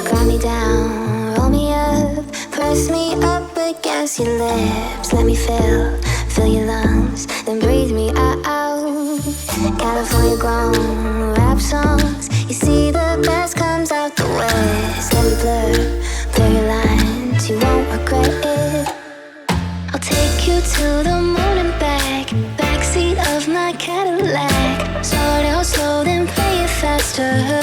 Calm me down, roll me up, press me up against your lips. Let me fill your lungs, then breathe me out. California grown rap songs. You see the best comes out the west. Let me blur your lines, you won't regret it. I'll take you to the moon and back, backseat of my Cadillac. Start out slow, then play it faster.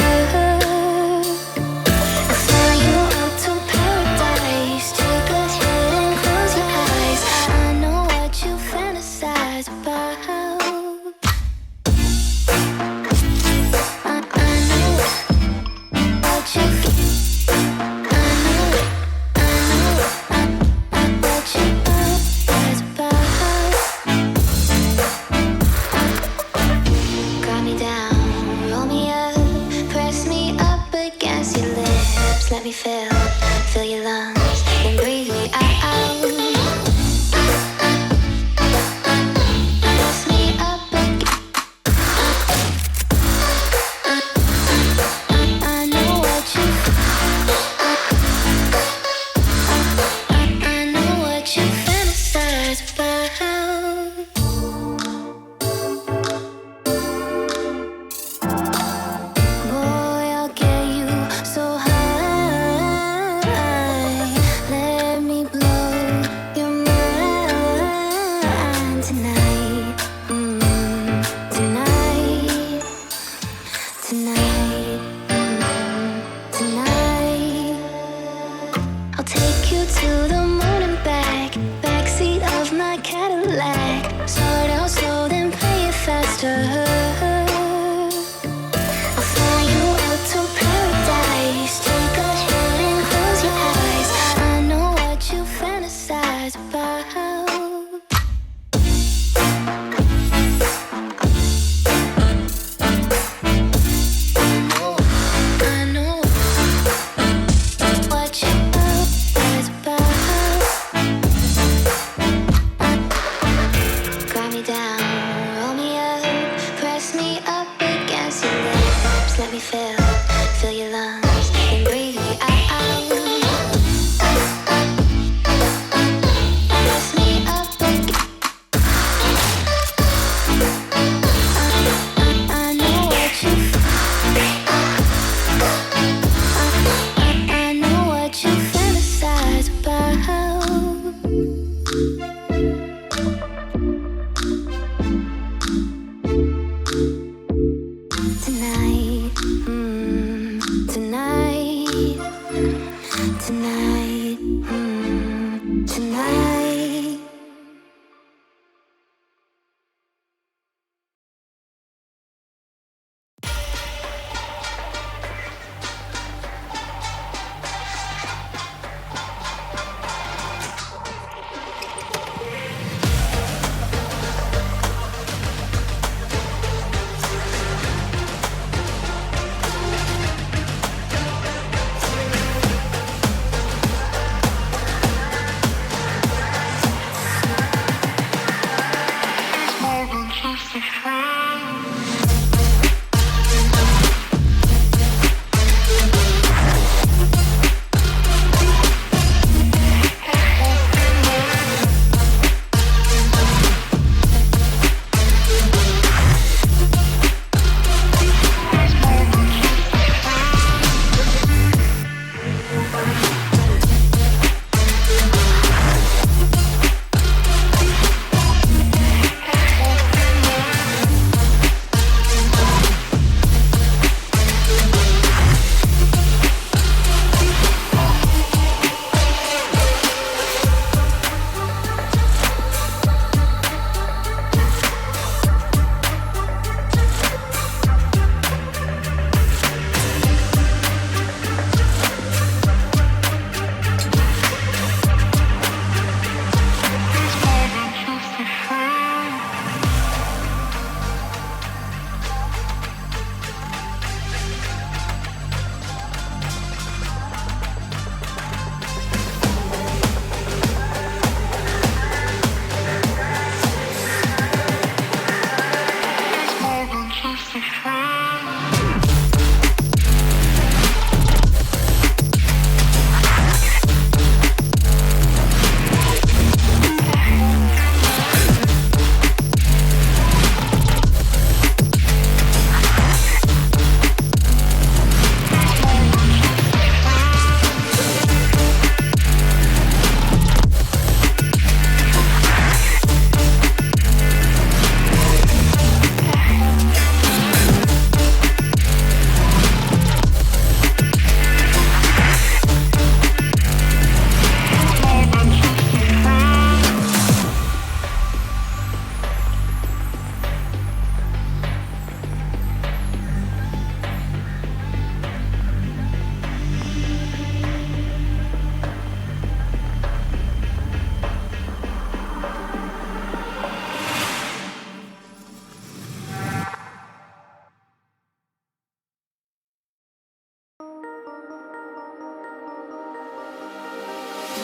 Let me fill your lungs, and breathe me out. Press me up again. I know what you I know what you fantasize about. Boy, I'll get you so high.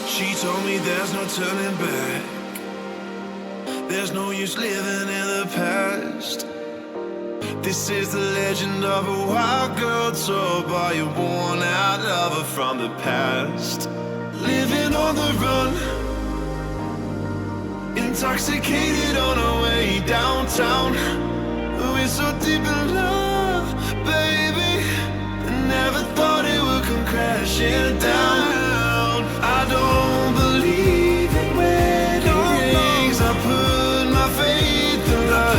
She told me there's no turning back. There's no use living in the past. This is the legend of a wild girl told by a worn-out lover from the past. Living on the run, intoxicated on our way downtown. We're so deep in love, baby. Never thought it would come crashing down. I don't believe in wedding rings. I put my faith in love.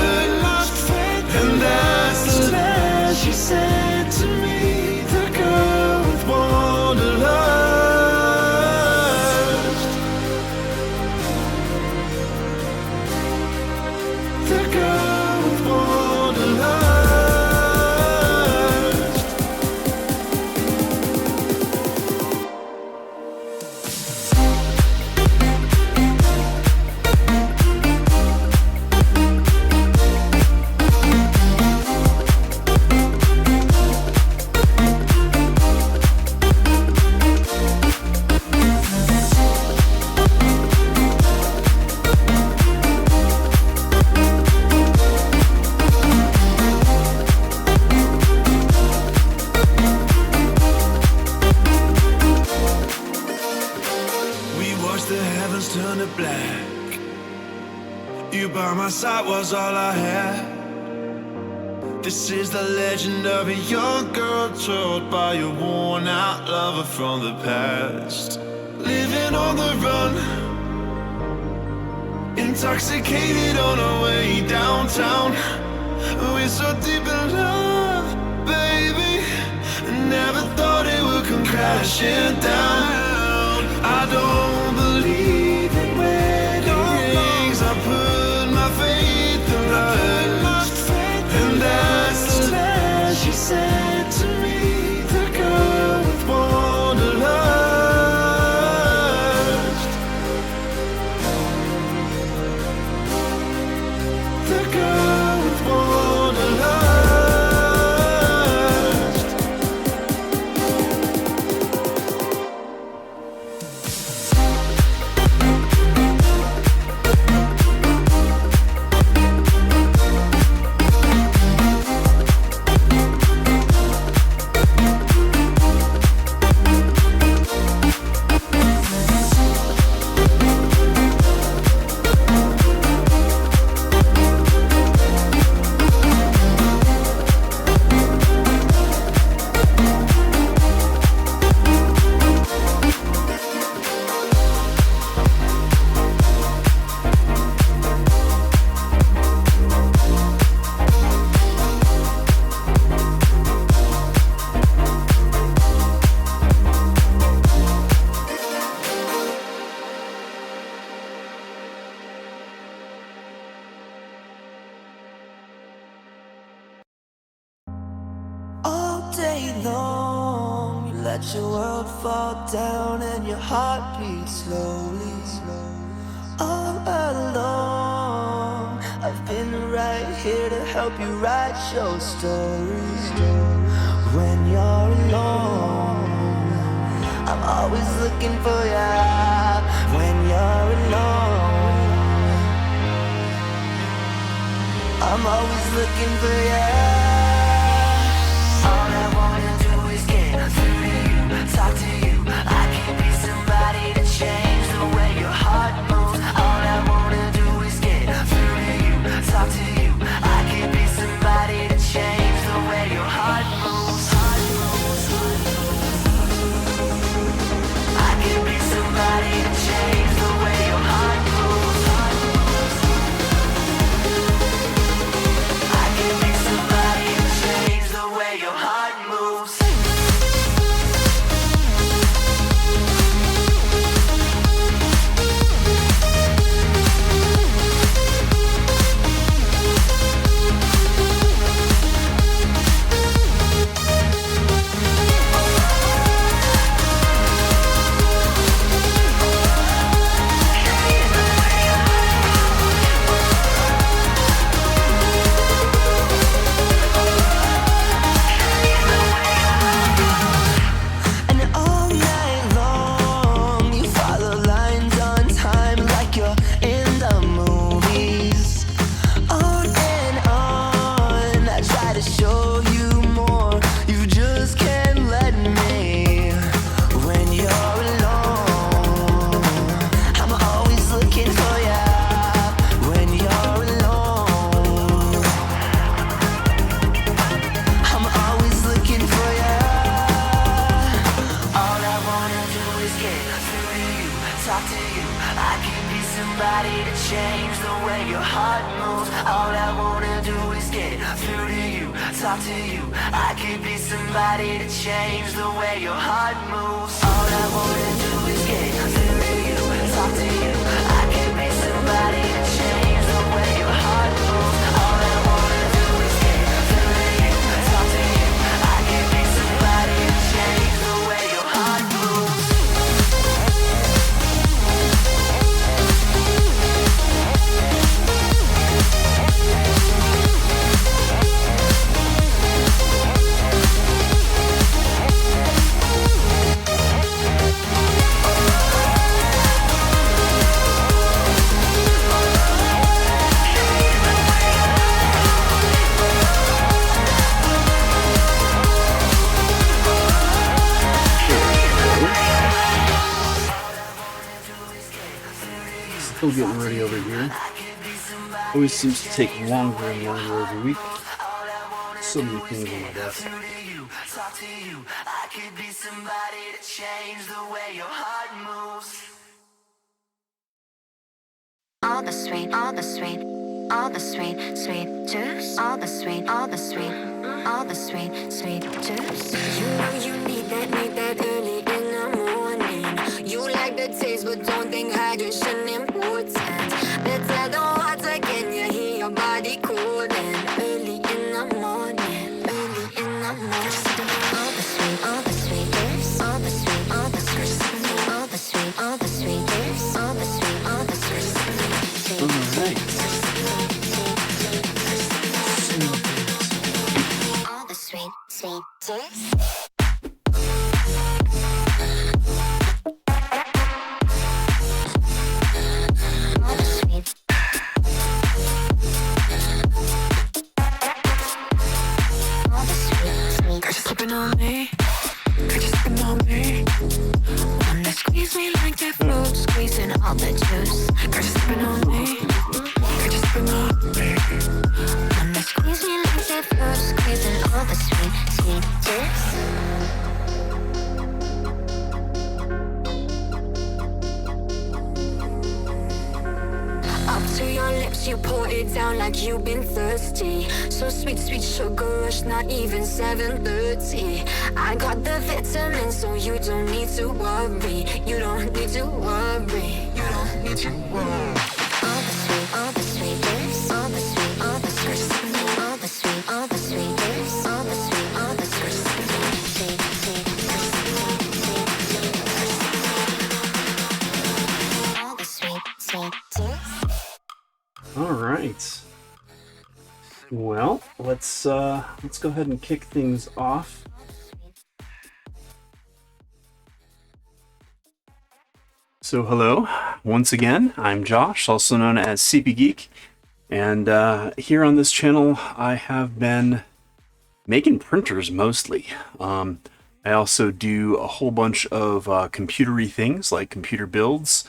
And that's the last she said to me. The girl with wanderlust. The girl with wanderlust. My sight was all I had. This is the legend of a young girl told by a worn-out lover from the past. Living on the run, intoxicated on our way downtown. We're so deep in love, baby. Never thought it would come crashing down. I don't believe in wedding rings. I put my faith in lust, and that's the last she said to me. The girl with wanderlust. The girl with wanderlust. Let your world fall down and your heart beats slowly. All along, I've been right here to help you write your story. When you're alone, I'm always looking for you. When you're alone, I'm always looking for you. All I wanna do is get through to you, talk to you. I can be somebody to change the way your heart moves. All I wanna do is get through to you, talk to you. I can be somebody to change the way your heart moves. I can be somebody to change the way your heart moves. I can be somebody. your heart moves. All I wanna do is get through to you, talk to you. I could be somebody to change the way your heart moves. All I wanna do is get through to you, talk to you. I could be somebody to change the way your heart moves. All I wanna do is get through to you, talk to you. I could be somebody to change the way your heart moves. Still getting ready over here. Always seems to take longer and longer every week. So many things on my desk. I could be somebody to change the way your heart moves. All the sweet, all the sweet, all the sweet, sweet juice. All the sweet, all the sweet, all the sweet, sweet juice. You know you need that early in the morning. You like the taste, but don't think hydration important. Let's add the water, can you hear your body calling? Early in the morning, early in the morning. All the sweet, all the sweet juice. All the sweet, all the sweet, all the sweet, all the sweet juice. All the sweet, all the sweet. All the sweet, sweet juice. All the sweet. All the sweet, sweet. Got you sipping on me, got you sipping on me. Wanna squeeze me like that fruit, squeezing all the juice. Got you sipping on me, got you sipping on me. Wanna squeeze me like that fruit, squeezing all the sweet, sweet juice. Up to your lips, you pour it down like you've been thirsty. So sweet, sweet sugar rush, not even 7:30. I got the vitamins, so you don't need to worry. You don't need to worry. You don't need to worry. All the sweet, all the sweet juice. All the sweet, all the sweet. All the sweet, all the sweet juice. All the sweet, all the sweet. Sweet, sweet, all the sweet, sweet juice. All right. Well, let's go ahead and kick things off. So hello, once again, I'm Josh, also known as Cpgeek, and here on this channel I have been making printers mostly. I also do a whole bunch of computery things like computer builds,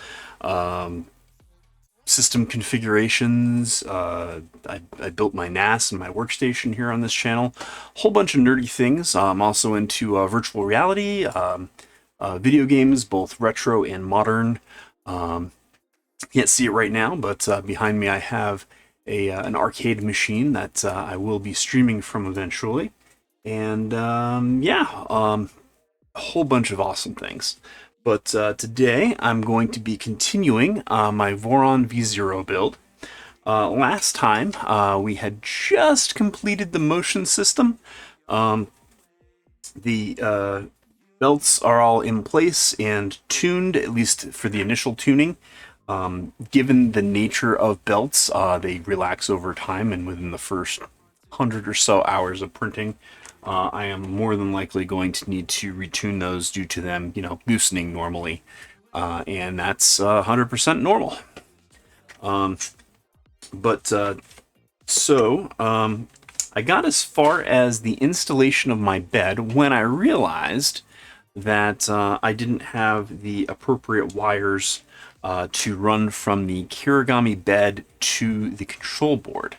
system configurations. I built my NAS and my workstation here on this channel. A whole bunch of nerdy things. I'm also into virtual reality, video games, both retro and modern. Can't see it right now, but behind me I have an arcade machine that I will be streaming from eventually. And a whole bunch of awesome things. But today I'm going to be continuing my Voron V0 build. Last time we had just completed the motion system. The belts are all in place and tuned, at least for the initial tuning. Given the nature of belts, they relax over time, and within the first 100 or so hours of printing, I am more than likely going to need to retune those due to them, loosening normally. And that's 100% normal. I got as far as the installation of my bed when I realized that I didn't have the appropriate wires to run from the Kirigami bed to the control board.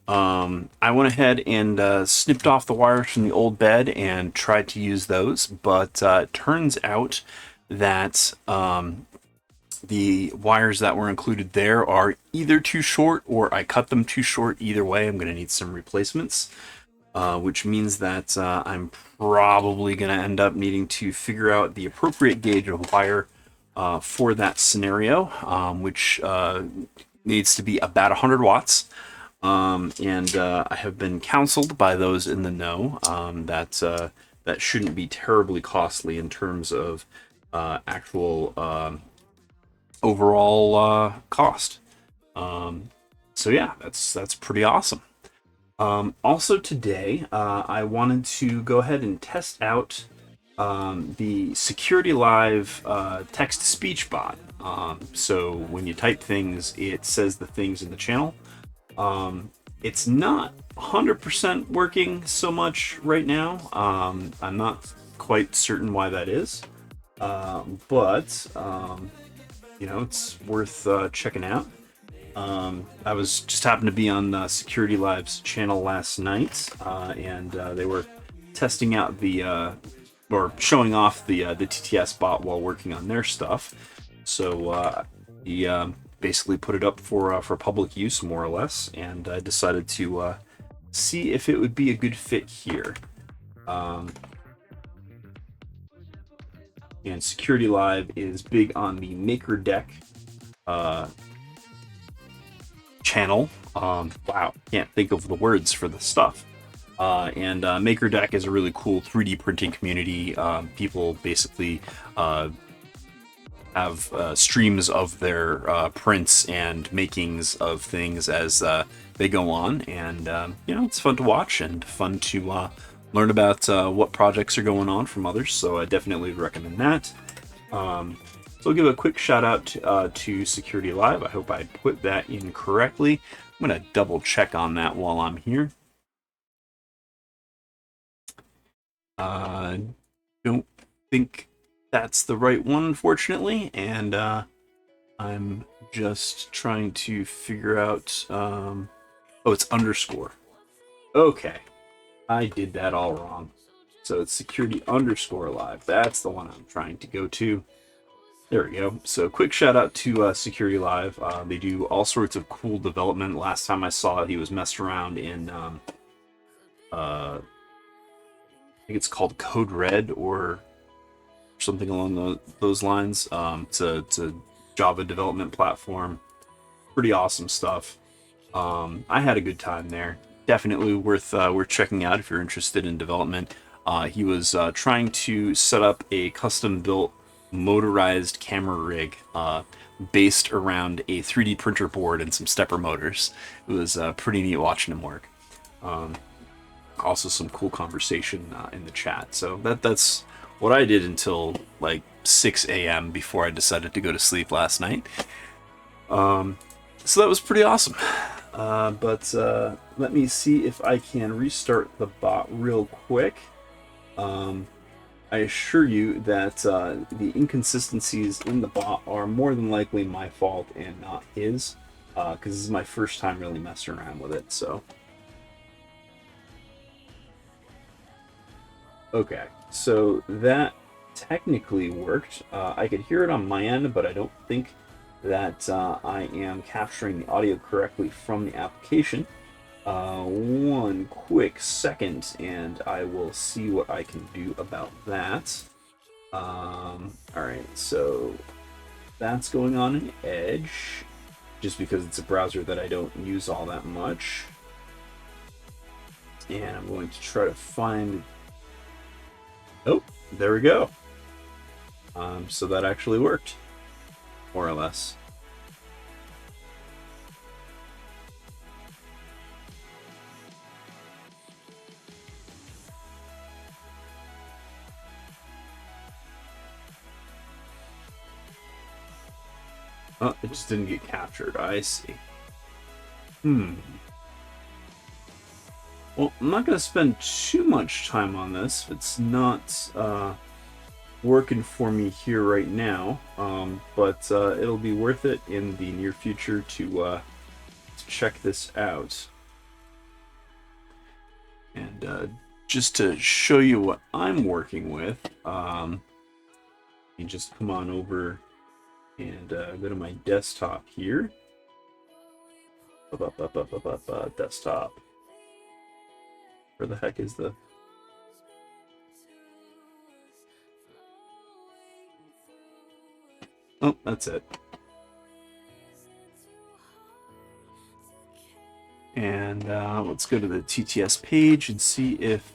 I went ahead and snipped off the wires from the old bed and tried to use those, but it turns out that the wires that were included there are either too short or I cut them too short. Either way, I'm going to need some replacements, which means that I'm probably going to end up needing to figure out the appropriate gauge of wire for that scenario, which needs to be about 100 watts. And I have been counseled by those in the know that shouldn't be terribly costly in terms of actual overall cost. So yeah, that's pretty awesome. Also today, I wanted to go ahead and test out the Security Live text-to-speech bot. So when you type things, it says the things in the channel. It's not 100% working so much right now. I'm not quite certain why that is, but you know, it's worth checking out. I was just happened to be on Security Live's channel last night, and they were testing out the or showing off the TTS bot while working on their stuff. So he basically put it up for public use, more or less, and I decided to see if it would be a good fit here. And Security Live is big on the Maker Deck channel. Wow, can't think of the words for the stuff. And Maker Deck is a really cool 3D printing community. People basically have streams of their prints and makings of things as they go on, and you know, it's fun to watch and fun to learn about what projects are going on from others. So I definitely recommend that. So I'll give a quick shout out to Security Live. I hope I put that in correctly. I'm going to double check on that while I'm here. Don't think that's the right one, unfortunately, and I'm just trying to figure out... oh, it's underscore. Okay, I did that all wrong. So it's Security_Live. That's the one I'm trying to go to. There we go. So quick shout out to Security Live. They do all sorts of cool development. Last time I saw it, he was messed around in I think it's called Code Red or something along those lines. It's a Java development platform. Pretty awesome stuff. I had a good time there. Definitely worth checking out if you're interested in development. He was trying to set up a custom-built motorized camera rig based around a 3D printer board and some stepper motors. It was pretty neat watching him work. Also some cool conversation in the chat. So that's what I did until like 6 a.m. before I decided to go to sleep last night. So that was pretty awesome. But let me see if I can restart the bot real quick. I assure you that the inconsistencies in the bot are more than likely my fault and not his, because this is my first time really messing around with it. So, okay, so that technically worked. I could hear it on my end, but I don't think that I am capturing the audio correctly from the application. One quick second and I will see what I can do about that. Alright, so that's going on in Edge, just because it's a browser that I don't use all that much. And I'm going to try to find... Oh, there we go. So that actually worked, more or less. Oh, it just didn't get captured. I see. Well, I'm not going to spend too much time on this if it's not working for me here right now. But it'll be worth it in the near future to check this out. And just to show you what I'm working with, you just come on over And go to my desktop here. Desktop. Where the heck is the... Oh, that's it. And let's go to the TTS page and see if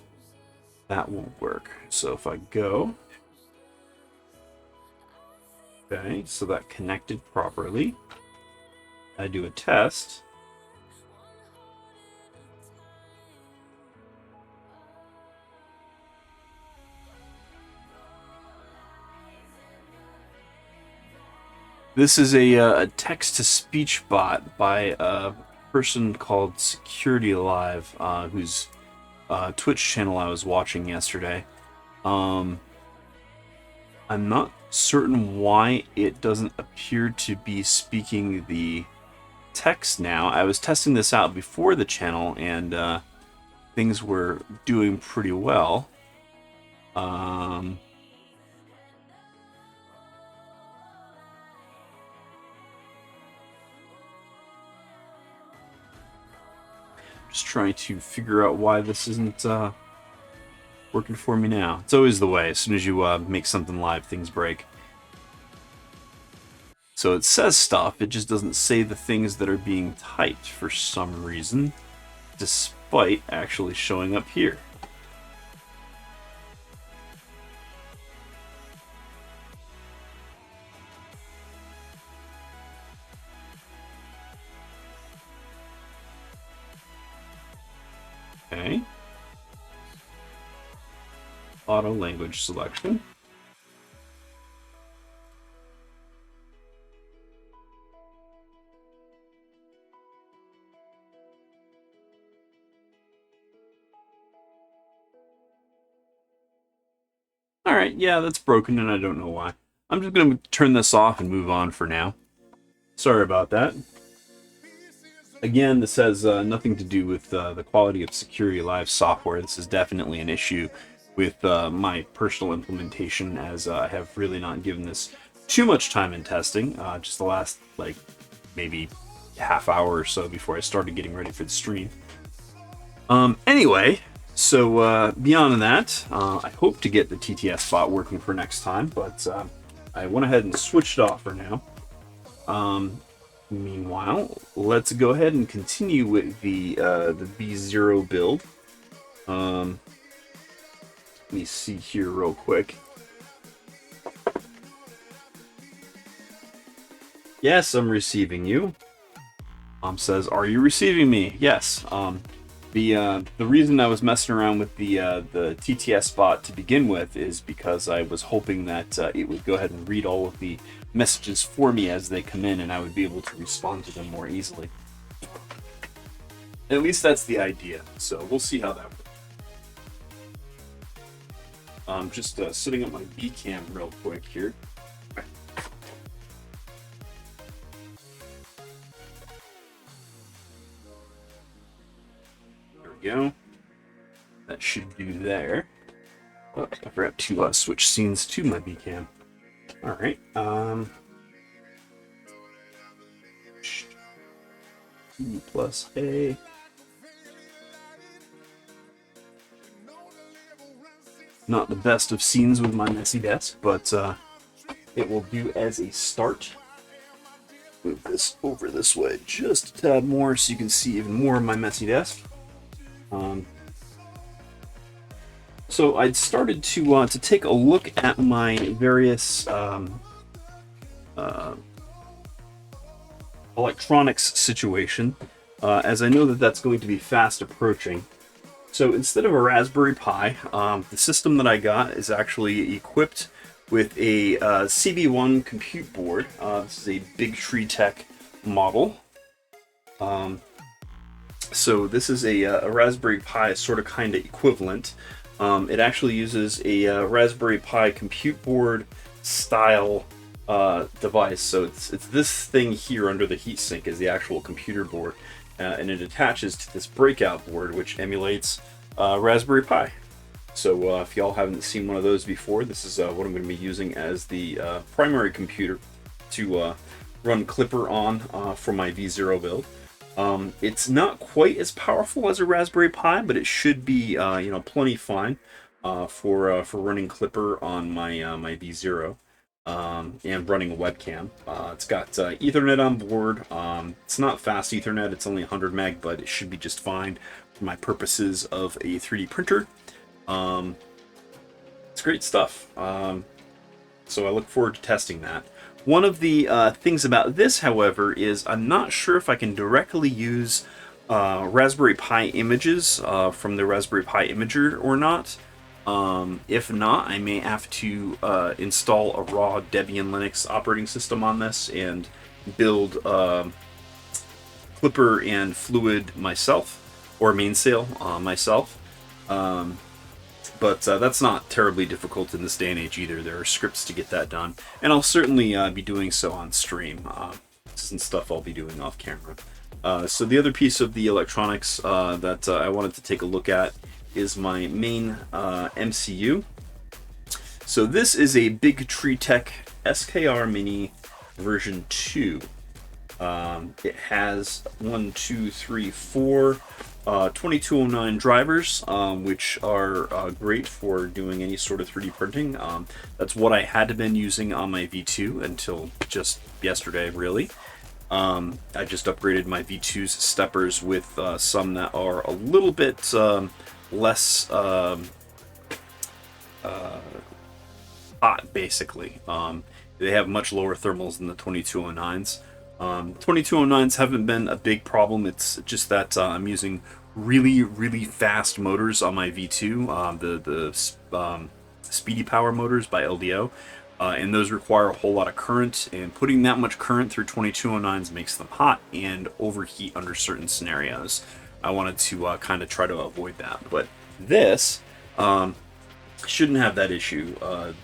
that will work. So if I go... Okay, so that connected properly. I do a test. This is a text-to-speech bot by a person called Security Alive, whose Twitch channel I was watching yesterday. I'm not certain why it doesn't appear to be speaking the text now. I was testing this out before the channel, and things were doing pretty well. Just trying to figure out why this isn't working for me now. It's always the way. As soon as you make something live, things break. So it says stuff, it just doesn't say the things that are being typed for some reason, despite actually showing up here. Okay. Auto language selection. Alright, yeah, that's broken and I don't know why. I'm just going to turn this off and move on for now. Sorry about that. Again, this has nothing to do with the quality of Security Live software. This is definitely an issue with my personal implementation, as I have really not given this too much time in testing. Just the last, like, maybe half hour or so before I started getting ready for the stream. Anyway, so beyond that, I hope to get the TTS bot working for next time, but I went ahead and switched it off for now. Meanwhile, let's go ahead and continue with the V0 build. Let me see here real quick. Yes, I'm receiving you. Says, are you receiving me? Yes. The reason I was messing around with the TTS bot to begin with is because I was hoping that it would go ahead and read all of the messages for me as they come in, and I would be able to respond to them more easily. At least that's the idea, so we'll see how that works. Just setting up my B-cam real quick here. There we go. That should do there. Oh, I forgot to switch scenes to my B-cam. Alright, E plus A. Not the best of scenes with my messy desk, but it will do as a start. Move this over this way just a tad more so you can see even more of my messy desk. So I'd started to take a look at my various electronics situation, as I know that that's going to be fast approaching. So instead of a Raspberry Pi, the system that I got is actually equipped with a CB1 compute board. This is a Big Tree Tech model. So this is a Raspberry Pi sort of kind of equivalent. It actually uses a Raspberry Pi compute board style device. So it's this thing here under the heatsink is the actual computer board, and it attaches to this breakout board which emulates Raspberry Pi. So if y'all haven't seen one of those before, this is what I'm going to be using as the primary computer to run Clipper on for my V0 build. It's not quite as powerful as a Raspberry Pi, but it should be plenty fine for running Clipper on my V0 and running a webcam. It's got Ethernet on board. It's not fast Ethernet; it's only 100 meg, but it should be just fine for my purposes of a 3D printer. It's great stuff. So I look forward to testing that. One of the things about this, however, is I'm not sure if I can directly use Raspberry Pi images from the Raspberry Pi Imager or not. If not, I may have to install a raw Debian Linux operating system on this and build Clipper and Fluid myself, or Mainsail myself. But that's not terribly difficult in this day and age either. There are scripts to get that done, and I'll certainly be doing so on stream. This isn't stuff I'll be doing off camera. So the other piece of the electronics that I wanted to take a look at is my main MCU. So this is a Big Tree Tech SKR Mini version 2. It has 2209 drivers, which are great for doing any sort of 3D printing. That's what I had been using on my V2 until just yesterday, really. I just upgraded my V2's steppers with some that are a little bit less hot, basically. They have much lower thermals than the 2209s. 2209s haven't been a big problem. It's just that I'm using really fast motors on my V2, the Speedy Power motors by LDO, and those require a whole lot of current, and putting that much current through 2209s makes them hot and overheat under certain scenarios. I wanted to kind of try to avoid that, but this shouldn't have that issue.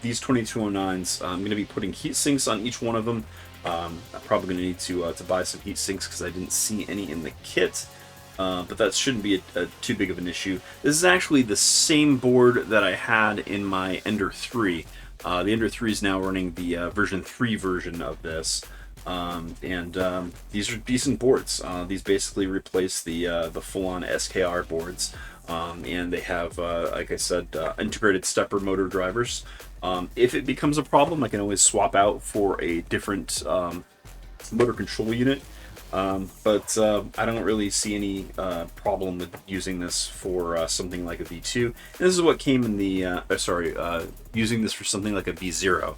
These 2209s, I'm going to be putting heat sinks on each one of them. I'm probably going to need to buy some heat sinks because I didn't see any in the kit, but that shouldn't be too big of an issue. This is actually the same board that I had in my Ender 3. The Ender 3 is now running the version 3 version of this, and these are decent boards. These basically replace the full-on SKR boards, and they have, like I said, integrated stepper motor drivers. If it becomes a problem, I can always swap out for a different motor control unit, but I don't really see any problem with using this for something like a V2. And this is what came in the, using this for something like a V0.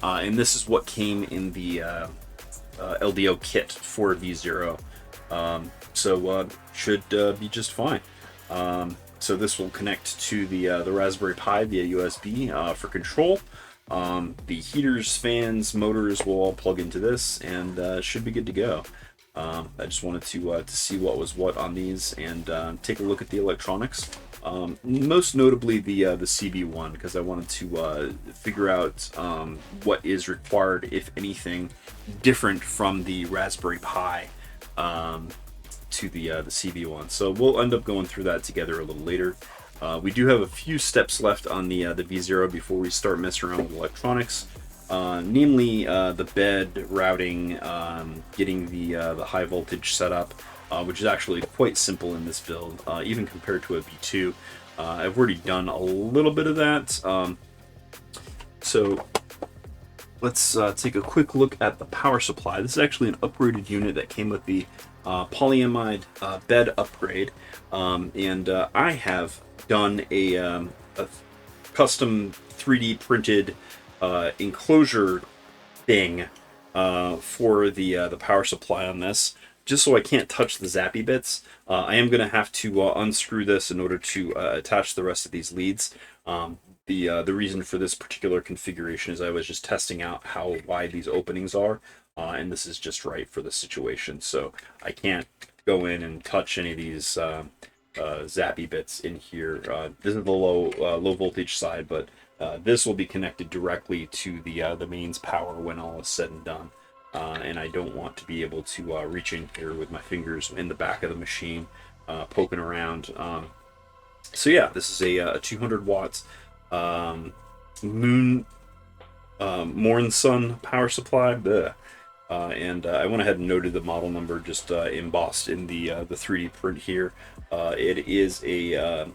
And this is what came in the LDO kit for V0. So should be just fine. So this will connect to the Raspberry Pi via USB for control. The heaters, fans, motors will all plug into this, and should be good to go. I just wanted to see what was what on these and take a look at the electronics. Most notably the CB1, because I wanted to figure out what is required, if anything, different from the Raspberry Pi. To the CB1. So we'll end up going through that together a little later. We do have a few steps left on the V0 before we start messing around with electronics, namely the bed routing, getting the high voltage setup, which is actually quite simple in this build, even compared to a V2. I've already done a little bit of that. So let's take a quick look at the power supply. This is actually an upgraded unit that came with the polyamide bed upgrade, and I have done a custom 3D printed enclosure thing for the power supply on this, just so I can't touch the zappy bits. I am going to have to unscrew this in order to attach the rest of these leads. The reason for this particular configuration is I was just testing out how wide these openings are. And this is just right for the situation, so I can't go in and touch any of these zappy bits in here. This is the low voltage side, but this will be connected directly to the mains power when all is said and done. And I don't want to be able to reach in here with my fingers in the back of the machine, poking around. So yeah, this is a 200 watts moon Mornsun power supply. And I went ahead and noted the model number just embossed in the 3D print here. It is a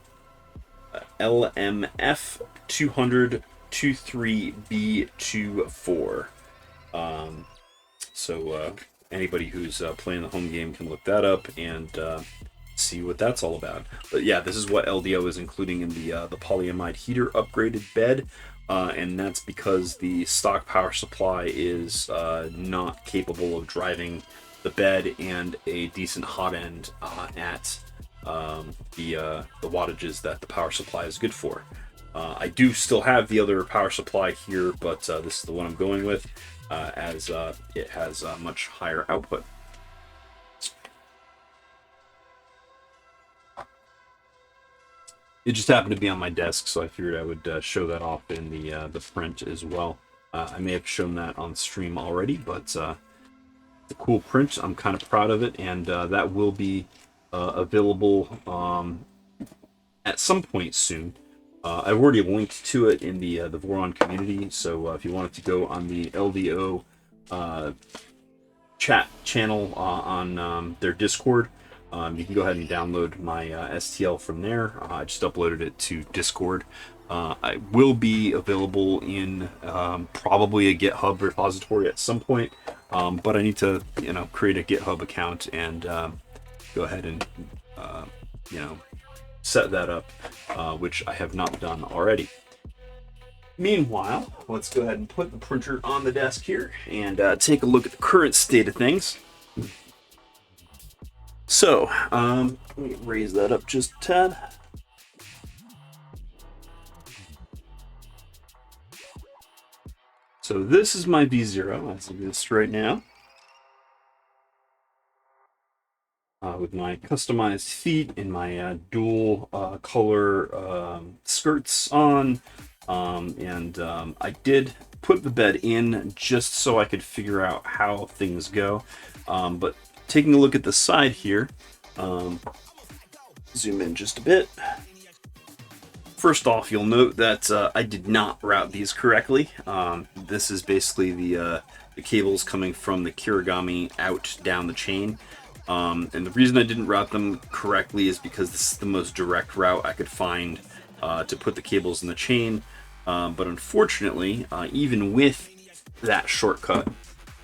LMF 200-23B24. So anybody who's playing the home game can look that up and see what that's all about. But yeah, this is what LDO is including in the polyamide heater upgraded bed. And that's because the stock power supply is not capable of driving the bed and a decent hot end at the wattages that the power supply is good for. I do still have the other power supply here, but this is the one I'm going with as it has much higher output. It just happened to be on my desk, so I figured I would show that off in the print as well. I may have shown that on stream already, but it's a cool print. I'm kind of proud of it, and that will be available at some point soon. I've already linked to it in the Voron community, so if you wanted to go on the LDO chat channel on their Discord, you can go ahead and download my STL from there. I just uploaded it to Discord. I will be available in probably a GitHub repository at some point, but I need to, create a GitHub account and go ahead and, set that up, which I have not done already. Meanwhile, let's go ahead and put the printer on the desk here and take a look at the current state of things. So, let me raise that up just a tad. So this is my V0 as it is right now. With my customized feet and my dual color skirts on. I did put the bed in just so I could figure out how things go. But taking a look at the side here, zoom in just a bit. First off, you'll note that I did not route these correctly. This is basically the cables coming from the Kirigami out down the chain. And the reason I didn't route them correctly is because this is the most direct route I could find to put the cables in the chain. But unfortunately, even with that shortcut,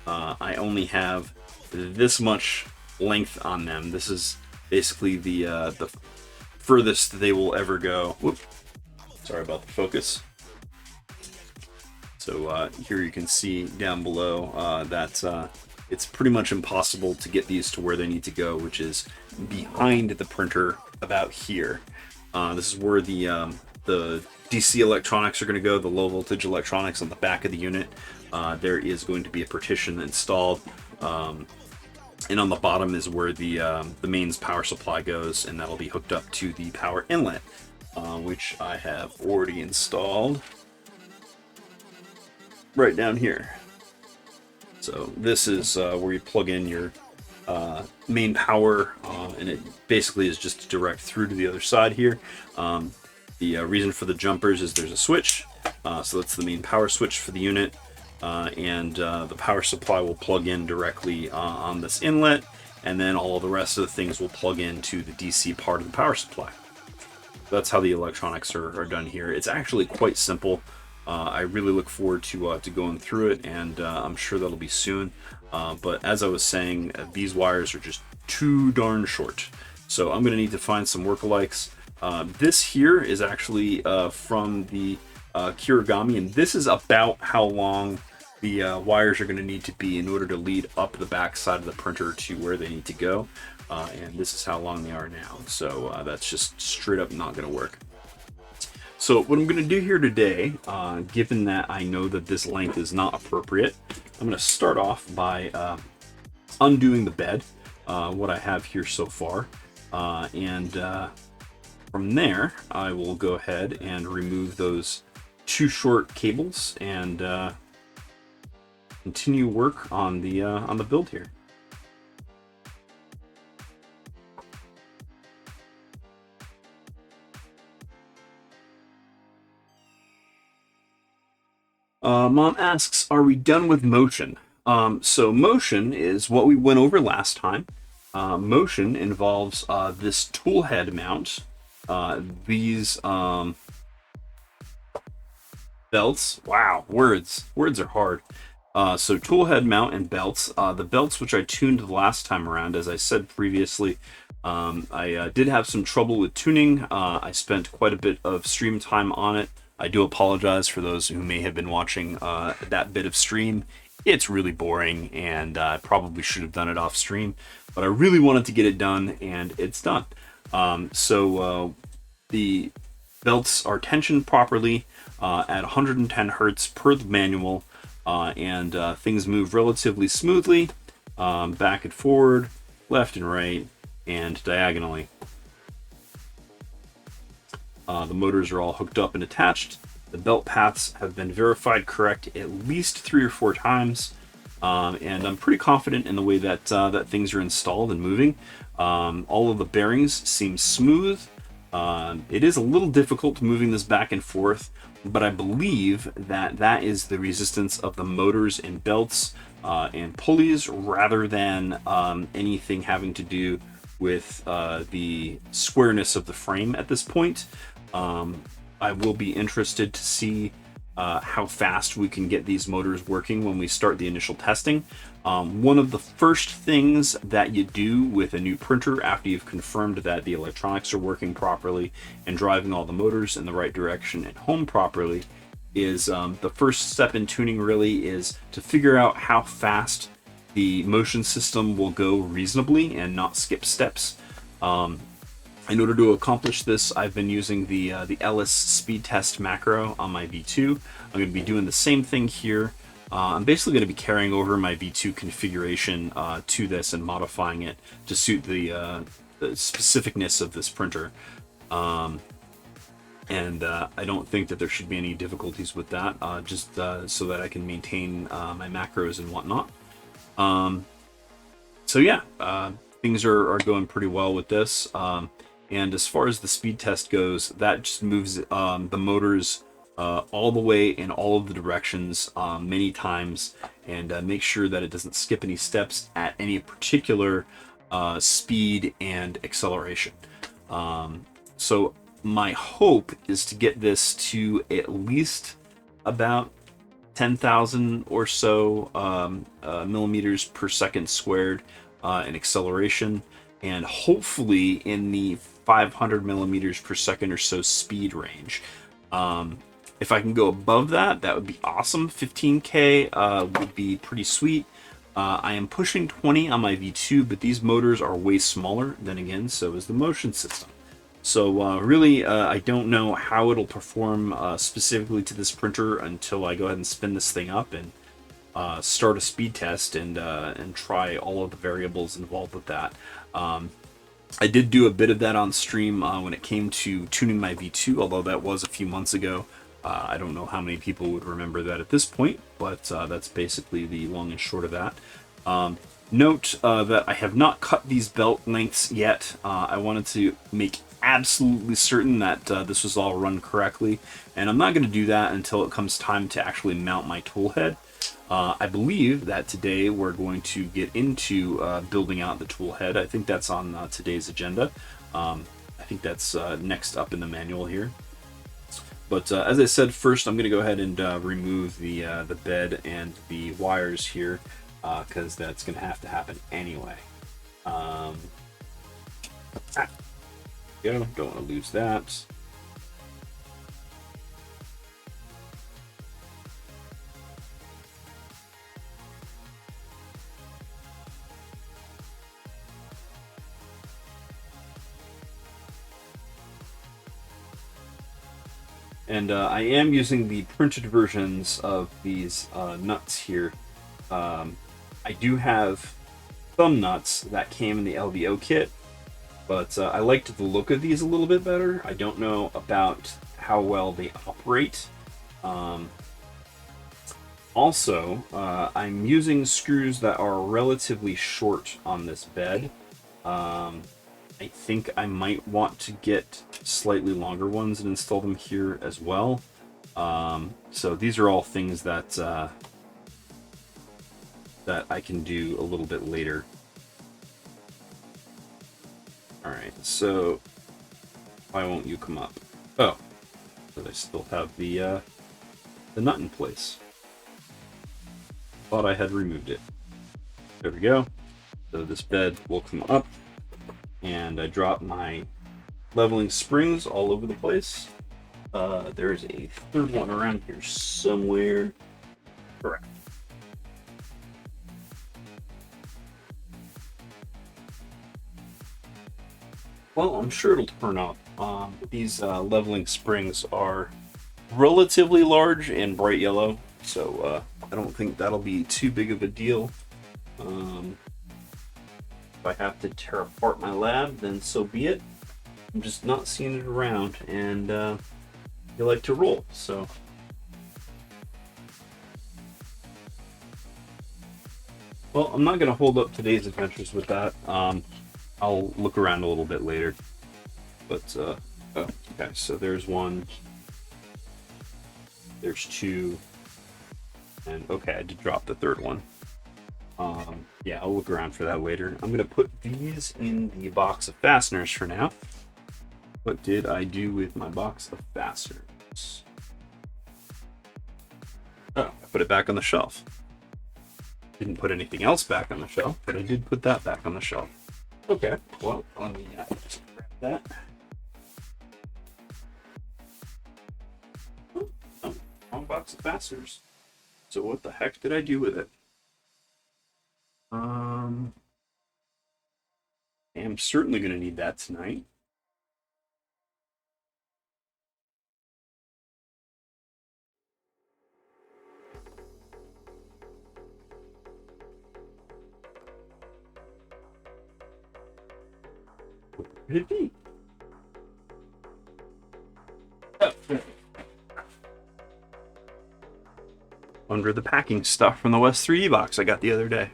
I only have this much length on them. This is basically the furthest they will ever go. Whoop. Sorry about the focus. So here you can see down below that it's pretty much impossible to get these to where they need to go, which is behind the printer about here. This is where the DC electronics are going to go, the low voltage electronics on the back of the unit. There is going to be a partition installed, and on the bottom is where the mains power supply goes, and that'll be hooked up to the power inlet, which I have already installed right down here. So this is where you plug in your main power, and it basically is just direct through to the other side here. The reason for the jumpers is there's a switch, so that's the main power switch for the unit, and the power supply will plug in directly on this inlet, and then all of the rest of the things will plug into the DC part of the power supply. That's how the electronics are done here. It's actually quite simple. I really look forward to going through it, and I'm sure that'll be soon. But as I was saying, these wires are just too darn short. So I'm going to need to find some workalikes. This here is actually from the Kirigami, and this is about how long the wires are going to need to be in order to lead up the back side of the printer to where they need to go. And this is how long they are now. So that's just straight up not going to work. So what I'm going to do here today, given that I know that this length is not appropriate, I'm going to start off by undoing the bed, what I have here so far, and from there I will go ahead and remove those two short cables and continue work on the build here. Mom asks, are we done with motion? So motion is what we went over last time. Motion involves this tool head mount, these belts. Wow, words are hard. So tool head mount and belts. The belts which I tuned the last time around, as I said previously, I did have some trouble with tuning. I spent quite a bit of stream time on it. I do apologize for those who may have been watching that bit of stream. It's really boring, and I probably should have done it off stream, but I really wanted to get it done, and it's done. So the belts are tensioned properly at 110 hertz per the manual, and things move relatively smoothly, back and forward, left and right, and diagonally. The motors are all hooked up and attached. The belt paths have been verified correct at least 3 or 4 times, and I'm pretty confident in the way that that things are installed and moving. All of the bearings seem smooth. It is a little difficult moving this back and forth, but I believe that that is the resistance of the motors and belts and pulleys rather than anything having to do with the squareness of the frame at this point. I will be interested to see how fast we can get these motors working when we start the initial testing. One of the first things that you do with a new printer after you've confirmed that the electronics are working properly and driving all the motors in the right direction at home properly is the first step in tuning really is to figure out how fast the motion system will go reasonably and not skip steps. In order to accomplish this, I've been using the LS speed test macro on my V2. I'm going to be doing the same thing here. I'm basically going to be carrying over my V2 configuration to this and modifying it to suit the specificness of this printer. And I don't think that there should be any difficulties with that, just so that I can maintain my macros and whatnot. So yeah, things are going pretty well with this. And as far as the speed test goes, that just moves the motors all the way in all of the directions many times, and makes sure that it doesn't skip any steps at any particular speed and acceleration. So my hope is to get this to at least about 10,000 or so millimeters per second squared in acceleration, and hopefully in the 500 millimeters per second or so speed range. If I can go above that, that would be awesome. 15K would be pretty sweet. I am pushing 20 on my V2, but these motors are way smaller. Then again, so is the motion system. So really, I don't know how it'll perform specifically to this printer until I go ahead and spin this thing up and start a speed test and try all of the variables involved with that. I did do a bit of that on stream when it came to tuning my V2, although that was a few months ago. I don't know how many people would remember that at this point, but that's basically the long and short of that. Note that I have not cut these belt lengths yet. I wanted to make absolutely certain that this was all run correctly, and I'm not going to do that until it comes time to actually mount my tool head. I believe that today we're going to get into building out the tool head. I think that's on today's agenda. I think that's next up in the manual here. But as I said, first I'm going to go ahead and remove the bed and the wires here, because that's going to have to happen anyway. Don't want to lose that. And I am using the printed versions of these nuts here. I do have some nuts that came in the LVO kit, but I liked the look of these a little bit better. I don't know about how well they operate. Also, I'm using screws that are relatively short on this bed. I think I might want to get slightly longer ones and install them here as well. So these are all things that that I can do a little bit later. All right, so why won't you come up? Oh, but I still have the nut in place. Thought I had removed it. There we go. So this bed will come up, and I drop my leveling springs all over the place. There is a third one around here somewhere. Correct. Well, I'm sure it'll turn up. These leveling springs are relatively large and bright yellow, so I don't think that'll be too big of a deal. If I have to tear apart my lab, then so be it. I'm just not seeing it around, and you like to roll, so. Well, I'm not going to hold up today's adventures with that. I'll look around a little bit later. But, oh, okay, so there's one. There's two. And, okay, I did drop the third one. Yeah, I'll look around for that later. I'm going to put these in the box of fasteners for now. What did I do with my box of fasteners? Oh, I put it back on the shelf. Didn't put anything else back on the shelf, but I did put that back on the shelf. Okay, well, let me grab that. Oh, wrong box of fasteners. So what the heck did I do with it? I am certainly going to need that tonight. What could it be? Oh. Under the packing stuff from the West 3D box I got the other day.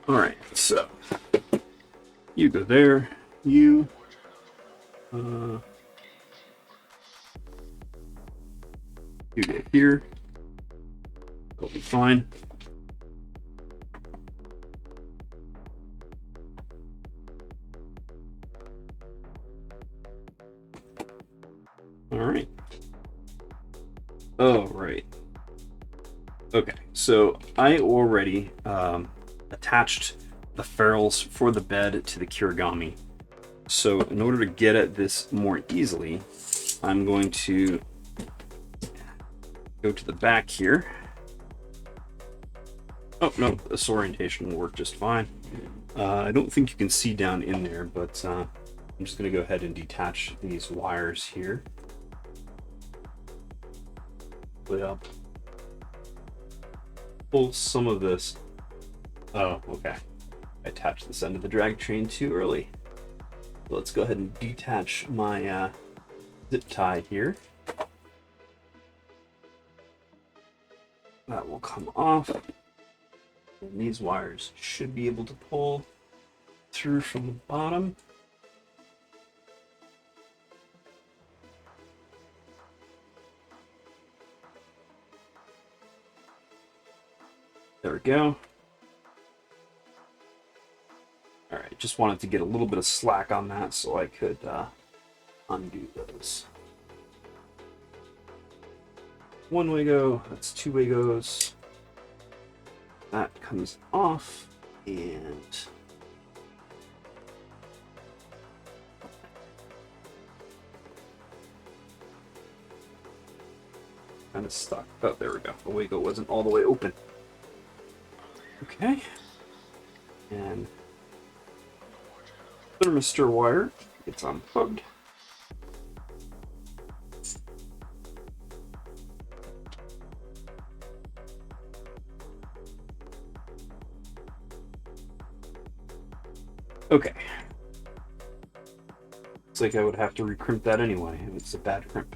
Alright, so you go there, you go here. It'll be fine. Alright. Oh, right. Okay, so I already attached the ferrules for the bed to the Kirigami. So in order to get at this more easily, I'm going to go to the back here. Oh, no, this orientation will work just fine. I don't think you can see down in there, but I'm just going to go ahead and detach these wires here. Put up. Pull some of this. Oh, okay. I attached this end of the drag train too early. So let's go ahead and detach my zip tie here. That will come off. And these wires should be able to pull through from the bottom. There we go. All right, just wanted to get a little bit of slack on that so I could undo those. One way go, that's two way goes. That comes off, and kind of stuck. Oh, there we go. The way go wasn't all the way open. Okay, and thermistor wire gets unplugged. Okay. Looks like I would have to recrimp that anyway. It's a bad crimp.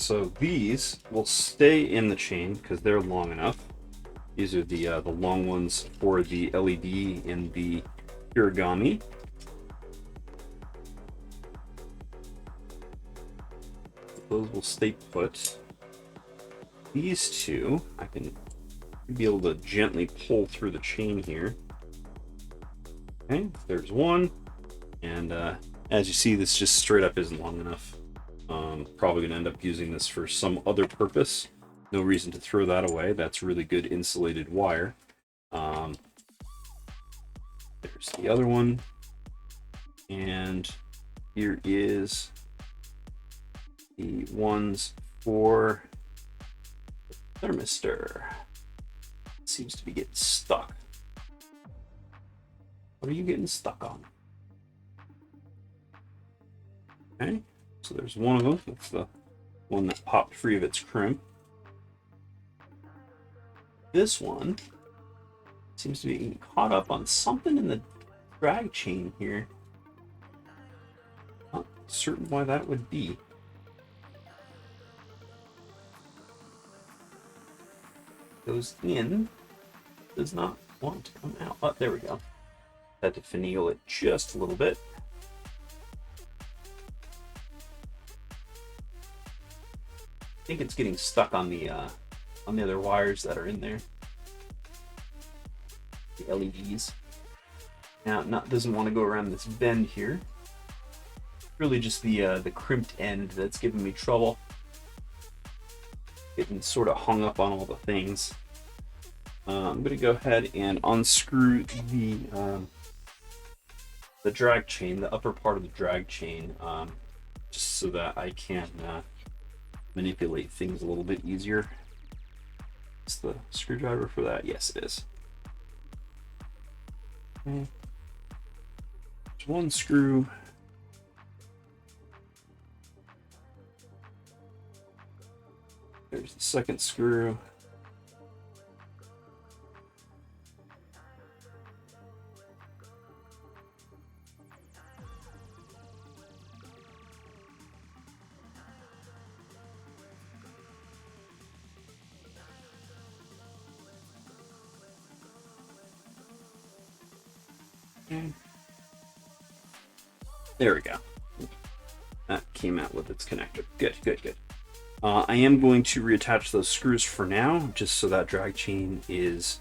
So these will stay in the chain because they're long enough. These are the long ones for the LED in the origami. Those will stay put. These two, I can be able to gently pull through the chain here. Okay, there's one. And as you see, this just straight up isn't long enough. Probably going to end up using this for some other purpose. No reason to throw that away. That's really good insulated wire. There's the other one. And here is the ones for the thermistor. It seems to be getting stuck. What are you getting stuck on? Okay, so there's one of them. That's the one that popped free of its crimp. This one seems to be getting caught up on something in the drag chain here. Not certain why that would be. Goes in, does not want to come out. Oh, there we go. Had to finagle it just a little bit. I think it's getting stuck on the other wires that are in there. The LEDs. Now, doesn't want to go around this bend here. Really, just the crimped end that's giving me trouble. Getting sort of hung up on all the things. I'm going to go ahead and unscrew the drag chain, the upper part of the drag chain, just so that I can manipulate things a little bit easier. Is the screwdriver for that? Yes, it is. Okay. There's one screw. There's the second screw. There we go. That came out with its connector. Good, good, good. I am going to reattach those screws for now, just so that drag chain is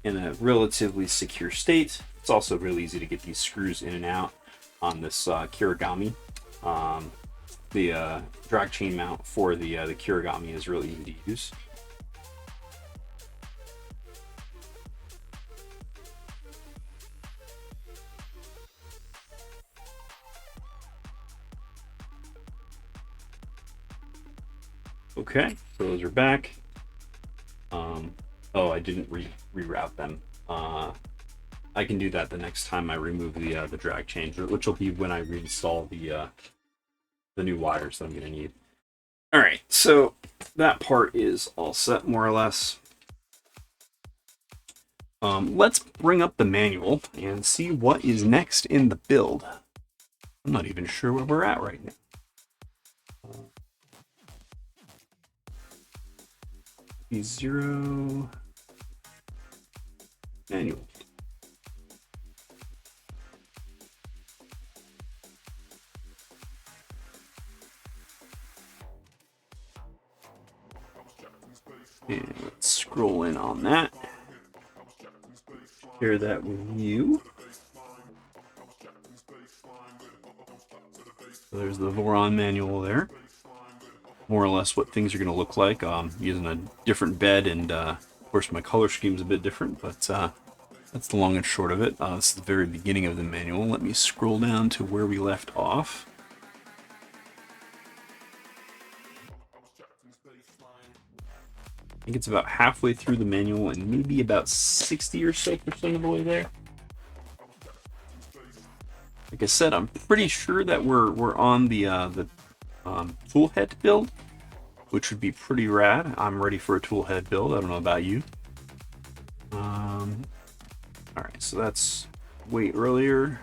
in a relatively secure state. It's also really easy to get these screws in and out on this Kirigami. The drag chain mount for the Kirigami is really easy to use. Okay, so those are back. Oh, I didn't reroute them. I can do that the next time I remove the drag chain, which will be when I reinstall the new wires that I'm going to need. All right, so that part is all set more or less. Let's bring up the manual and see what is next in the build. I'm not even sure where we're at right now. V0 manual. And let's scroll in on that. Share that with you. So there's the Voron manual there. More or less what things are going to look like. Using a different bed, and of course my color scheme is a bit different, but that's the long and short of it. This is the very beginning of the manual. Let me scroll down to where we left off. I think it's about halfway through the manual and maybe about 60 or so percent of the way there. Like I said, I'm pretty sure that we're on the tool head build, which would be pretty rad. I'm ready for a tool head build. I don't know about you. All right, so that's way earlier.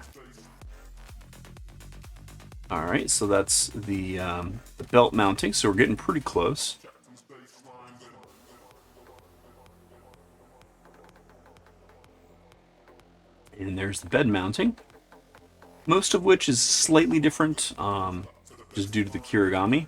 All right, so that's the belt mounting, so we're getting pretty close. And there's the bed mounting, most of which is slightly different, just due to the kirigami.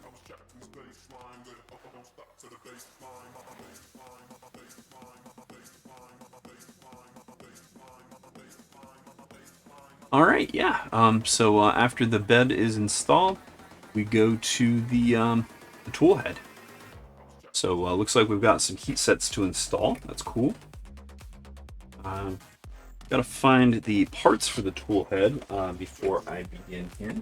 All right, yeah. So after the bed is installed, we go to the tool head. So looks like we've got some heat sets to install. That's cool. Gotta find the parts for the tool head before I begin here.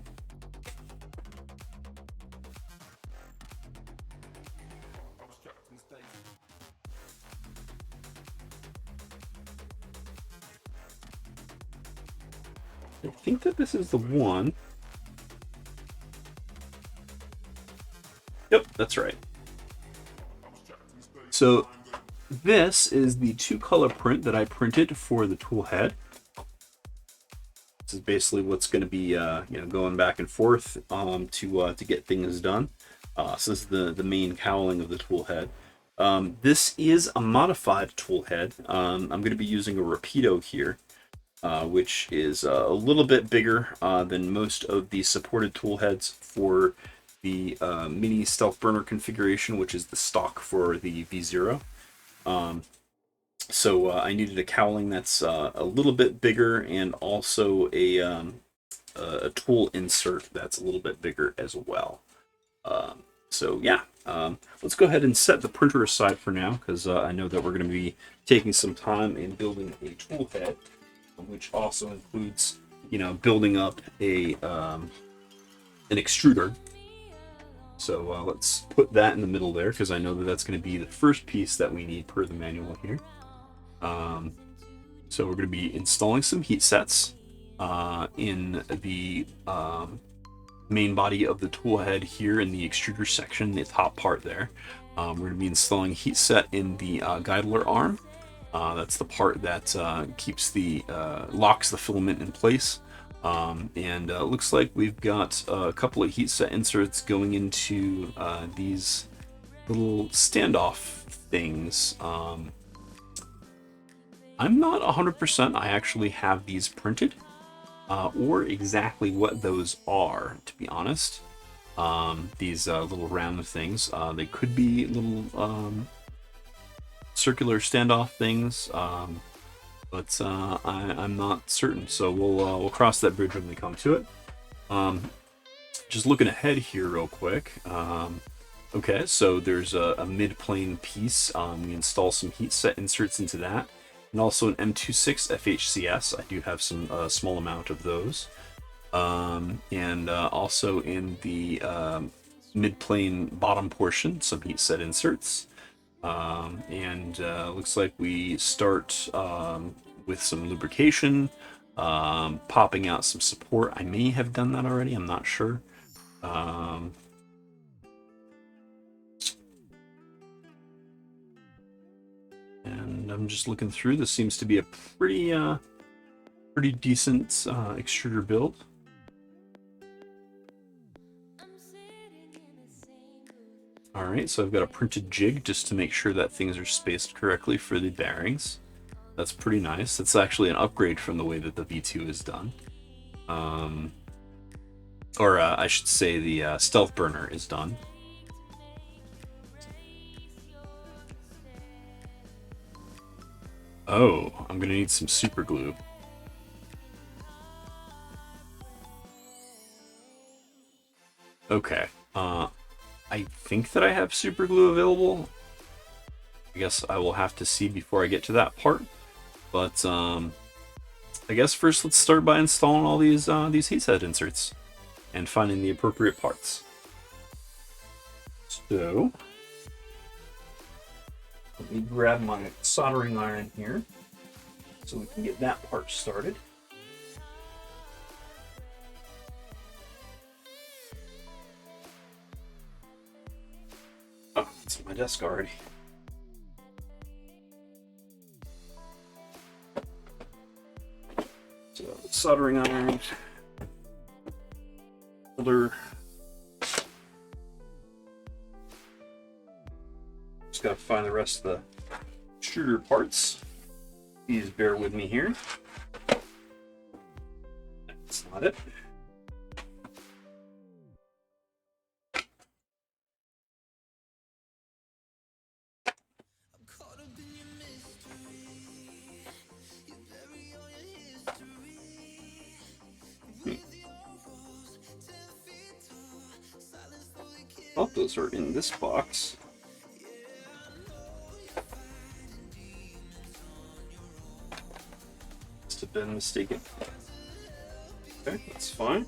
I think that this is the one. Yep, that's right. So this is the 2-color print that I printed for the tool head. This is basically what's going to be, going back and forth to get things done. So this is the main cowling of the tool head. This is a modified tool head. I'm going to be using a Rapido here, which is a little bit bigger than most of the supported tool heads for the Mini StealthBurner configuration, which is the stock for the V0. So I needed a cowling that's a little bit bigger, and also a tool insert that's a little bit bigger as well. So yeah, let's go ahead and set the printer aside for now, because I know that we're going to be taking some time in building a tool head, which also includes, building up an extruder. So let's put that in the middle there, because I know that that's going to be the first piece that we need per the manual here. So we're going to be installing some heat sets in the main body of the tool head here in the extruder section, the top part there. We're going to be installing heat set in the guidler arm. That's the part that keeps locks the filament in place. And looks like we've got a couple of heat set inserts going into these little standoff things. I'm not 100%. I actually have these printed, or exactly what those are, to be honest. These little round things. They could be little circular standoff things, but I'm not certain. So we'll cross that bridge when we come to it. Just looking ahead here real quick. Okay, so there's a mid-plane piece. We install some heat set inserts into that. And also an M26 FHCS. I do have some small amount of those. And also in the mid-plane bottom portion, some heat set inserts. And looks like we start with some lubrication, popping out some support. I may have done that already, I'm not sure. And I'm just looking through. This seems to be a pretty decent extruder build. Alright, so I've got a printed jig just to make sure that things are spaced correctly for the bearings. That's pretty nice. That's actually an upgrade from the way that the V2 is done. Or I should say the StealthBurner is done. Oh, I'm gonna need some super glue. Okay, I think that I have super glue available. I guess I will have to see before I get to that part. But I guess first let's start by installing all these heat set inserts and finding the appropriate parts. So let me grab my soldering iron here so we can get that part started. Oh, it's on my desk already. So, soldering iron. folder. Just gotta find the rest of the extruder parts. Please bear with me here. That's not it. Oh, those are in this box. Must have been mistaken. Okay, that's fine.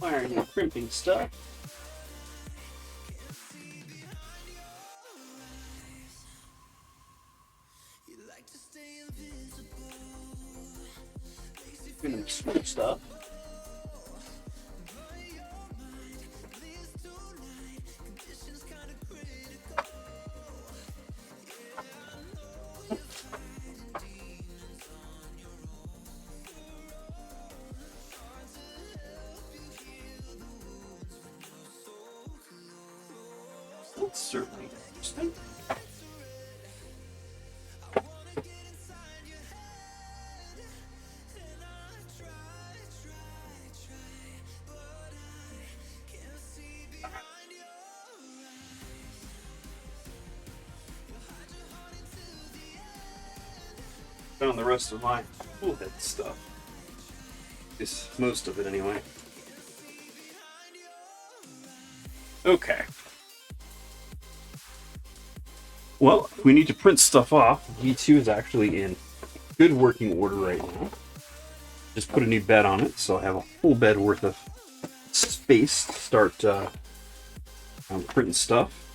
Wiring and crimping stuff. Gonna switch stuff. That's certainly interesting. Found the rest of my tool head stuff. Is most of it anyway. Okay. Well, if we need to print stuff off, V2 is actually in good working order right now. Just put a new bed on it, so I have a full bed worth of space to start printing stuff.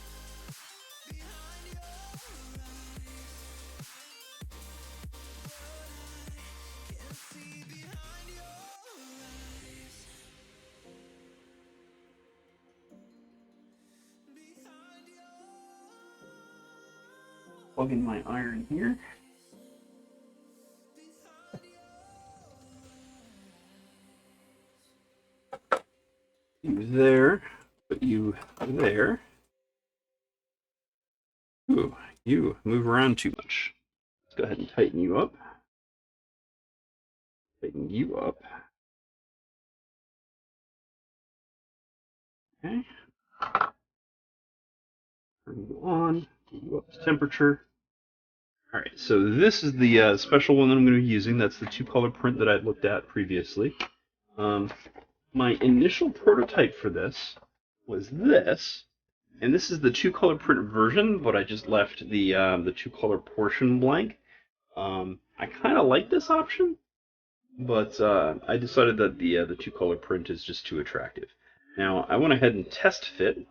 Plug in my iron here. You there, put you there. Ooh, you move around too much. Let's go ahead and tighten you up. Tighten you up. Okay. Turn you on, get you up to temperature. Alright, so this is the special one that I'm going to be using. That's the two-color print that I'd looked at previously. My initial prototype for this was this, and this is the two-color print version, but I just left the two-color portion blank. I kind of like this option, but I decided that the two-color print is just too attractive. Now, I went ahead and test fit.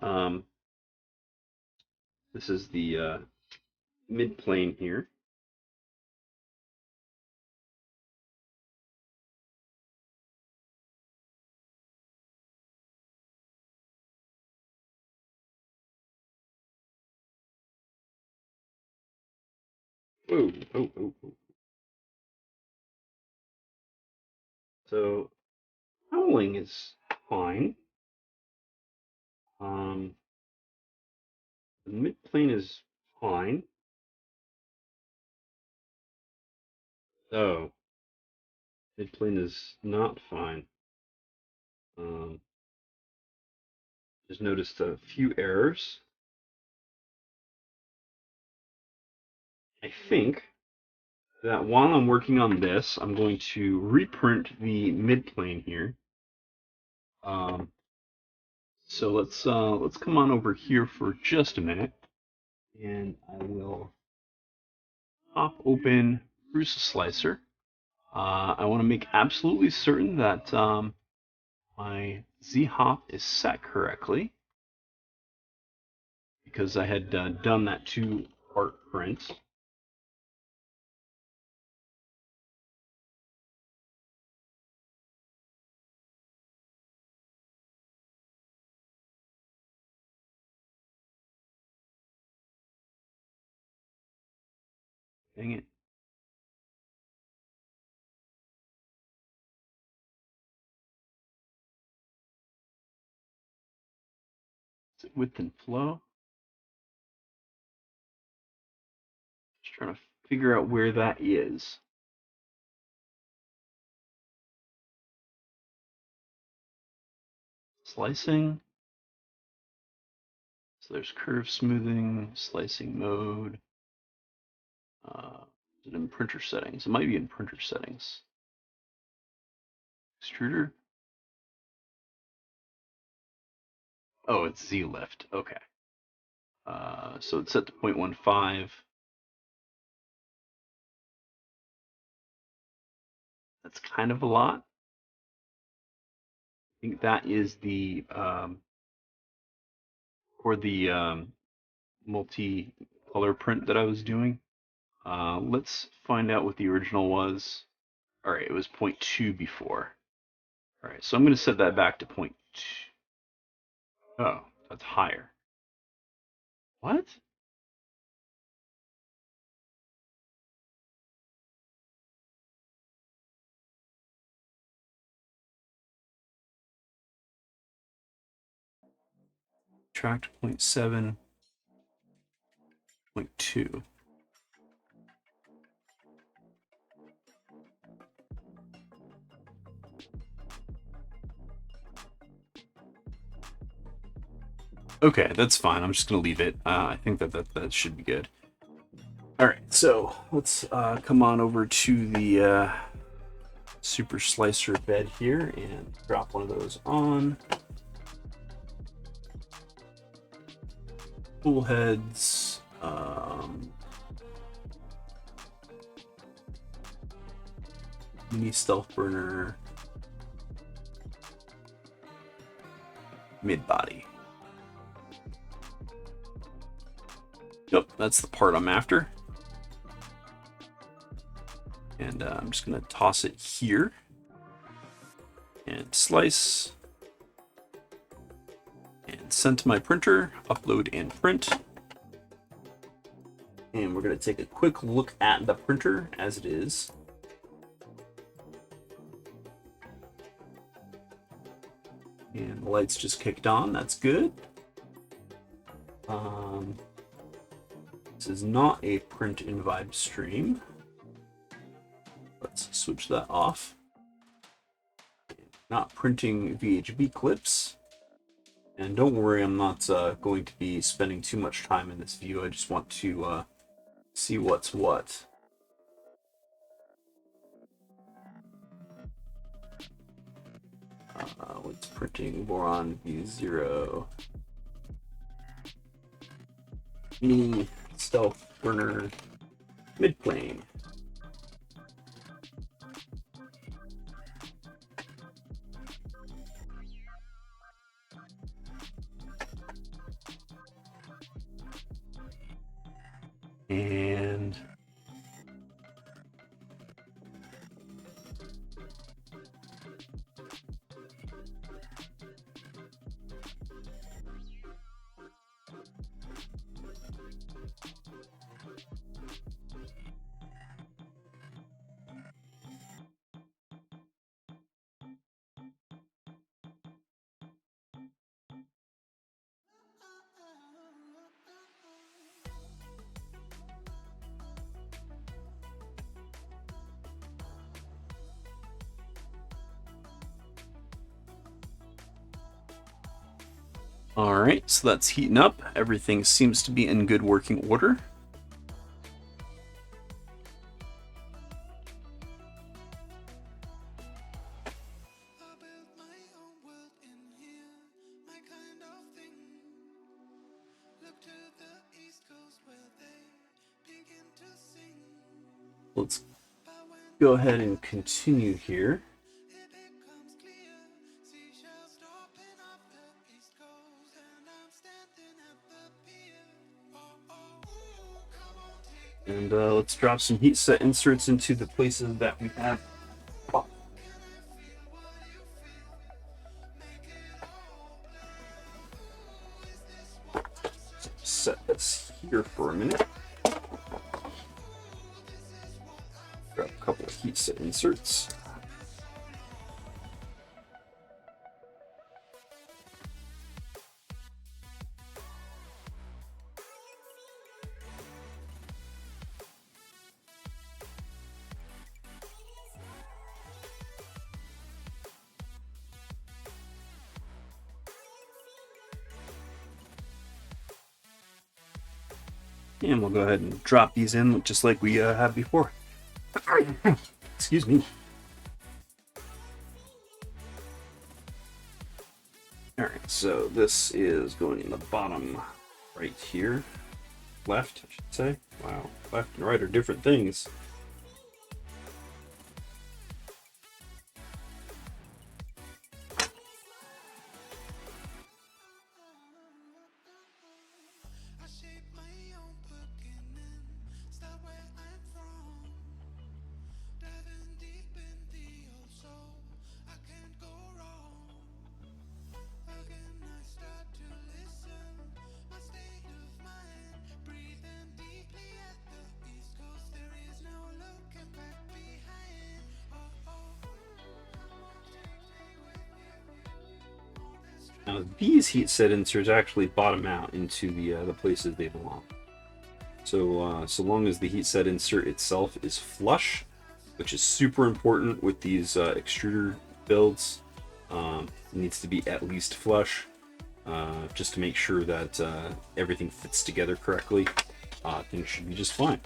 This is the mid-plane here. Whoa, oh, oh, oh. So, howling is fine. The mid-plane is fine. Oh, mid-plane is not fine. Just noticed a few errors. I think that while I'm working on this, I'm going to reprint the mid-plane here. So let's come on over here for just a minute, and I will pop open Prusa Slicer. I want to make absolutely certain that my Z-hop is set correctly, because I had done that 2-part print. Dang it. Is it width and flow? Just trying to figure out where that is. Slicing. So there's curve smoothing, slicing mode. Is it in printer settings? It might be in printer settings. Extruder. Oh, it's Z lift. Okay. So it's set to 0.15. That's kind of a lot. I think that is the for the multi-color print that I was doing. Let's find out what the original was. All right, it was 0.2 before. All right, so I'm going to set that back to 0.2. Oh, that's higher. What? Tracked 0.7, 0.2. Okay, that's fine. I'm just going to leave it. I think that should be good. All right, so let's come on over to the super slicer bed here and drop one of those on. Tool heads. Mini StealthBurner mid body. Yep, that's the part I'm after. And I'm just going to toss it here and slice and send to my printer, upload and print. And we're going to take a quick look at the printer as it is. And the lights just kicked on, that's good. This is not a print in vibe stream. Let's switch that off. Not printing VHB clips. And don't worry, I'm not going to be spending too much time in this view. I just want to see what's what. What's printing? Voron V0. Mini StealthBurner midplane. And all right, so that's heating up. Everything seems to be in good working order. Let's go ahead and continue here. And let's drop some heat set inserts into the places that we have. Set this here for a minute. Grab a couple of heat set inserts. And we'll go ahead and drop these in just like we have before. Excuse me. Alright, so this is going in the bottom right here. Left, I should say. Wow, left and right are different things. Now these heat set inserts actually bottom out into the places they belong. So so long as the heat set insert itself is flush, which is super important with these extruder builds, it needs to be at least flush, just to make sure that everything fits together correctly. Things should be just fine.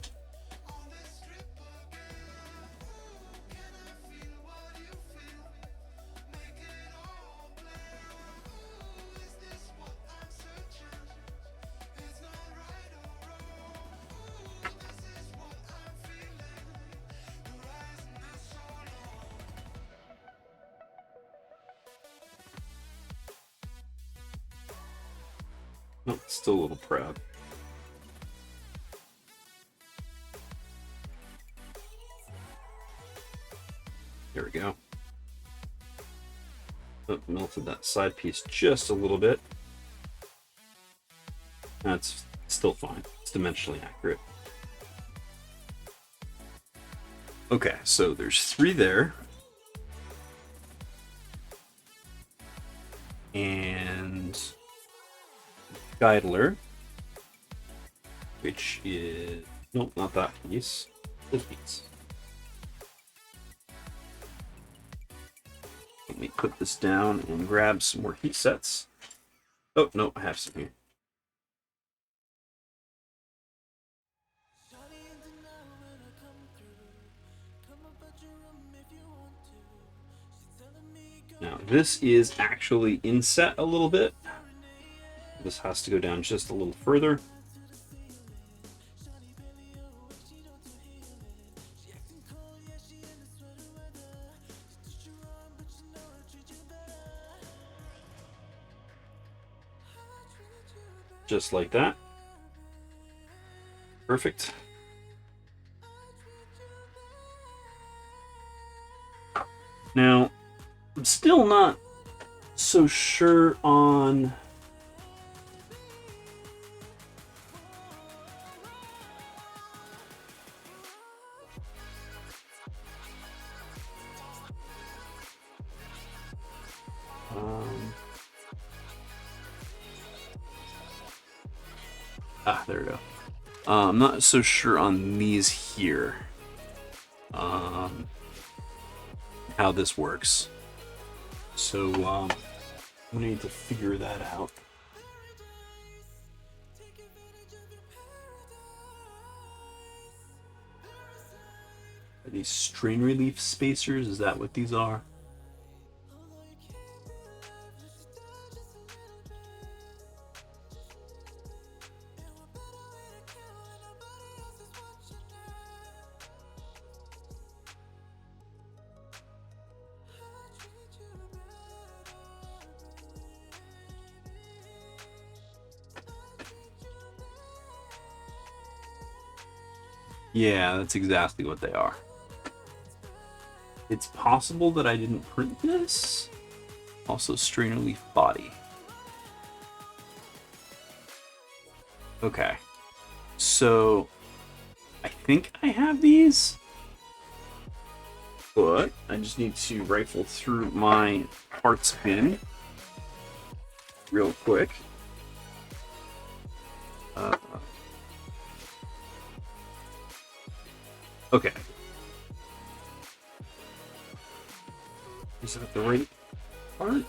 Oh, still a little proud. There we go. Oh, melted that side piece just a little bit. That's still fine. It's dimensionally accurate. Okay, so there's 3 there. And Geidler, which is, nope, not that piece, this piece. Let me put this down and grab some more heat sets. Oh, no, I have some here. Now, this is actually inset a little bit. This has to go down just a little further. Just like that. Perfect. Now, I'm still not so sure on there we go. I'm not so sure on these here. How this works. So I'm gonna need to figure that out. Are these strain relief spacers? Is that what these are? Yeah, that's exactly what they are. It's possible that I didn't print this. Also, strainer leaf body. Okay. So, I think I have these. But I just need to rifle through my parts bin real quick. Okay. Is that the right part?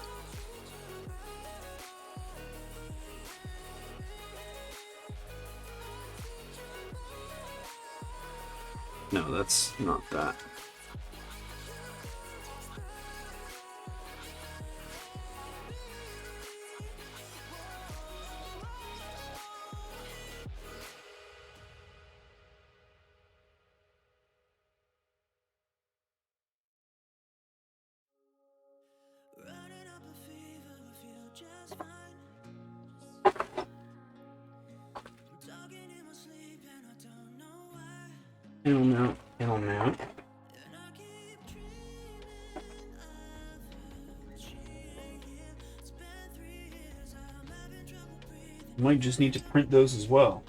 No, that's not that. Panel mount, panel mount. Might just need to print those as well.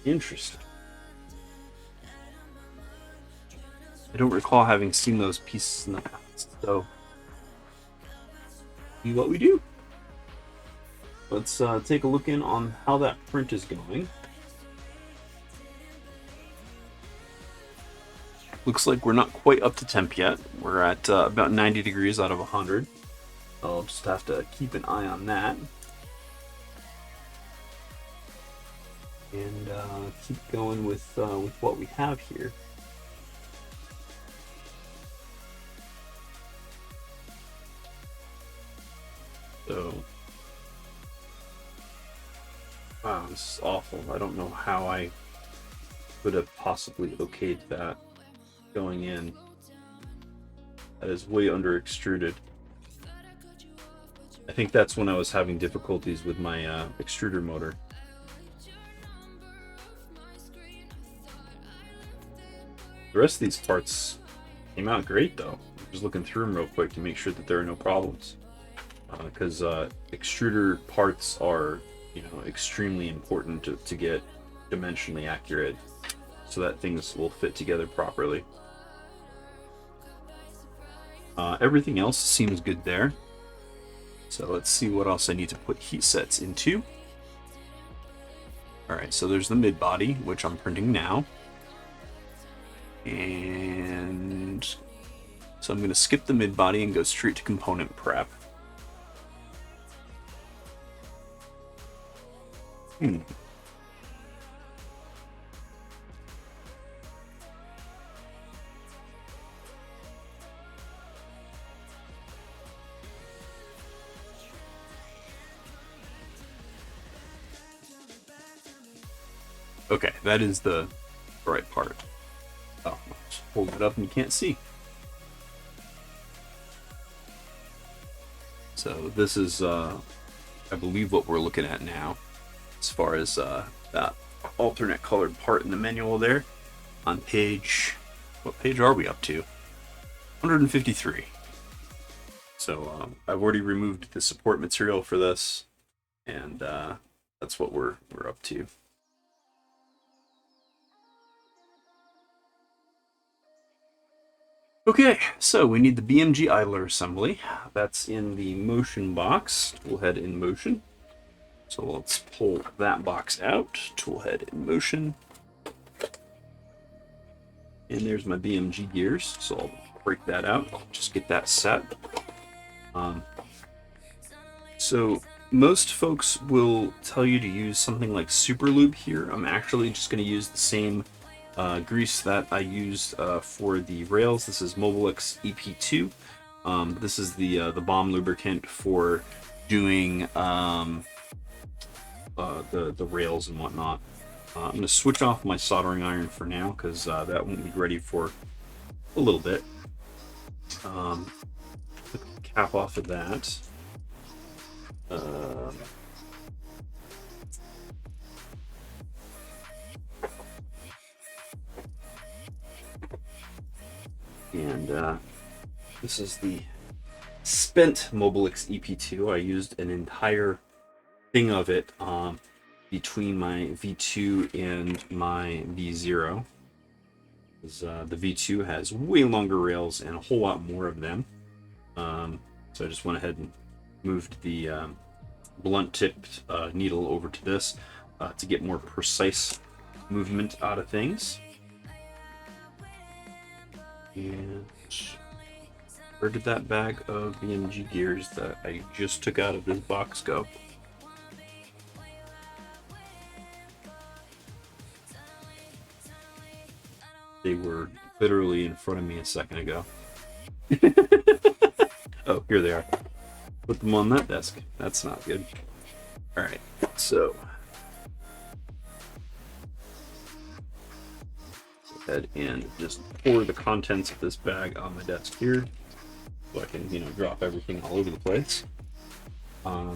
Interesting. I don't recall having seen those pieces in the past, so see what we do. Let's take a look in on how that print is going. Looks like we're not quite up to temp yet. We're at about 90 degrees out of 100. I'll just have to keep an eye on that. And keep going with what we have here. So, wow, this is awful. I don't know how I could have possibly okayed that going in. That is way under extruded. I think that's when I was having difficulties with my extruder motor. The rest of these parts came out great though. I'm just looking through them real quick to make sure that there are no problems. Because extruder parts are, extremely important to get dimensionally accurate so that things will fit together properly. Everything else seems good there. So let's see what else I need to put heat sets into. Alright, so there's the mid body, which I'm printing now. And so I'm going to skip the mid body and go straight to component prep. Okay, that is the right part. Oh, just hold it up and you can't see. So this is, I believe, what we're looking at now, as far as that alternate colored part in the manual there. On page, what page are we up to? 153. So I've already removed the support material for this, and that's what we're up to. Okay, so we need the BMG idler assembly. That's in the motion box, toolhead in motion. So let's pull that box out, toolhead in motion. And there's my BMG gears, so I'll break that out, just get that set. So most folks will tell you to use something like Super Lube here. I'm actually just going to use the same grease that I used for the rails. This is Mobilex EP2. This is the bomb lubricant for doing the rails and whatnot. I'm going to switch off my soldering iron for now because that won't be ready for a little bit. Put the cap off of that. And this is the spent Mobilix EP2. I used an entire thing of it between my V2 and my V0. The V2 has way longer rails and a whole lot more of them. So I just went ahead and moved the blunt tipped needle over to this to get more precise movement out of things. And where did that bag of BMG gears that I just took out of this box go? They were literally in front of me a second ago. Oh, here they are. Put them on that desk. That's not good. Alright, so go ahead and just pour the contents of this bag on my desk here so I can, drop everything all over the place. Now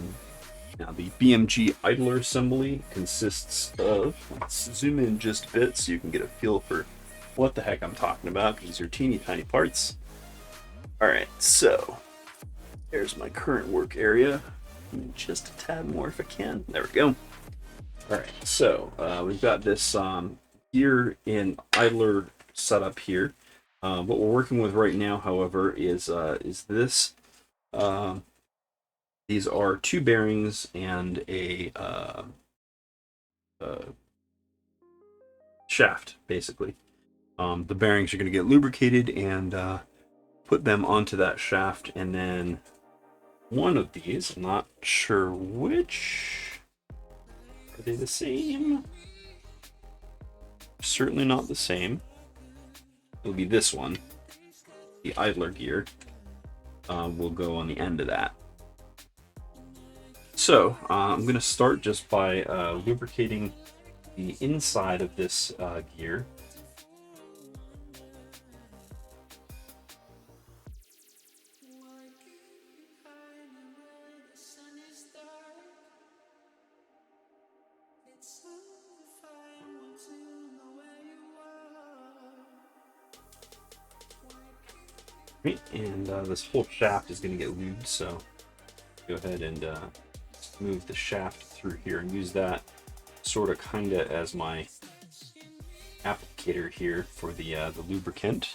the BMG idler assembly consists of, let's zoom in just a bit so you can get a feel for what the heck I'm talking about. These are teeny tiny parts. Alright, so there's my current work area. Just a tad more if I can. There we go. Alright, so we've got this gear and idler setup here. What we're working with right now, however, is this. These are two bearings and a shaft, basically. The bearings are going to get lubricated and put them onto that shaft, and then one of these, I'm not sure which, are they the same? Certainly not the same. It'll be this one, the idler gear, will go on the end of that. So I'm going to start just by lubricating the inside of this gear. Right, and this whole shaft is going to get lubed, so go ahead and move the shaft through here and use that sort of kind of as my applicator here for the lubricant.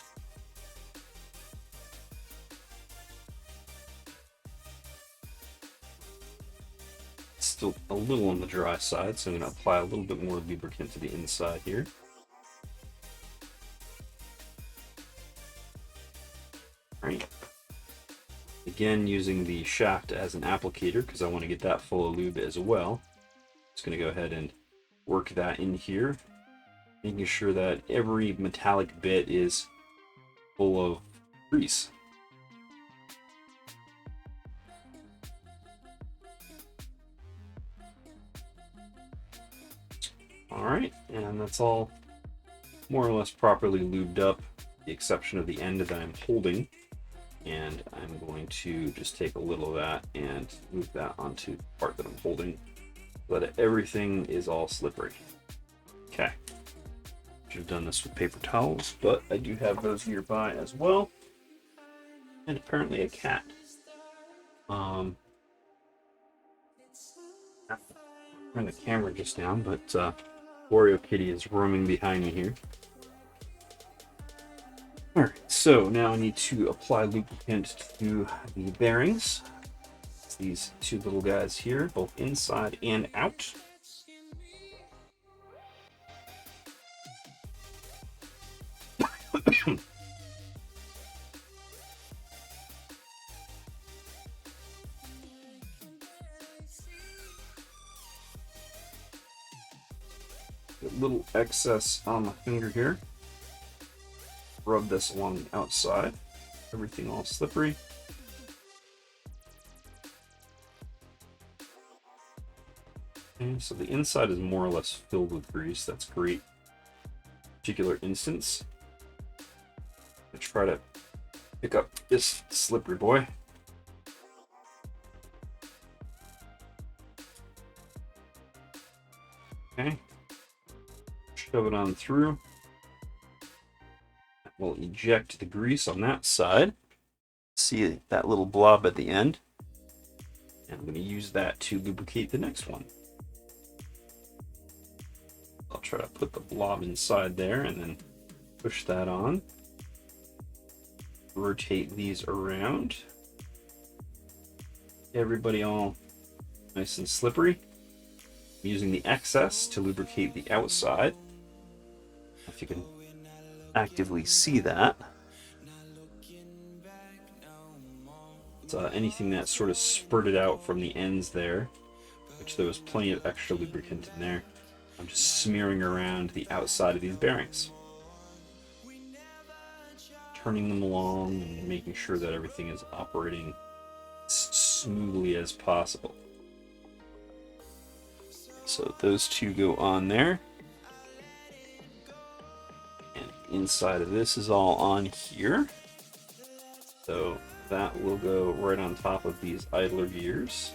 It's still a little on the dry side, so I'm going to apply a little bit more lubricant to the inside here. Right. Again, using the shaft as an applicator because I want to get that full of lube as well. Just going to go ahead and work that in here, making sure that every metallic bit is full of grease. Alright, and that's all more or less properly lubed up, with the exception of the end that I'm holding. And I'm going to just take a little of that and move that onto the part that I'm holding so that everything is all slippery. Okay. Should have done this with paper towels, but I do have those nearby as well. And apparently a cat. Turn the camera just down, but Oreo Kitty is roaming behind me here. Alright, so now I need to apply lubricant to the bearings. It's these two little guys here, both inside and out. A little excess on my finger here. Rub this along the outside, everything all slippery. Okay, so the inside is more or less filled with grease. That's great. Particular instance, I try to pick up this slippery boy. Okay, shove it on through. We'll eject the grease on that side. See that little blob at the end? And I'm going to use that to lubricate the next one. I'll try to put the blob inside there and then push that on. Rotate these around. Everybody all nice and slippery. I'm using the excess to lubricate the outside. If you can actively see that. Anything that sort of spurted out from the ends there, which there was plenty of extra lubricant in there, I'm just smearing around the outside of these bearings. Turning them along and making sure that everything is operating as smoothly as possible. So those two go on there. And inside of this is all on here. So that will go right on top of these idler gears.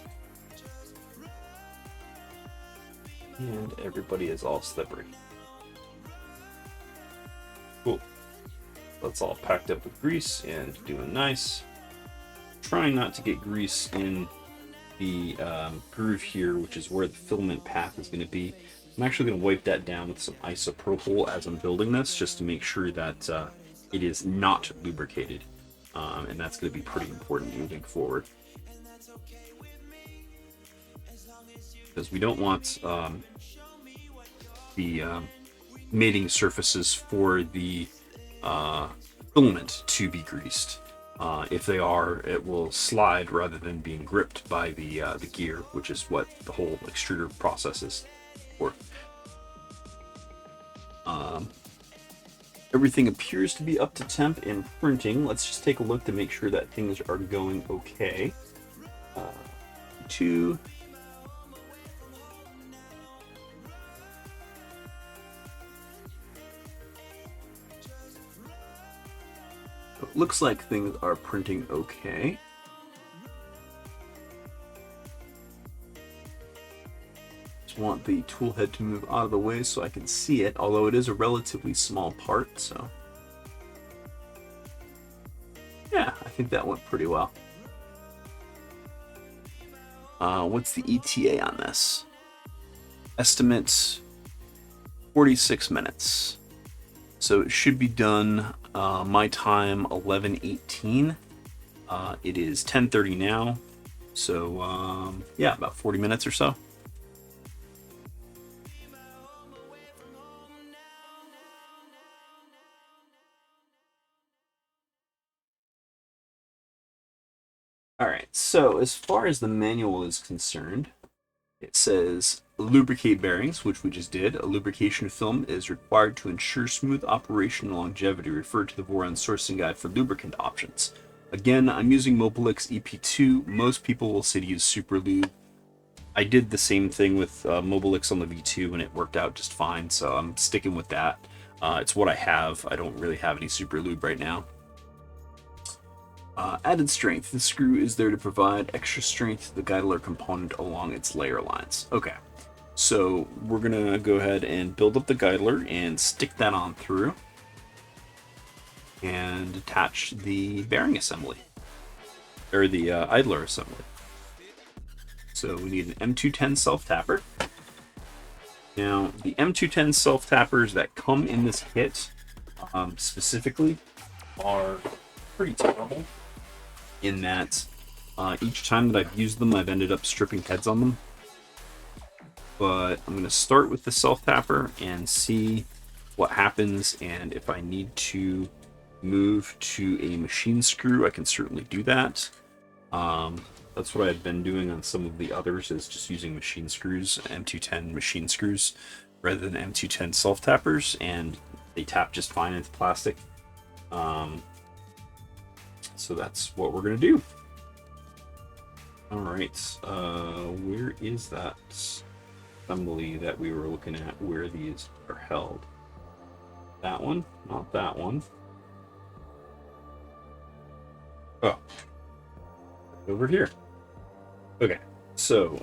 And everybody is all slippery. Cool. That's all packed up with grease and doing nice. Trying not to get grease in the groove here, which is where the filament path is going to be. I'm actually going to wipe that down with some isopropyl as I'm building this, just to make sure that it is not lubricated. And that's going to be pretty important moving forward. Because we don't want the mating surfaces for the filament to be greased. If they are, it will slide rather than being gripped by the gear, which is what the whole extruder process is for. Everything appears to be up to temp in printing. Let's just take a look to make sure that things are going okay. Two. It looks like things are printing okay. Just want the tool head to move out of the way so I can see it, although it is a relatively small part, so. Yeah, I think that went pretty well. What's the ETA on this? Estimate 46 minutes. So it should be done my time 11:18. It is 10:30 now, so yeah, about 40 minutes or so. Alright, so as far as the manual is concerned, it says lubricate bearings, which we just did. A lubrication film is required to ensure smooth operation and longevity. Refer to the Voron sourcing guide for lubricant options. Again, I'm using Mobilix EP2. Most people will say to use Super Lube. I did the same thing with Mobilix on the V2 and it worked out just fine, so I'm sticking with that. It's what I have. I don't really have any Super Lube right now. Added strength. The screw is there to provide extra strength to the guidler component along its layer lines. Okay, so we're gonna go ahead and build up the guidler and stick that on through and attach the bearing assembly, or the idler assembly. So we need an M210 self-tapper. Now, the M210 self-tappers that come in this kit specifically are pretty terrible, in that each time that I've used them, I've ended up stripping heads on them. But I'm going to start with the self-tapper and see what happens, and if I need to move to a machine screw, I can certainly do that. That's what I've been doing on some of the others, is just using machine screws, M210 machine screws, rather than M210 self-tappers, and they tap just fine into plastic. So that's what we're going to do. Alright, where is that assembly that we were looking at, where these are held? That one? Not that one. Oh. Over here. Okay, so,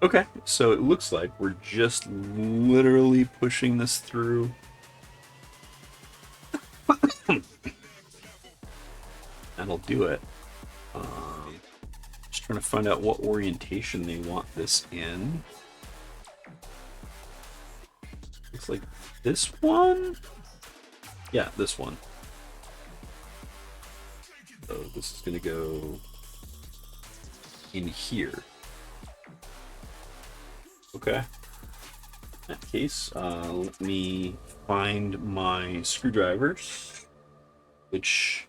Okay, so it looks like we're just literally pushing this through. That'll do it. Just trying to find out what orientation they want this in. Looks like this one? Yeah, this one. So this is going to go in here. Okay. In that case, let me find my screwdrivers, which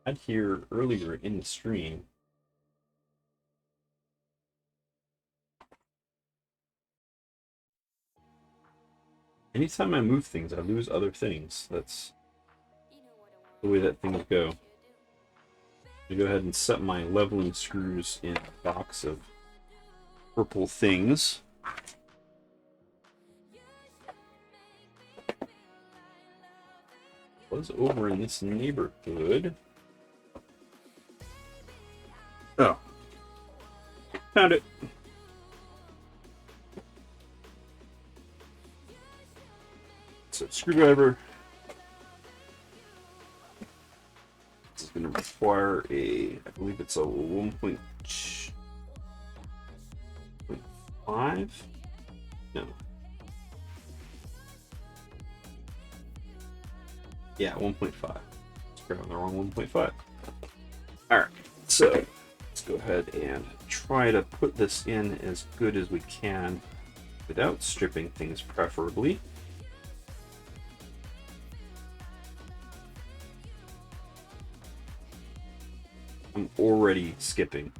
I had here earlier in the stream. Anytime I move things, I lose other things. That's the way that things go. I'm gonna go ahead and set my leveling screws in a box of purple things. Was over in this neighborhood. Oh. Found it. So screwdriver. This is going to require a, I believe it's a 1.5? No. Yeah, 1.5. Let's grab the wrong 1.5. Alright, so let's go ahead and try to put this in as good as we can without stripping things, preferably. I'm already skipping.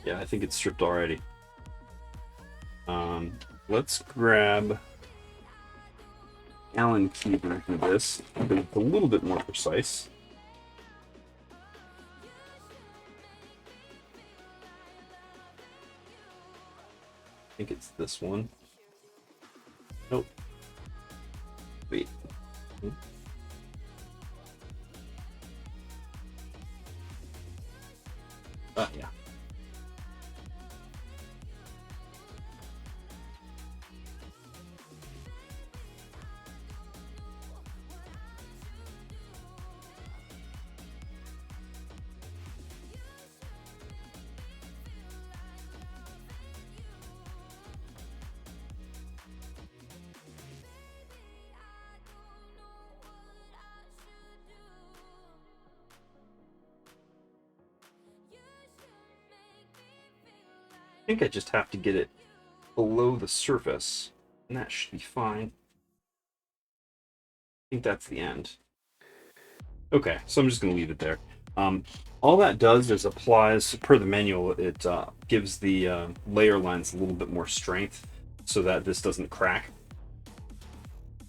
Yeah, I think it's stripped already. Let's grab Allen key version of this, because it's a little bit more precise. I think it's this one. Nope. Wait. Yeah. I think I just have to get it below the surface, and that should be fine. I think that's the end. Okay, so I'm just going to leave it there. All that does is applies, per the manual, it gives the layer lines a little bit more strength so that this doesn't crack.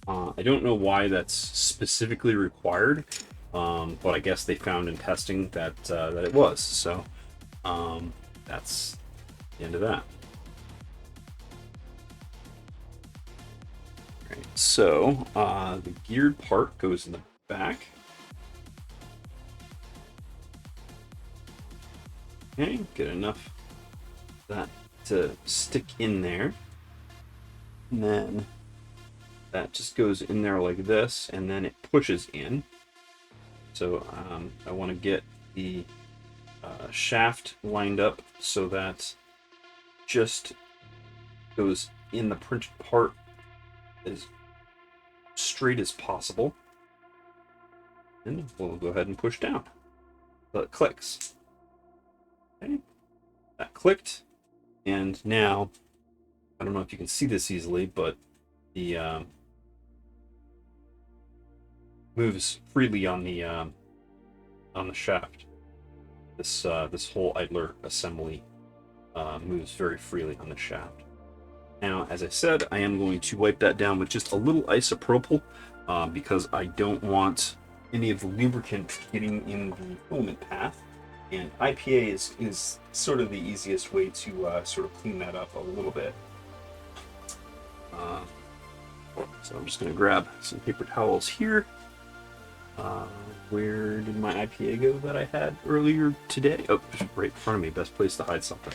I don't know why that's specifically required, but I guess they found in testing that that it was. So that's the end of that. All right, so the geared part goes in the back. Okay, get enough of that to stick in there. And then that just goes in there like this, and then it pushes in. So I want to get the shaft lined up so that just goes in the printed part as straight as possible. And we'll go ahead and push down so it clicks. Okay, that clicked, and now I don't know if you can see this easily, but the moves freely on the shaft. This whole idler assembly moves very freely on the shaft. Now, as I said, I am going to wipe that down with just a little isopropyl because I don't want any of the lubricant getting in the filament path. And IPA is sort of the easiest way to sort of clean that up a little bit. So I'm just going to grab some paper towels here. Where did my IPA go that I had earlier today? Oh, right in front of me. Best place to hide something.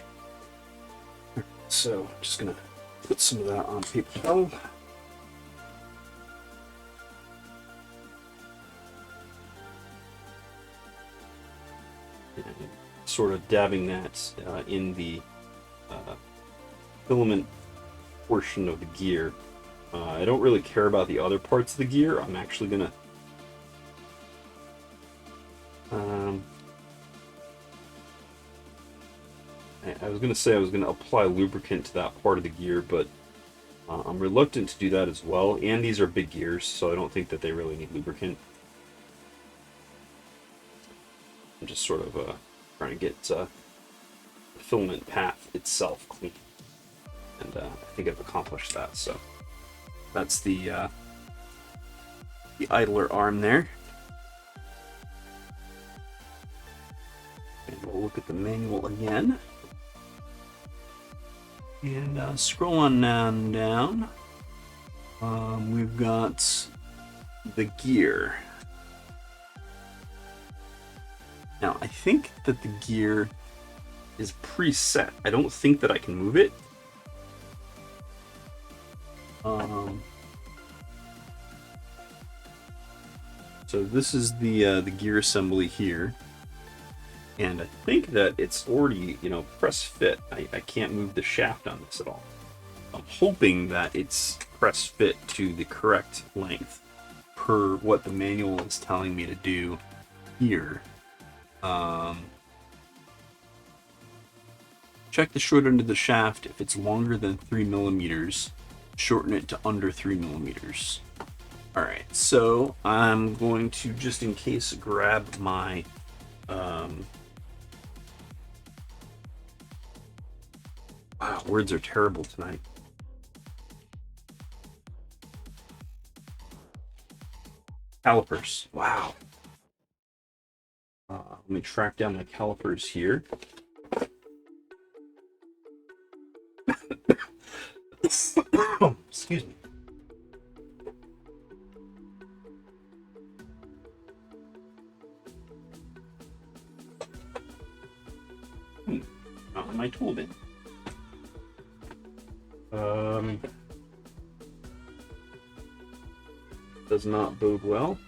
So I'm just going to put some of that on paper towel. And sort of dabbing that in the filament portion of the gear. I don't really care about the other parts of the gear. I'm actually going to I was going to say I was going to apply lubricant to that part of the gear, but I'm reluctant to do that as well. And these are big gears, so I don't think that they really need lubricant. I'm just sort of trying to get the filament path itself clean. And I think I've accomplished that, so that's the idler arm there. And we'll look at the manual again. And scroll on down. We've got the gear. Now, I think that the gear is preset. I don't think that I can move it. So this is the gear assembly here. And I think that it's already, press fit. I can't move the shaft on this at all. I'm hoping that it's press fit to the correct length per what the manual is telling me to do here. Check the short end of the shaft. If it's longer than 3 millimeters, shorten it to under 3 millimeters. Alright, so I'm going to, just in case, grab my wow, words are terrible tonight. Calipers. Wow. Let me track down my calipers here. Excuse me. Not in my tool bin. Does not bode well.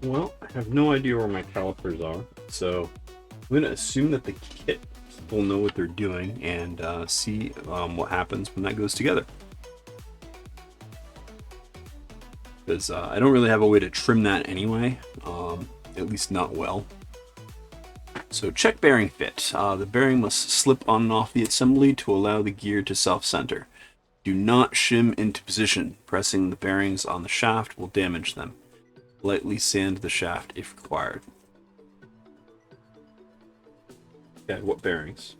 Well, I have no idea where my calipers are, so I'm going to assume that the kit people know what they're doing and see what happens when that goes together. Because I don't really have a way to trim that anyway, at least not well. So check bearing fit. The bearing must slip on and off the assembly to allow the gear to self-center. Do not shim into position. Pressing the bearings on the shaft will damage them. Lightly sand the shaft if required. Okay, what bearings?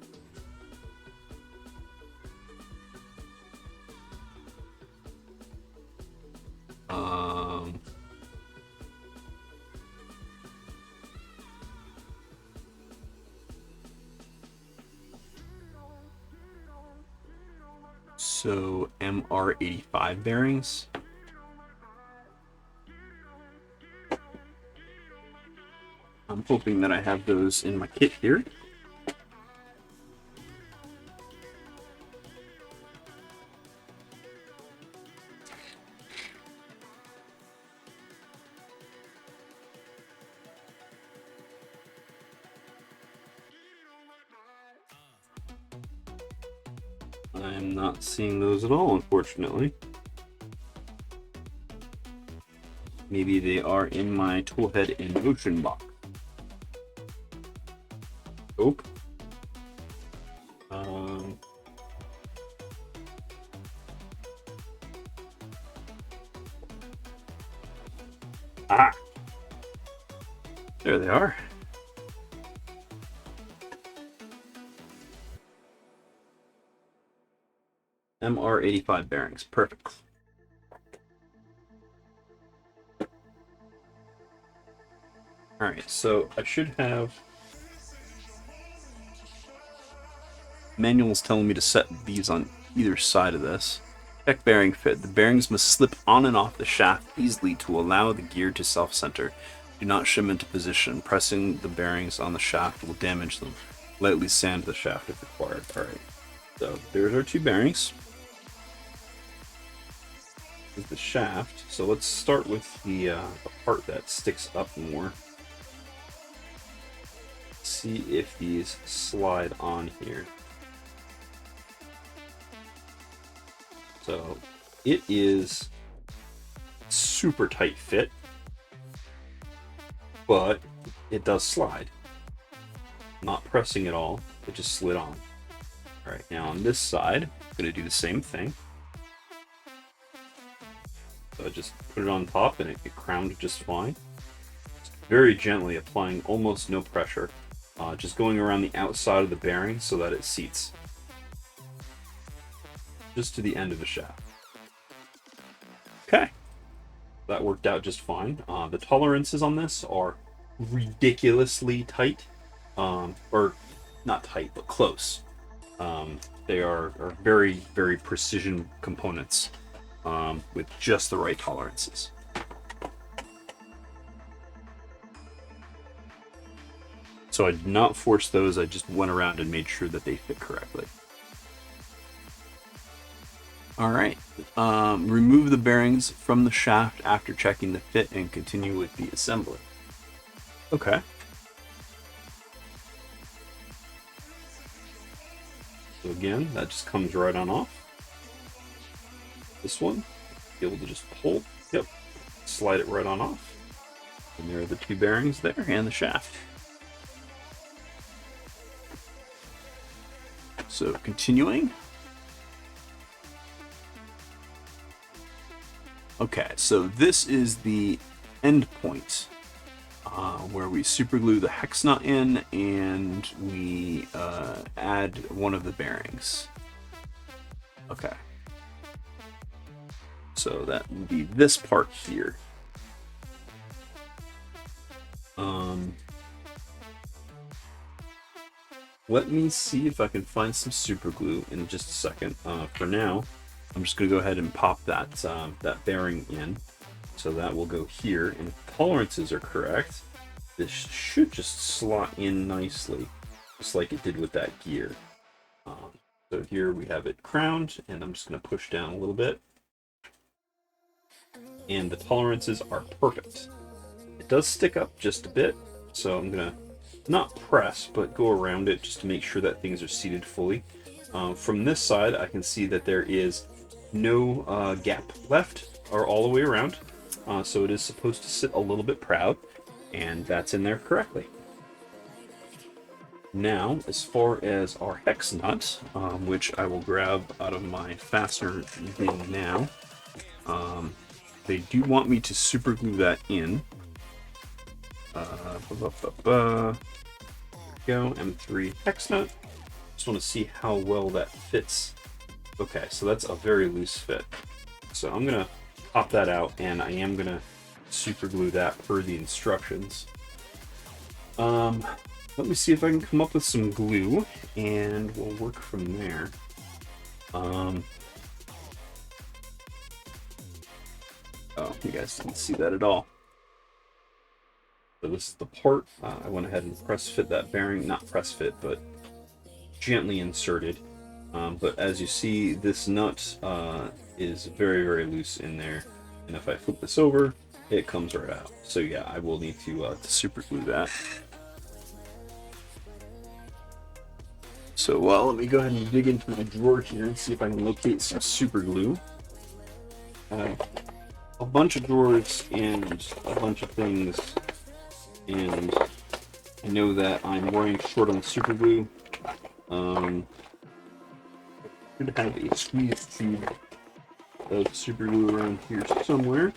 So MR85 bearings. I'm hoping that I have those in my kit here. I'm not seeing those at all, unfortunately. Maybe they are in my toolhead in motion box. Nope. Ah! There they are. MR85 bearings. Perfect. Alright, so I should have manuals telling me to set these on either side of this. Check bearing fit. The bearings must slip on and off the shaft easily to allow the gear to self-center. Do not shim into position. Pressing the bearings on the shaft will damage them. Lightly sand the shaft if required. Alright, so there's our two bearings. This is the shaft. So let's start with the part that sticks up more. See if these slide on here. So it is super tight fit, but it does slide. Not pressing at all, it just slid on. All right, now on this side, I'm going to do the same thing. So I just put it on top and it crowned just fine. Just very gently applying almost no pressure, just going around the outside of the bearing so that it seats. Just to the end of the shaft. Okay, that worked out just fine. The tolerances on this are ridiculously tight, or not tight, but close. They are very, very precision components with just the right tolerances. So I did not force those, I just went around and made sure that they fit correctly. Alright, remove the bearings from the shaft after checking the fit and continue with the assembly. Okay. So again, that just comes right on off. This one, be able to just pull, yep, slide it right on off. And there are the two bearings there and the shaft. So continuing. Okay, so this is the end point where we super glue the hex nut in and we add one of the bearings. Okay. So that would be this part here. Let me see if I can find some super glue in just a second. For now, I'm just going to go ahead and pop that that bearing in. So that will go here, and if tolerances are correct, this should just slot in nicely, just like it did with that gear. So here we have it crowned, and I'm just going to push down a little bit. And the tolerances are perfect. It does stick up just a bit, so I'm going to not press, but go around it just to make sure that things are seated fully. From this side, I can see that there is no gap left, or all the way around. So it is supposed to sit a little bit proud, and that's in there correctly. Now, as far as our hex nut, which I will grab out of my fastener thing now, they do want me to super glue that in. There we go, M3 hex nut. Just want to see how well that fits. Okay, so that's a very loose fit. So I'm gonna pop that out, and I am gonna super glue that per the instructions. Let me see if I can come up with some glue, and we'll work from there. Oh, you guys didn't see that at all. So this is the part. I went ahead and press fit that bearing, not press fit, but gently inserted. But as you see, this nut is very, very loose in there. And if I flip this over, it comes right out. So yeah, I will need to super glue that. So let me go ahead and dig into my drawer here and see if I can locate some super glue. A bunch of drawers and a bunch of things, and I know that I'm running short on super glue. Should have a squeeze tube of super glue around here somewhere.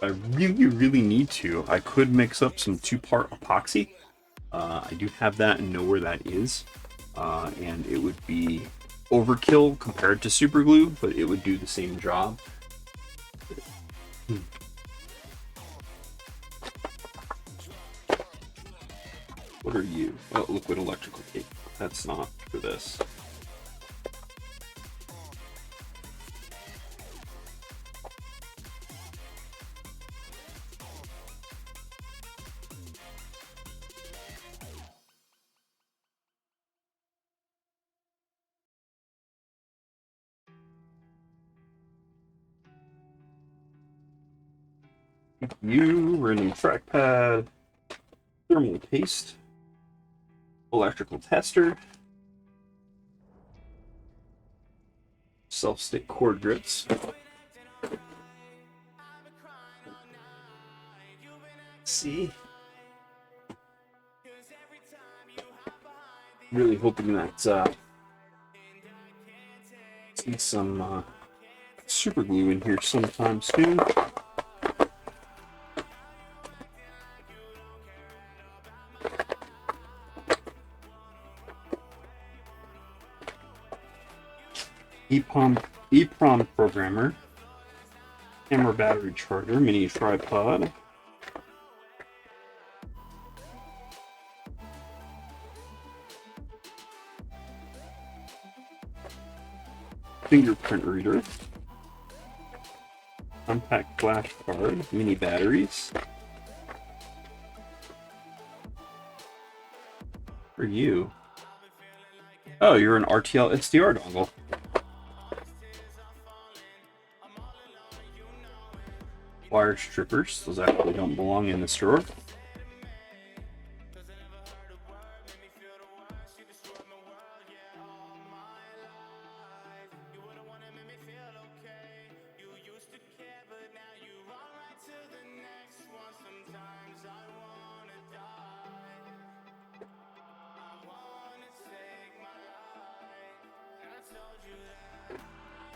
I really need to, I could mix up some 2-part epoxy. I do have that and know where that is. And it would be overkill compared to super glue, but it would do the same job. What are you? Oh, liquid electrical tape. That's not for this. CPU, random trackpad, thermal paste, electrical tester, self-stick cord grips. See? Really hoping that see some super glue in here sometime soon. EEPROM programmer, camera battery charger, mini tripod, fingerprint reader, compact flash card, mini batteries. For you. Oh, you're an RTL SDR dongle. Wire strippers, those actually don't belong in this drawer.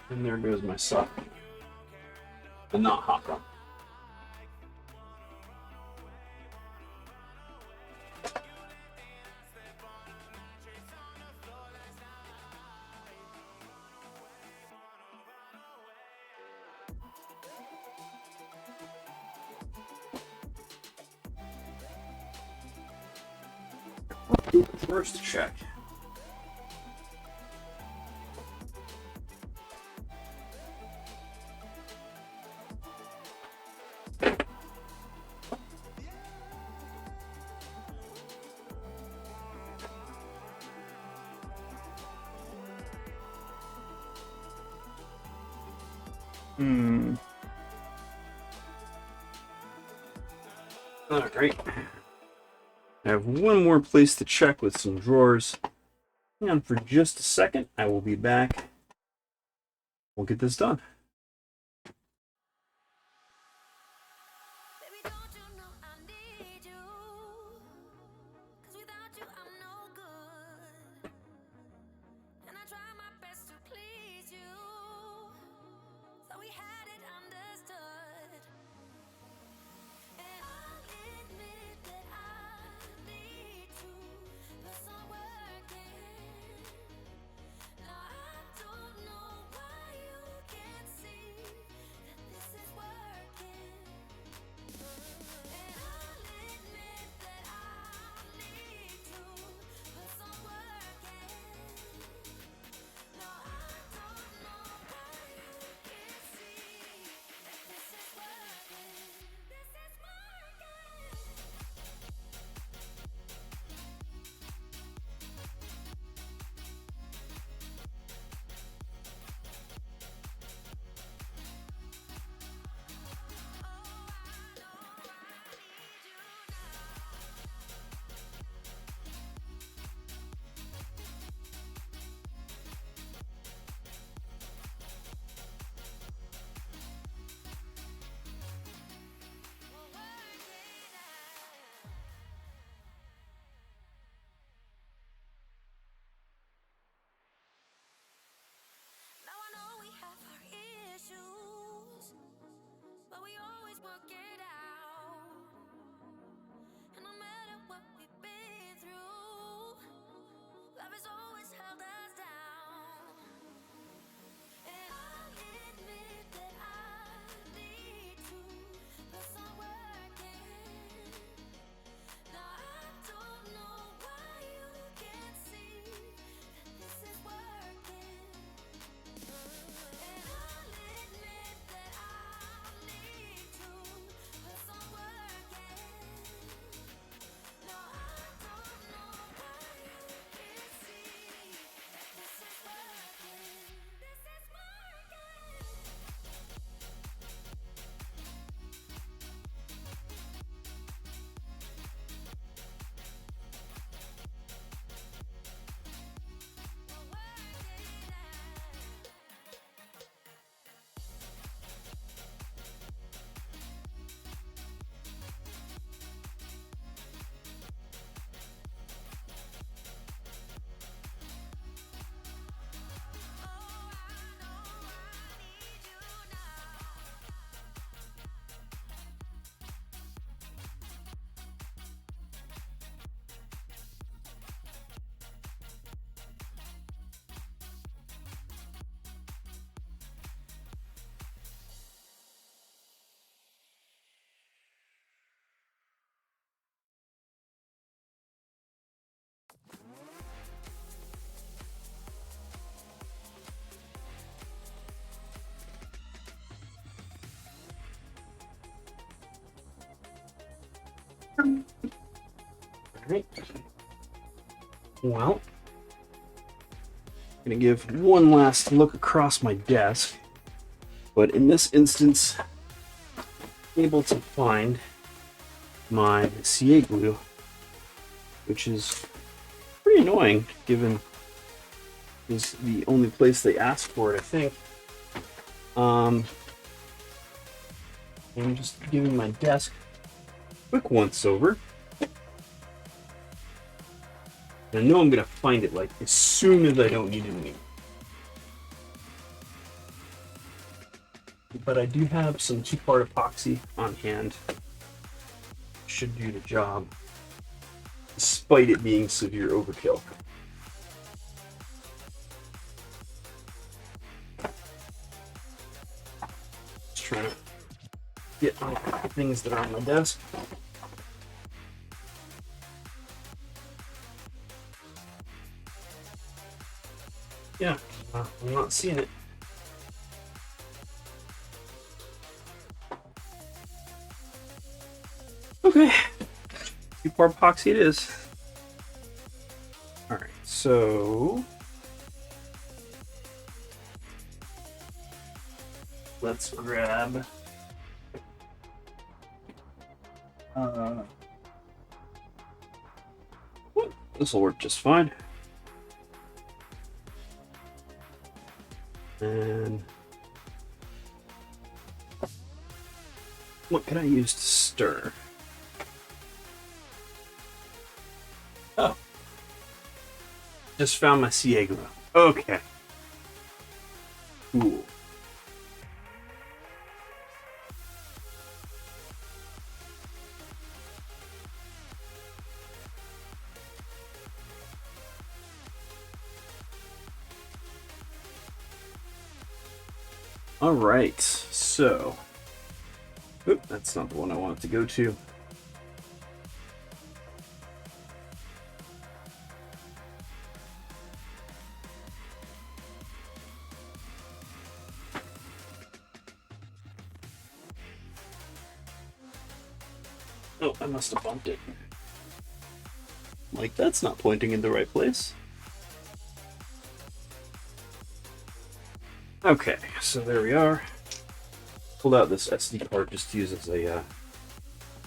And there goes my sock. The not hot run. First check. All right. I have one more place to check with some drawers. Hang on for just a second. I will be back. We'll get this done. Alright. Well, I'm going to give one last look across my desk. But in this instance, I'm able to find my CA glue, which is pretty annoying given is the only place they asked for it, I think. I'm just giving my desk a quick once over. And I know I'm gonna find it like as soon as I don't need it anymore. But I do have some 2-part epoxy on hand. Should do the job, despite it being severe overkill. Just trying to get my things that are on my desk. Yeah, I'm not seeing it. Okay, 2-part epoxy it is. All right, so let's grab this will work just fine. And what can I use to stir? Oh, just found my CA glue. Okay, cool. All right, so, oop, that's not the one I wanted to go to. Oh, I must have bumped it. Like, that's not pointing in the right place. Okay, so there we are. Pulled out this SD card just to use as a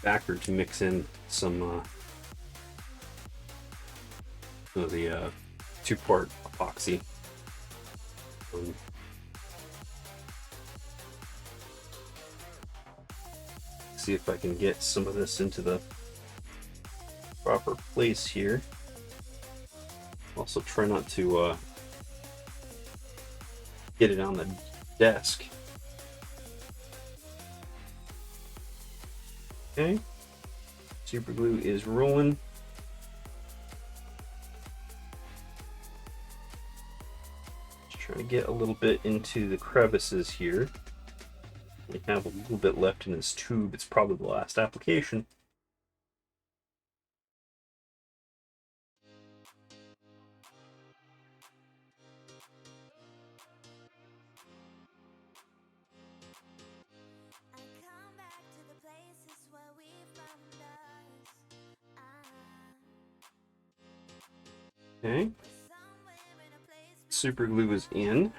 backer to mix in some of the 2-part epoxy. See if I can get some of this into the proper place here. Also try not to get it on the desk. Okay, super glue is rolling. Just trying to get a little bit into the crevices here. We have a little bit left in this tube. It's probably the last application. Okay, super glue is in.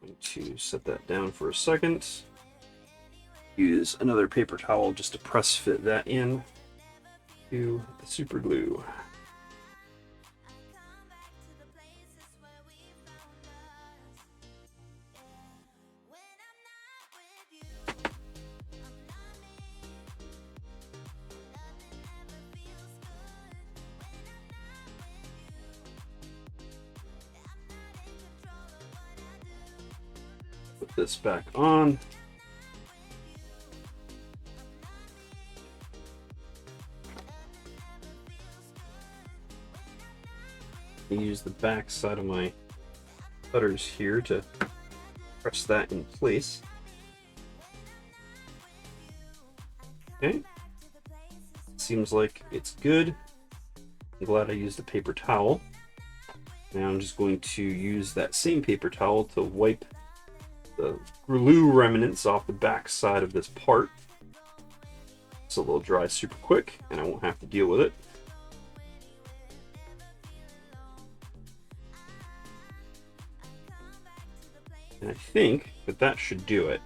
I'm going to set that down for a second. Use another paper towel just to press fit that in to the super glue. Put this back on. I use the back side of my cutters here to press that in place. Okay, seems like it's good. I'm glad I used a paper towel. Now I'm just going to use that same paper towel to wipe the glue remnants off the back side of this part. so they'll dry super quick and I won't have to deal with it. And I think that that should do it.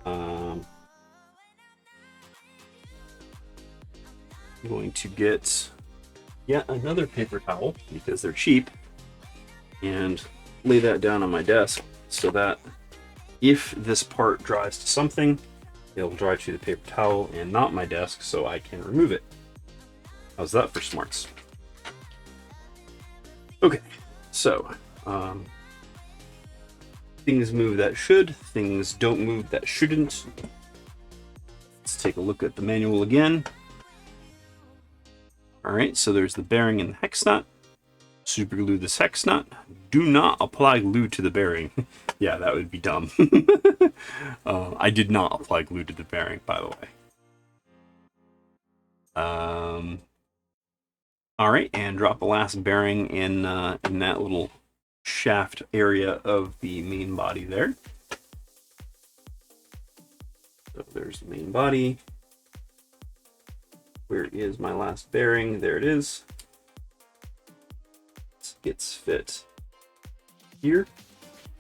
I'm going to get yet another paper towel because they're cheap and lay that down on my desk so that if this part dries to something, it'll dry to the paper towel and not my desk so I can remove it. How's that for smarts? Okay, so things move that should, things don't move that shouldn't. Let's take a look at the manual again. Alright, so there's the bearing and the hex nut. Super glue this hex nut. Do not apply glue to the bearing. Yeah, that would be dumb. I did not apply glue to the bearing, by the way. Alright, and drop the last bearing in that little shaft area of the main body there. So there's the main body. Where is my last bearing? There it is. It's fit here.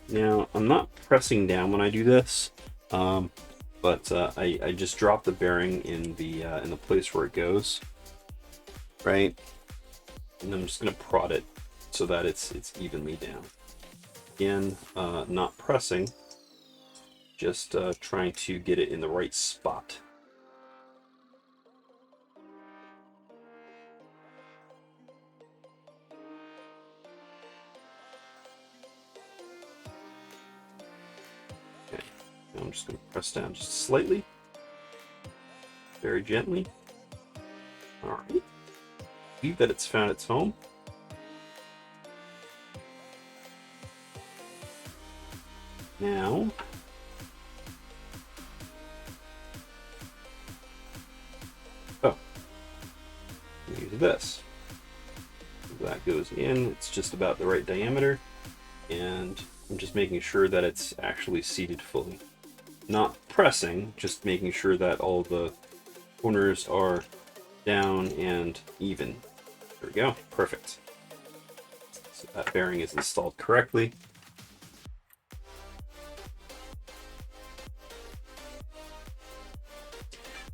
Now, I'm not pressing down when I do this, but I just drop the bearing in the place where it goes, right? And I'm just gonna prod it so that it's evenly down. Again, not pressing, just trying to get it in the right spot. Okay, now I'm just gonna press down just slightly, very gently. All right, believe that it's found its home. Now, use this. That goes in, it's just about the right diameter, and I'm just making sure that it's actually seated fully. Not pressing, just making sure that all the corners are down and even. There we go, perfect. So that bearing is installed correctly.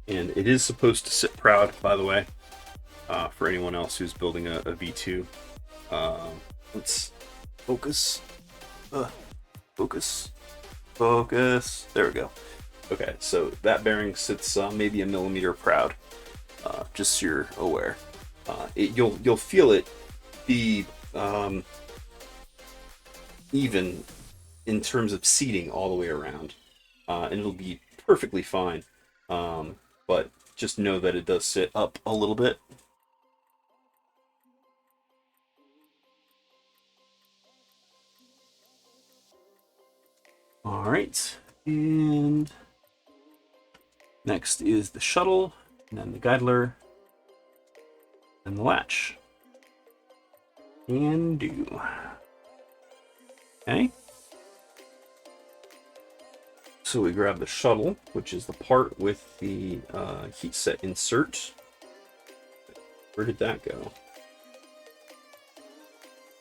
And it is supposed to sit proud, by the way, for anyone else who's building a V2. Let's focus. Focus. There we go. Okay, so that bearing sits maybe a millimeter proud, just so you're aware. You'll feel it be even in terms of seating all the way around, and it'll be perfectly fine. But just know that it does sit up a little bit. All right, and next is the shuttle, and then the guidler, and the latch. And do. Okay. So we grab the shuttle, which is the part with the heat set insert. Where did that go?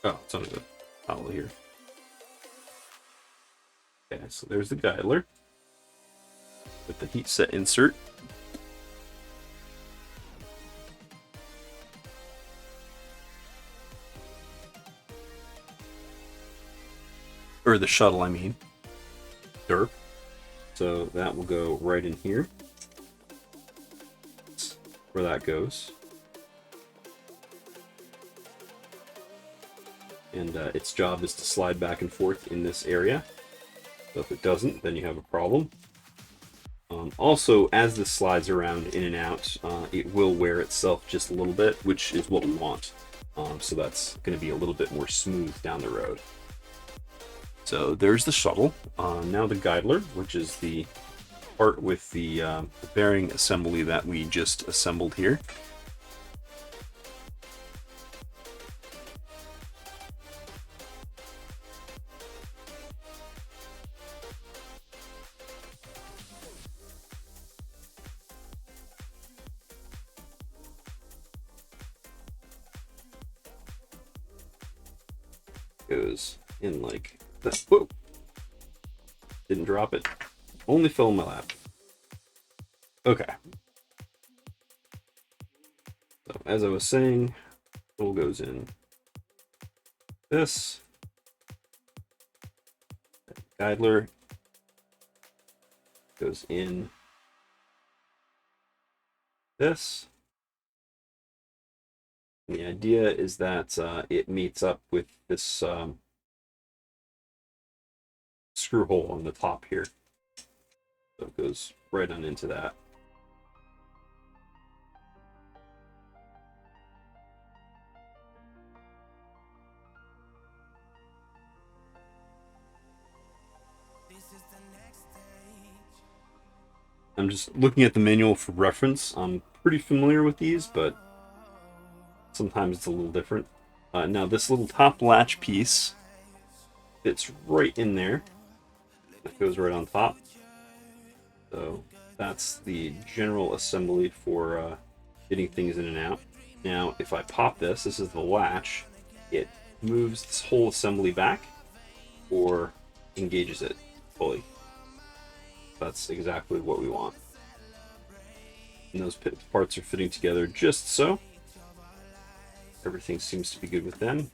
Oh, it's under the towel here. Okay, so there's the guidler with the heat set insert. Or the shuttle, I mean. Derp. So that will go right in here. That's where that goes. And its job is to slide back and forth in this area. So if it doesn't, then you have a problem. Also, as this slides around in and out, it will wear itself just a little bit, which is what we want. So that's going to be a little bit more smooth down the road. So there's the shuttle. Now the guidler, which is the part with the bearing assembly that we just assembled here. goes in like this. Whoa! Didn't drop it. Only fell in my lap. Okay. So as I was saying, tool goes in this. Guidler goes in this. And the idea is that it meets up with this screw hole on the top here. So it goes right on into that. I'm just looking at the manual for reference. I'm pretty familiar with these, but sometimes it's a little different. Now this little top latch piece fits right in there. It goes right on top. So that's the general assembly for getting things in and out. Now if I pop this, this is the latch, it moves this whole assembly back or engages it fully. That's exactly what we want. And those parts are fitting together just so. Everything seems to be good with them.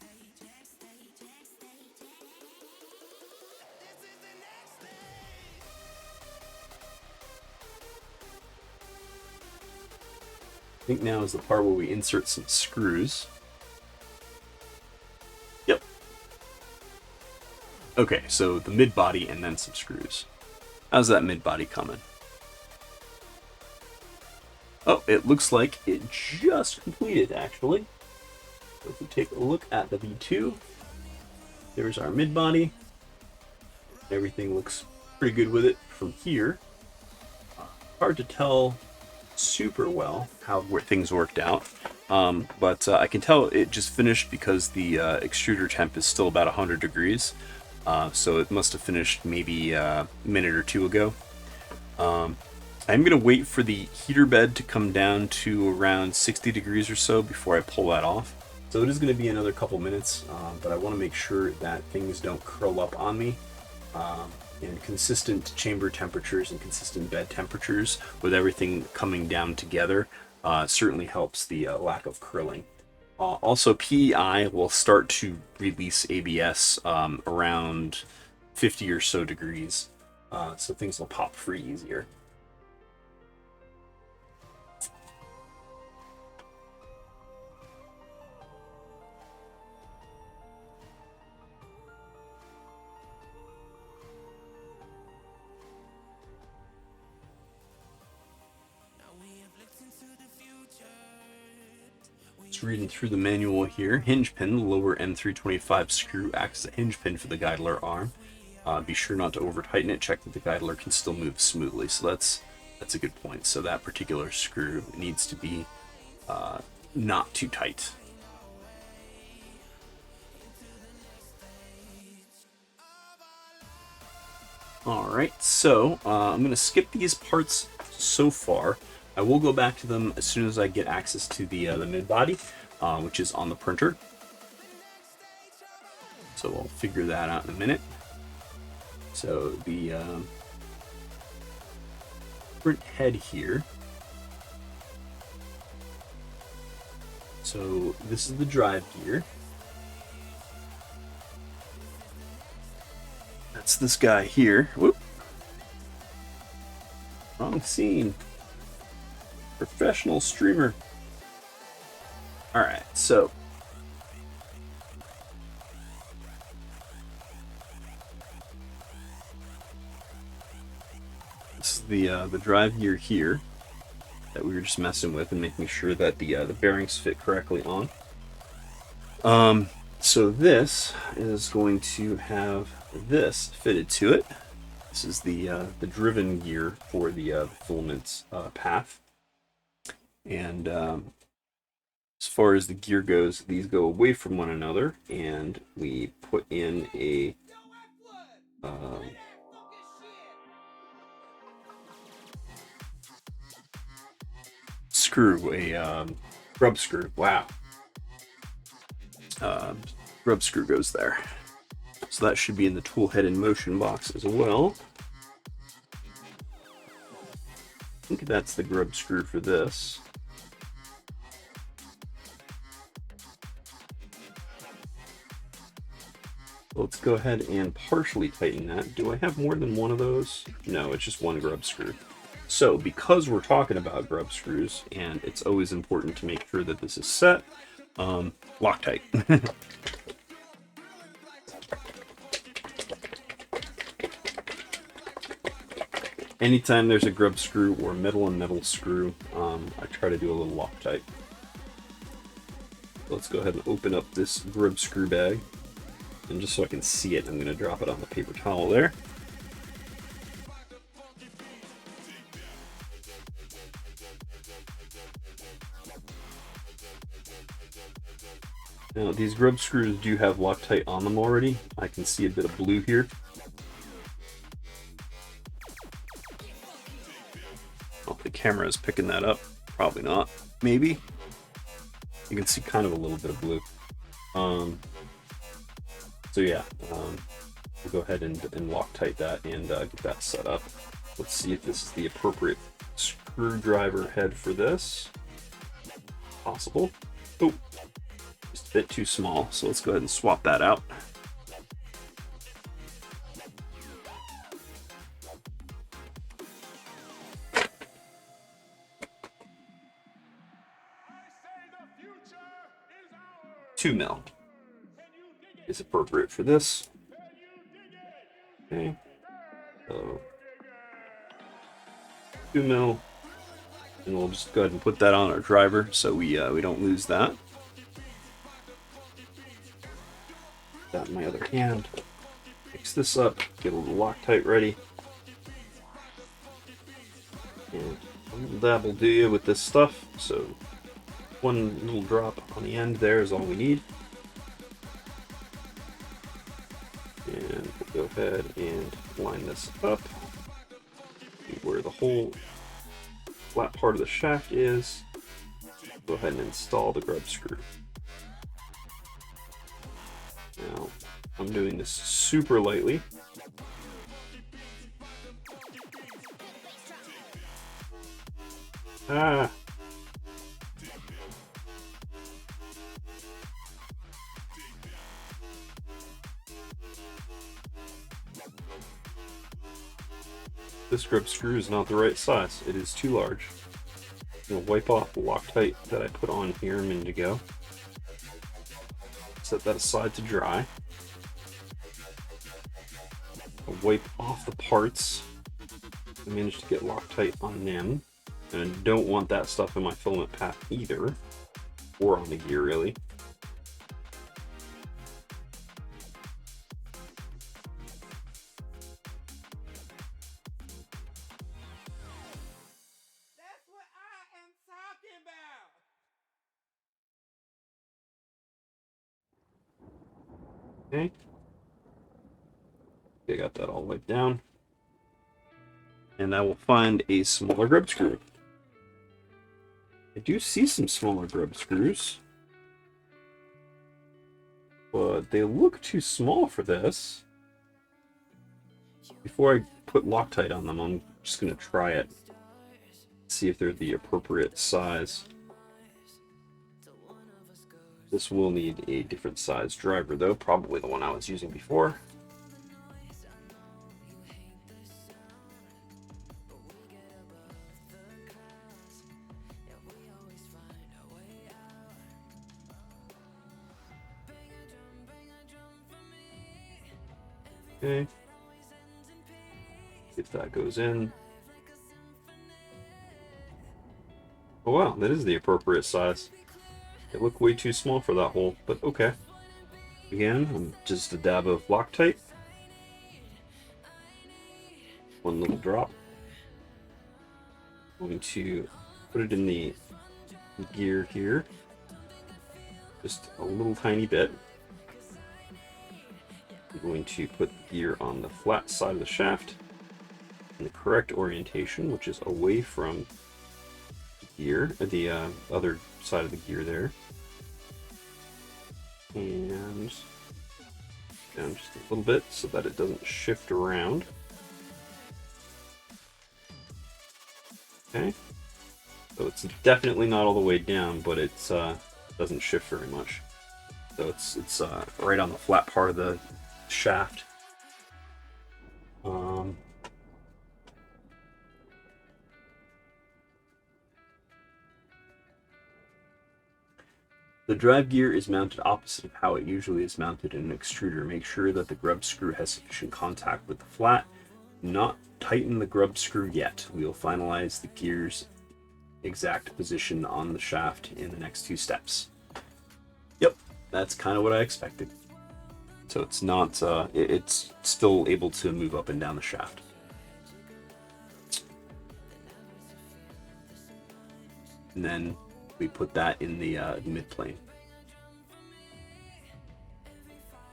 I think now is the part where we insert some screws. Yep. Okay, so the mid body and then some screws. How's that mid body coming? Oh, it looks like it just completed, actually. So if we take a look at the V2, there's our mid body. Everything looks pretty good with it from here. Hard to tell super well where things worked out, but I can tell it just finished because the extruder temp is still about 100 degrees. So it must have finished maybe a minute or two ago. I'm going to wait for the heater bed to come down to around 60 degrees or so before I pull that off. So it is going to be another couple minutes, but I want to make sure that things don't curl up on me. And consistent chamber temperatures and consistent bed temperatures with everything coming down together certainly helps the lack of curling. Also, PEI will start to release ABS around 50 or so degrees, so things will pop free easier. Reading through the manual here, hinge pin, the lower M325 screw acts as a hinge pin for the guidler arm. Be sure not to over tighten it. Check that the guidler can still move smoothly. So that's a good point. So that particular screw needs to be not too tight. Alright, so I'm going to skip these parts so far. I will go back to them as soon as I get access to the mid body, which is on the printer. So we'll figure that out in a minute. So the print head here. So this is the drive gear. That's this guy here. Whoop. Wrong scene. Professional streamer. Alright, so this is the drive gear here that we were just messing with and making sure that the bearings fit correctly on. So this is going to have this fitted to it. This is the driven gear for the filaments path. And as far as the gear goes, these go away from one another, and we put in a screw, a grub screw. Wow. Grub screw goes there. So that should be in the tool head and motion box as well. I think that's the grub screw for this. Let's go ahead and partially tighten that. Do I have more than one of those? No, it's just one grub screw. So because we're talking about grub screws, and it's always important to make sure that this is set, Loctite. Anytime there's a grub screw or metal and metal screw, I try to do a little Loctite. Let's go ahead and open up this grub screw bag. And just so I can see it, I'm going to drop it on the paper towel there. Now, these grub screws do have Loctite on them already. I can see a bit of blue here. Hope the camera is picking that up. Probably not. Maybe. You can see kind of a little bit of blue. So yeah, we'll go ahead and Loctite that and get that set up. Let's see if this is the appropriate screwdriver head for this. Possible. Oh, just a bit too small, so let's go ahead and swap that out. Two mil is appropriate for this. Okay, so 2 mil, and we'll just go ahead and put that on our driver so we don't lose that. That in my other hand. Mix this up, get a little Loctite ready, and that will do you with this stuff. So one little drop on the end there is all we need. And we'll go ahead and line this up where the whole flat part of the shaft is. Go ahead and install the grub screw. Now, I'm doing this super lightly. Ah! This grub screw is not the right size. It is too large. I'm going to wipe off the Loctite that I put on here a minute ago. Set that aside to dry. I'll wipe off the parts. I managed to get Loctite on them. And I don't want that stuff in my filament path either. Or on the gear, really. Okay. I got that all wiped down. And I will find a smaller grub screw. I do see some smaller grub screws, but they look too small for this. Before I put Loctite on them, I'm just going to try it. See if they're the appropriate size. This will need a different size driver though, probably the one I was using before. Okay. If that goes in. Oh wow, that is the appropriate size. It looked way too small for that hole, but okay. Again, just a dab of Loctite. One little drop. I'm going to put it in the gear here. Just a little tiny bit. I'm going to put the gear on the flat side of the shaft in the correct orientation, which is away from the gear, the other side of the gear there. And down just a little bit so that it doesn't shift around. Okay, so it's definitely not all the way down, but it doesn't shift very much. So it's right on the flat part of the shaft. The drive gear is mounted opposite of how it usually is mounted in an extruder. Make sure that the grub screw has sufficient contact with the flat. Do not tighten the grub screw yet. We will finalize the gear's exact position on the shaft in the next 2 steps. Yep, that's kind of what I expected. So it's not, it's still able to move up and down the shaft. And then we put that in the mid plane.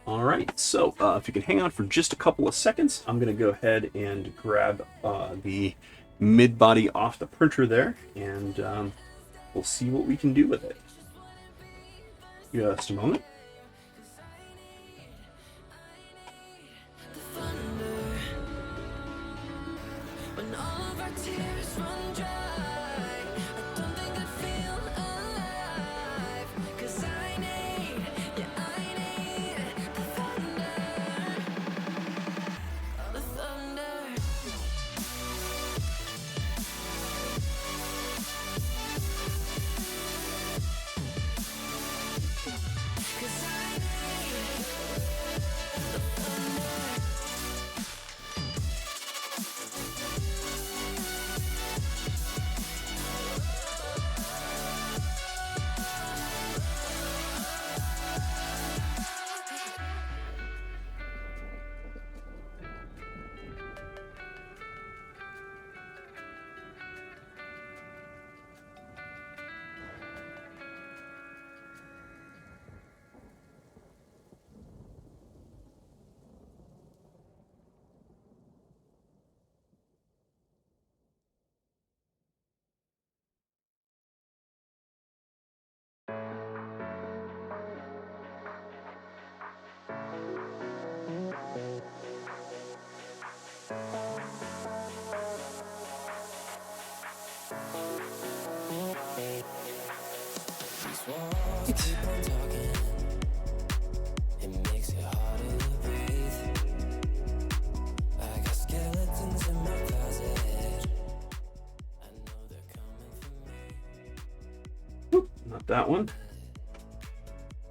All right, so if you can hang on for just a couple of seconds, I'm going to go ahead and grab the mid body off the printer there, and we'll see what we can do with it. Just a moment. Not that one.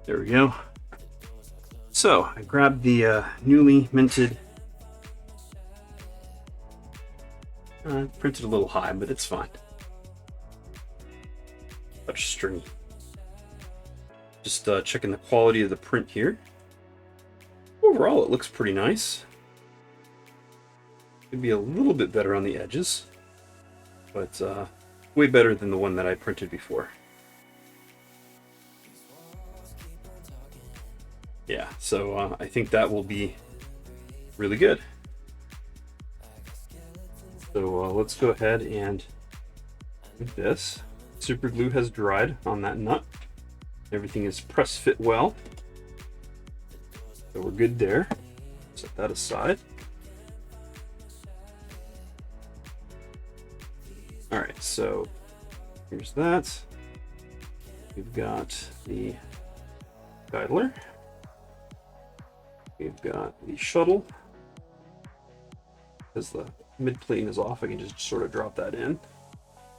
There we go. So I grabbed the newly minted, printed a little high, but it's fine. Touch string. Just checking the quality of the print here. Overall, it looks pretty nice. Could be a little bit better on the edges, but way better than the one that I printed before. Yeah, so I think that will be really good. So let's go ahead and do this. Super glue has dried on that nut. Everything is press fit well. So we're good there. Set that aside. All right, so here's that. We've got the guidler. We've got the shuttle. As the mid plane is off, I can just sort of drop that in.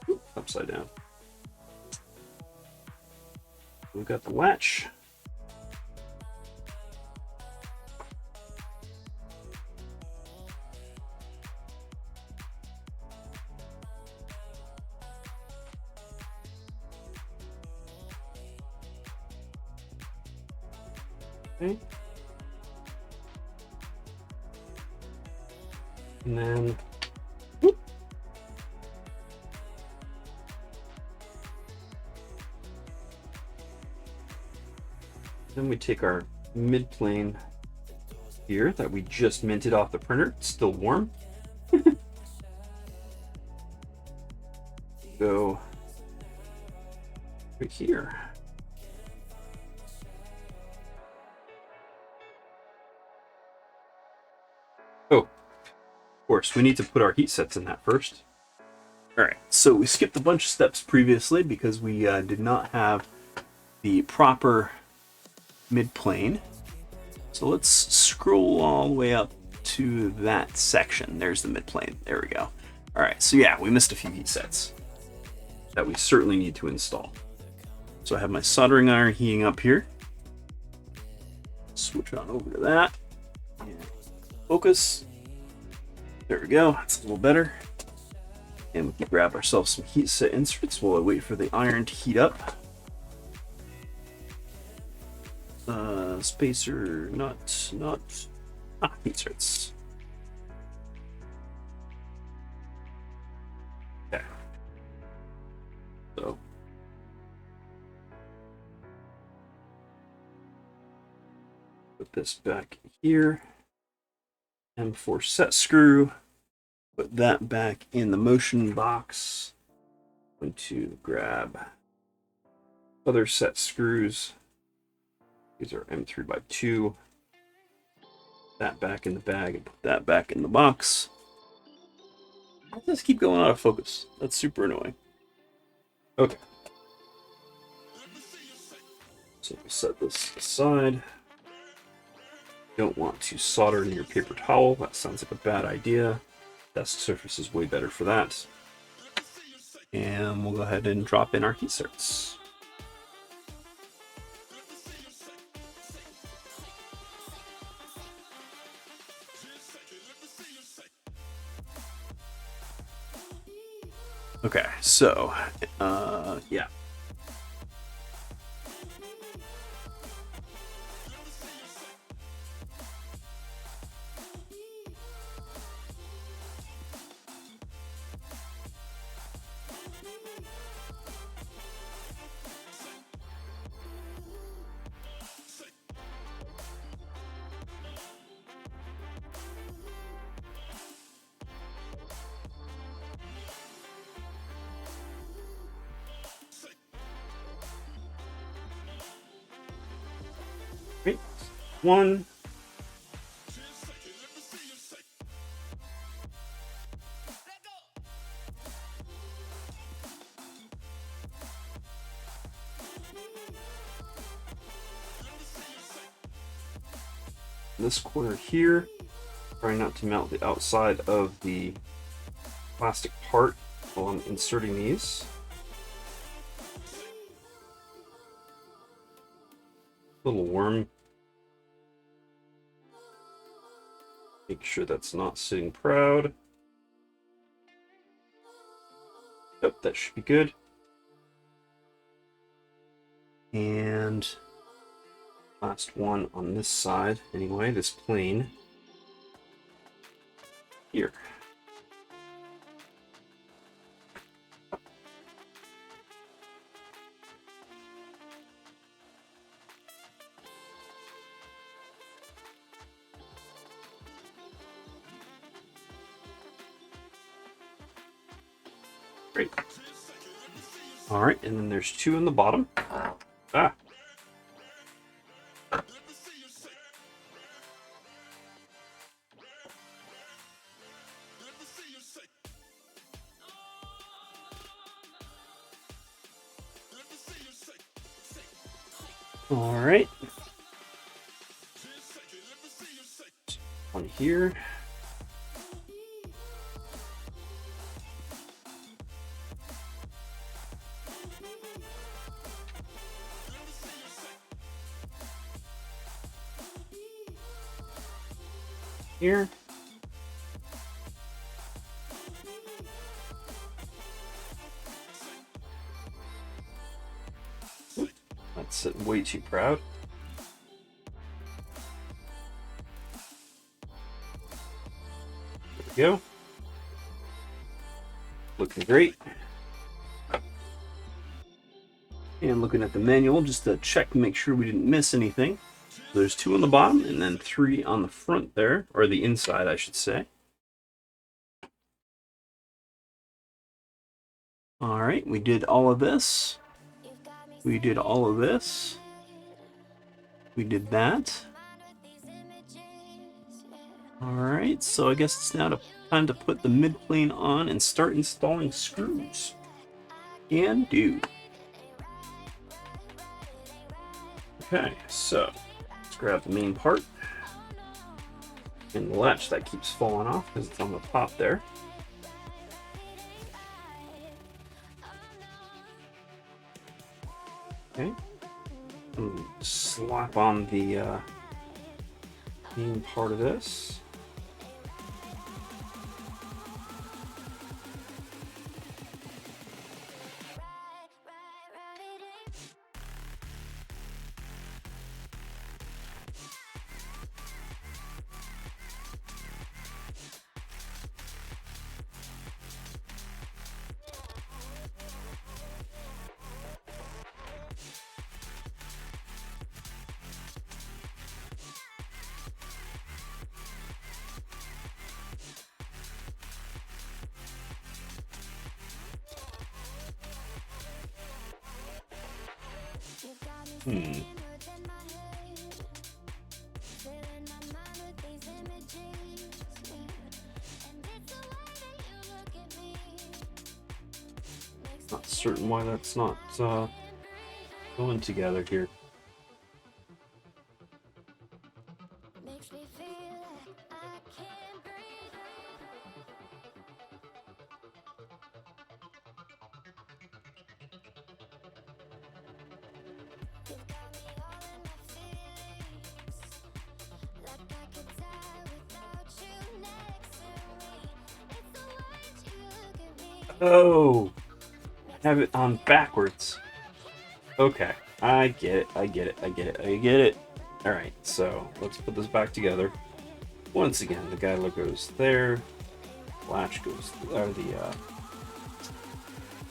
Oop, upside down. We've got the latch. Okay. And then, whoop. Then we take our mid plane here that we just minted off the printer. It's still warm. Go right here. course, we need to put our heat sets in that first. Alright, so we skipped a bunch of steps previously because we did not have the proper mid-plane. So let's scroll all the way up to that section. There's the mid-plane. There we go. Alright, so yeah, we missed a few heat sets that we certainly need to install. So I have my soldering iron heating up here. Switch on over to that. And focus. There we go. That's a little better. And we can grab ourselves some heat set inserts while I wait for the iron to heat up. Spacer, not heat inserts. Okay. So put this back here. M4 set screw. Put that back in the motion box. I'm going to grab other set screws. These are M3x2. That back in the bag and put that back in the box. I'll just keep going out of focus. That's super annoying. Okay. So we'll set this aside. Don't want to solder in your paper towel. That sounds like a bad idea. Desk surface is way better for that. And we'll go ahead and drop in our heat certs. Okay, so, yeah. Great. One. This corner here, try not to melt the outside of the plastic part while I'm inserting these. Little worm. Make sure that's not sitting proud. Yep, that should be good. And last one on this side, anyway, this plane here. Great. All right, and then there's two on the bottom. Ah. All right. One here. Here. That's sitting way too proud. There we go. Looking great. And looking at the manual just to check and make sure we didn't miss anything. There's two on the bottom and then three on the front there, or the inside, I should say. All right, we did all of this. We did all of this. We did that. All right, so I guess it's now to Time to put the mid-plane on and start installing screws. Can do. Okay, so let's grab the main part and the latch that keeps falling off because it's on the top there. Okay, and slap on the main part of this. Not certain why that's not going together here. Oh, have it on backwards. Okay, I get it. I get it. All right, so let's put this back together. Once again, the guide goes there. Latch goes, or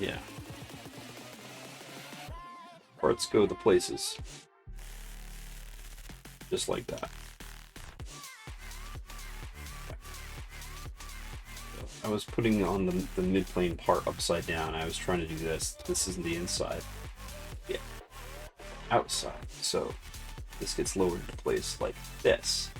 yeah. Parts go the places. Just like that. I was putting on the mid-plane part upside down. I was trying to do this. This isn't the inside. Yeah. Outside. So this gets lowered into place like this.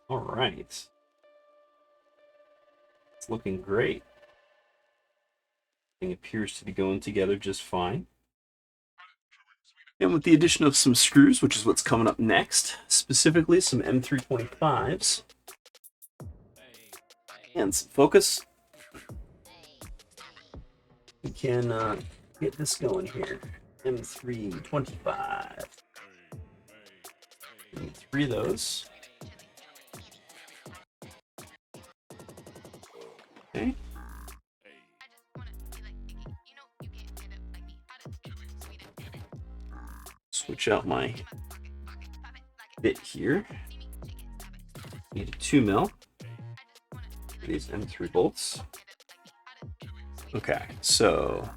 All right. It's looking great. Everything appears to be going together just fine. And with the addition of some screws, which is what's coming up next, specifically some M325s and some focus, we can get this going here. M325. We need 3 of those. Okay. Switch out my bit here. Need a 2mm. These M3 bolts. Okay, so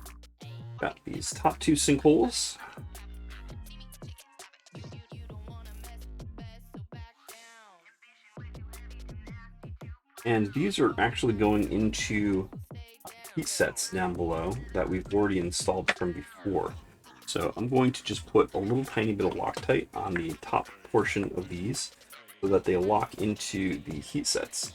got these top 2 sinkholes. And these are actually going into heat sets down below that we've already installed from before. So I'm going to just put a little tiny bit of Loctite on the top portion of these so that they lock into the heat sets.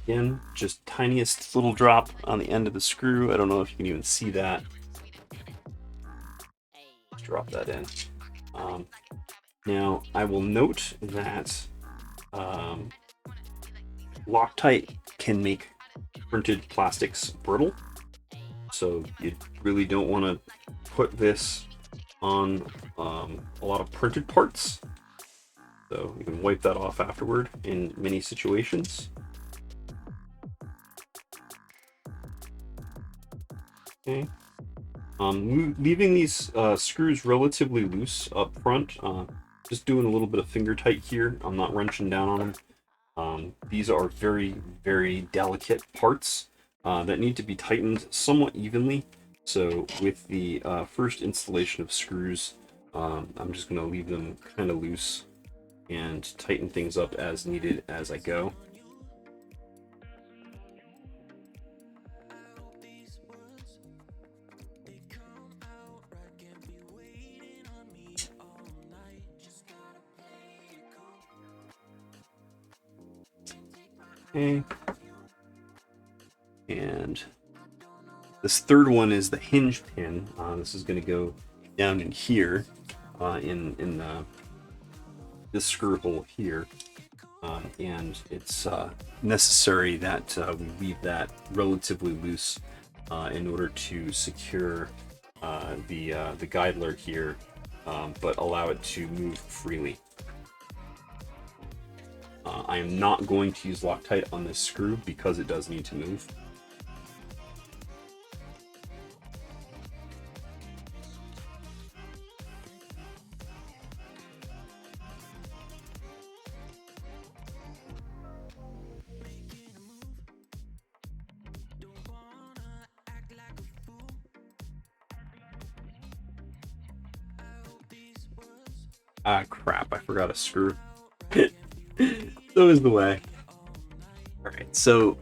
Again, just tiniest little drop on the end of the screw. I don't know if you can even see that. Just drop that in. Now, I will note that Loctite can make printed plastics brittle. So you really don't want to put this on a lot of printed parts. So you can wipe that off afterward in many situations. Okay. Leaving these screws relatively loose up front. Just doing a little bit of finger tight here. I'm not wrenching down on them. These are very, very delicate parts that need to be tightened somewhat evenly. So with the first installation of screws, I'm just going to leave them kind of loose and tighten things up as needed as I go. Okay. And this third one is the hinge pin. This is going to go down in here, in this screw hole here, and it's necessary that we leave that relatively loose in order to secure the guide lug here, but allow it to move freely. I am not going to use Loctite on this screw because it does need to move. Ah, crap, I forgot a screw. So is the way. Alright, so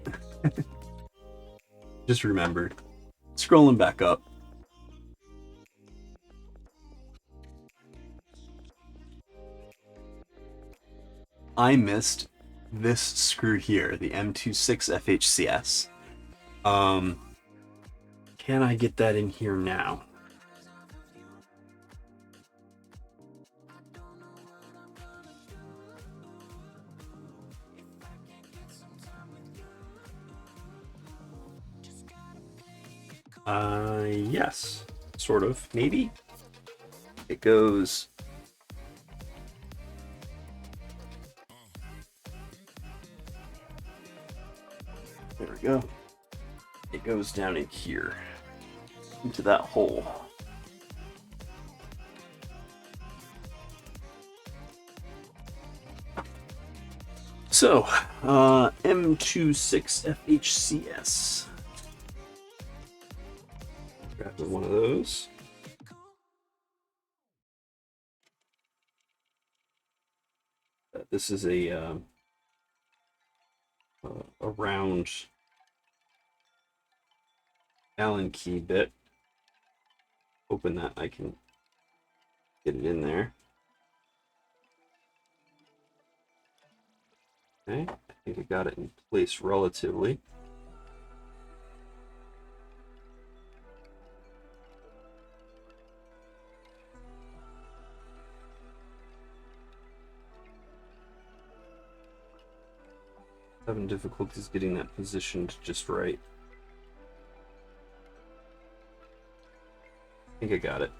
just remembered. Scrolling back up. I missed this screw here, the M26 FHCS. Can I get that in here now? Yes, sort of, maybe. It goes there we go. It goes down in here into that hole. So, M26 FHCS. Grab one of those. This is a round Allen key bit. Hoping that I can get it in there. Okay, I think I got it in place relatively. Having difficulties getting that positioned just right. I think I got it.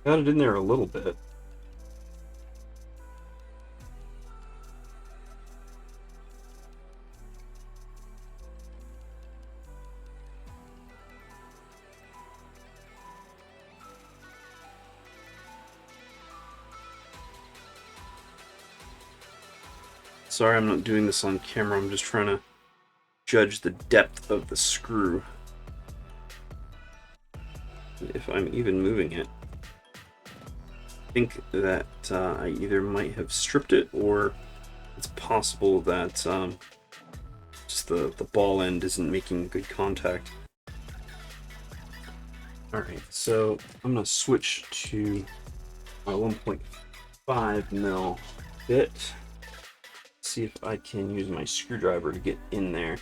Got it in there a little bit. Sorry, I'm not doing this on camera. I'm just trying to judge the depth of the screw. If I'm even moving it. I think that I either might have stripped it or it's possible that just the ball end isn't making good contact. Alright, so I'm going to switch to my 1.5 mil bit. See if I can use my screwdriver to get in there.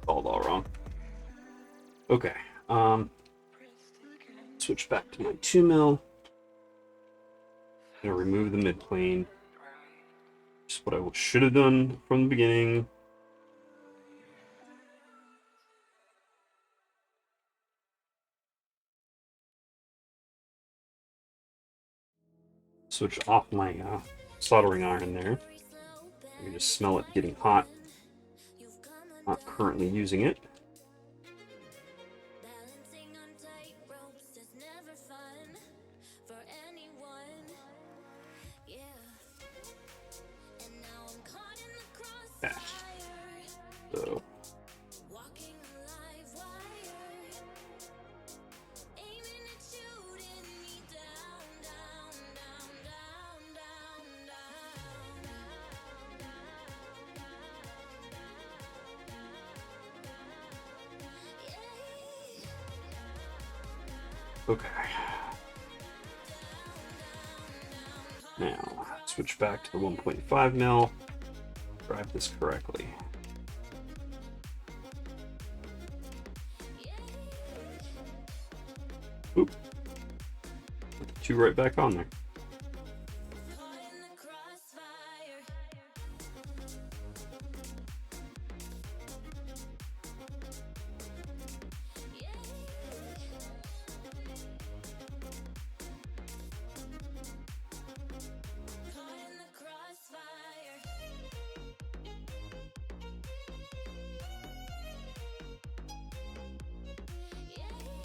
All wrong. Okay. Switch back to my 2 mil. I'm gonna remove the mid plane. Just what I should have done from the beginning. Switch off my soldering iron there. I can just smell it getting hot. Not currently using it. Okay. So okay. Now, switch back to the 1.5 mil. Drive this correctly. Oop. Put the 2 right back on there.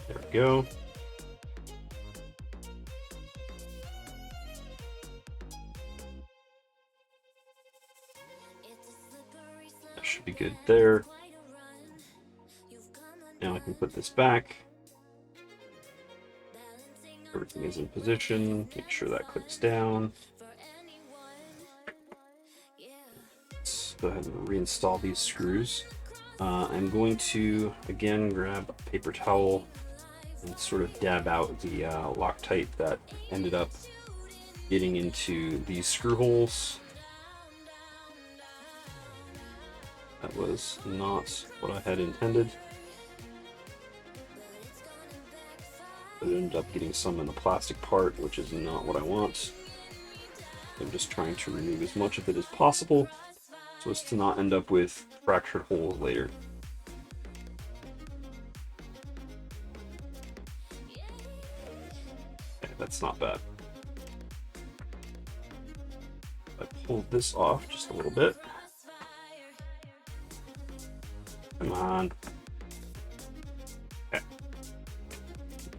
There we go. That should be good there. Now I can put this back. Everything is in position. Make sure that clicks down. Let's go ahead and reinstall these screws. I'm going to, again, grab a paper towel and sort of dab out the Loctite that ended up getting into these screw holes. That was not what I had intended. But it ended up getting some in the plastic part, which is not what I want. I'm just trying to remove as much of it as possible so as to not end up with fractured holes later. Okay, that's not bad. I pulled this off just a little bit. Come on. Okay.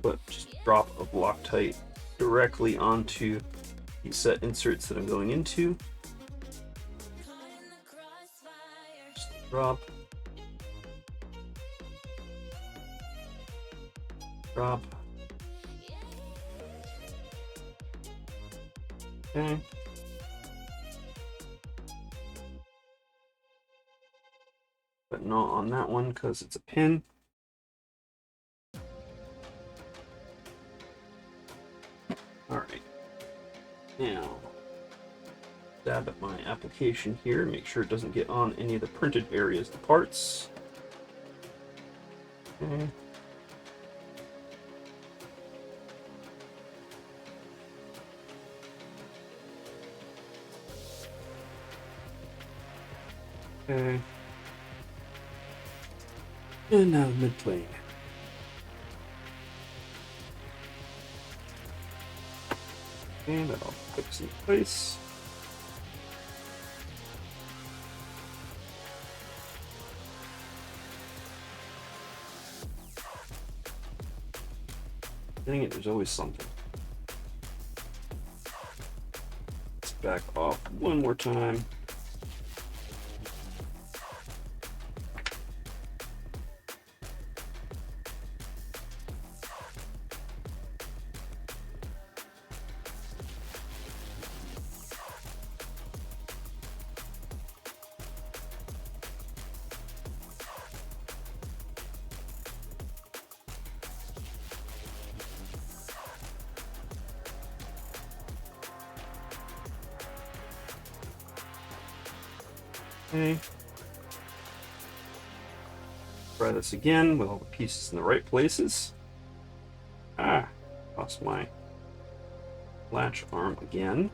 But just drop a Loctite directly onto the set inserts that I'm going into. Just drop. Drop. Okay. But not on that one because it's a pin. Alright. Now, dab at my application here, make sure it doesn't get on any of the printed areas of the parts. Okay. Okay. And now mid plane. And that'll fix in place. Dang it, there's always something. Let's back off one more time. Okay. Try this again with all the pieces in the right places. Ah, lost my latch arm again.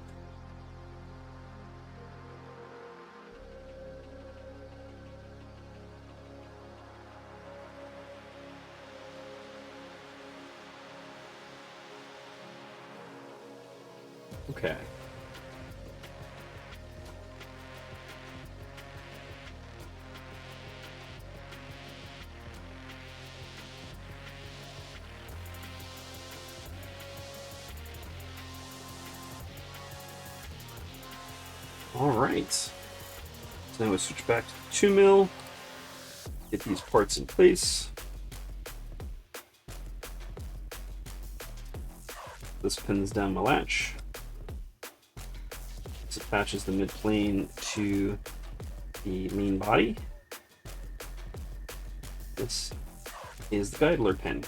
Okay. All right. So now we switch back to 2 mil. Get these parts in place. This pins down my latch. This attaches the mid plane to the main body. This is the guidler pin.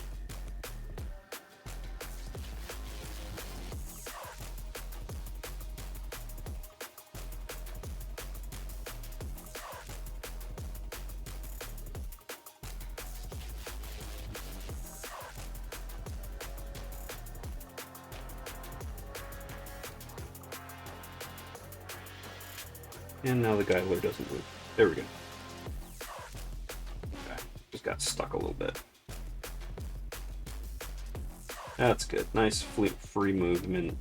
And now the guidler doesn't move. There we go. Okay, just got stuck a little bit. That's good. Nice free movement.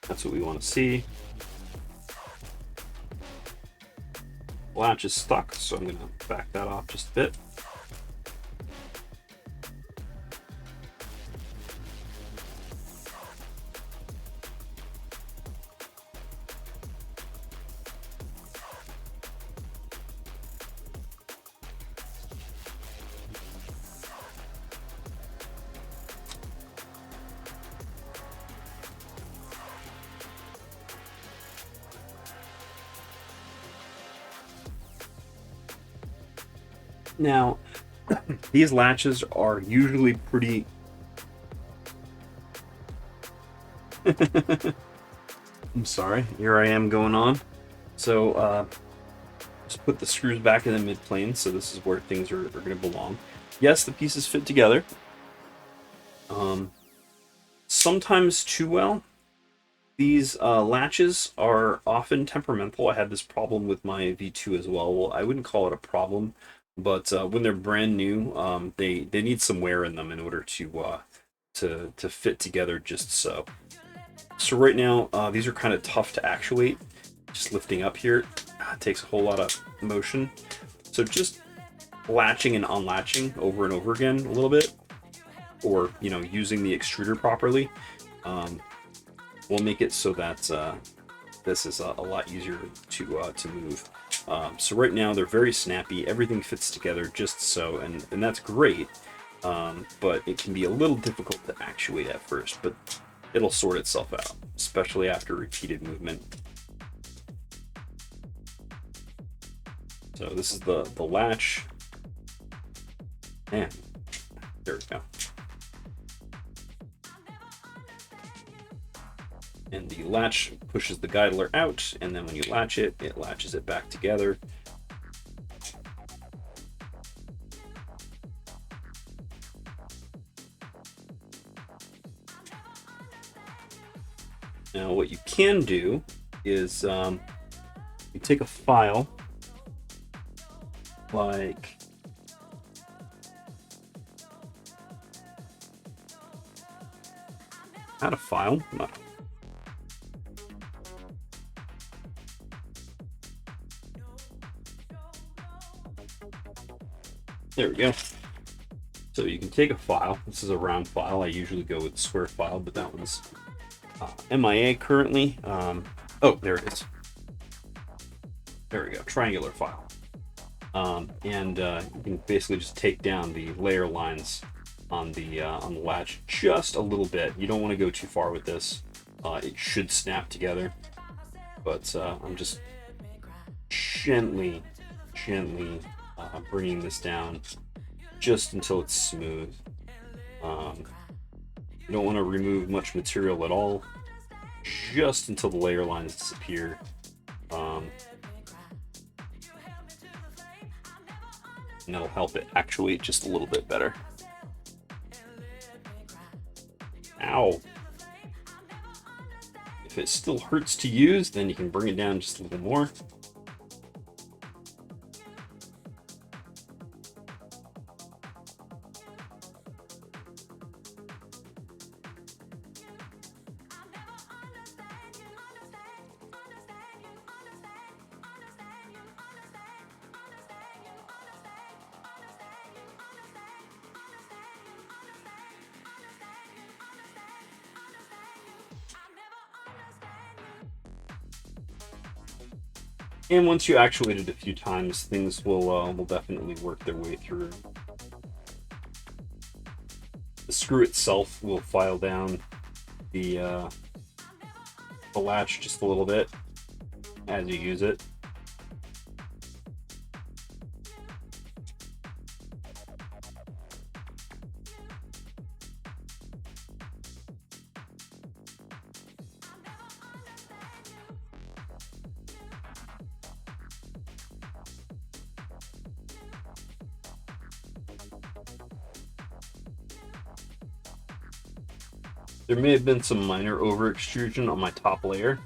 That's what we want to see. Latch is stuck, so I'm going to back that off just a bit. Now, these latches are usually pretty... I'm sorry, here I am going on. So, just put the screws back in the mid plane, so this is where things are going to belong. Yes, the pieces fit together. Sometimes too well. These latches are often temperamental. I had this problem with my V2 as well. Well, I wouldn't call it a problem, but when they're brand new, they need some wear in them in order to fit together just so. So right now, these are kind of tough to actuate. Just lifting up here takes a whole lot of motion. So just latching and unlatching over and over again a little bit, or using the extruder properly, will make it so that this is a lot easier to move. So right now they're very snappy. Everything fits together just so, and that's great. But it can be a little difficult to actuate at first, but it'll sort itself out, especially after repeated movement. So this is the latch, and there we go. And the latch pushes the guidler out, and then when you latch it, it latches it back together. Now what you can do is you take a file like not a file, not there we go. So you can take a file. This is a round file. I usually go with square file, but that one's MIA currently. Oh, there it is. There we go, triangular file. And you can basically just take down the layer lines on the latch just a little bit. You don't want to go too far with this. It should snap together, but I'm just gently bringing this down just until it's smooth. You don't want to remove much material at all, just until the layer lines disappear. And that'll help it actuate just a little bit better. Ow. If it still hurts to use, then you can bring it down just a little more. And once you actuate it a few times, things will definitely work their way through. The screw itself will file down the latch just a little bit as you use it. There may have been some minor over extrusion on my top layer.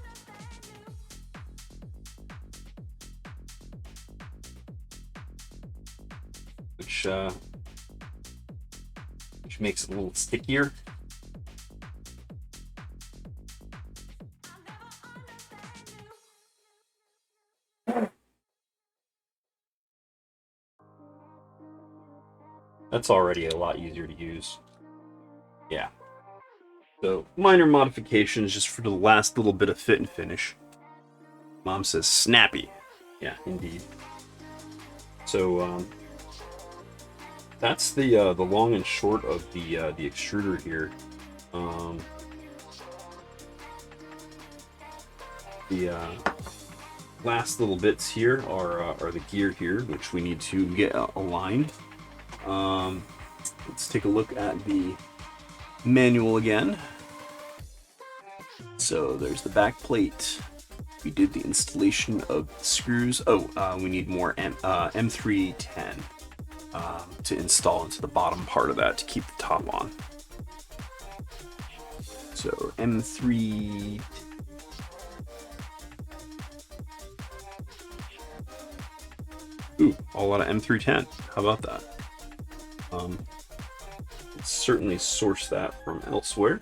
Which makes it a little stickier. That's already a lot easier to use. Yeah. So, minor modifications just for the last little bit of fit and finish. Mom says snappy. Yeah, indeed. So, that's the long and short of the extruder here. The last little bits here are the gear here, which we need to get aligned. Let's take a look at the manual again. So there's the back plate. We did the installation of the screws. We need more M310 to install into the bottom part of that to keep the top on. So M3. Ooh, a lot of M310. How about that? Let's certainly source that from elsewhere.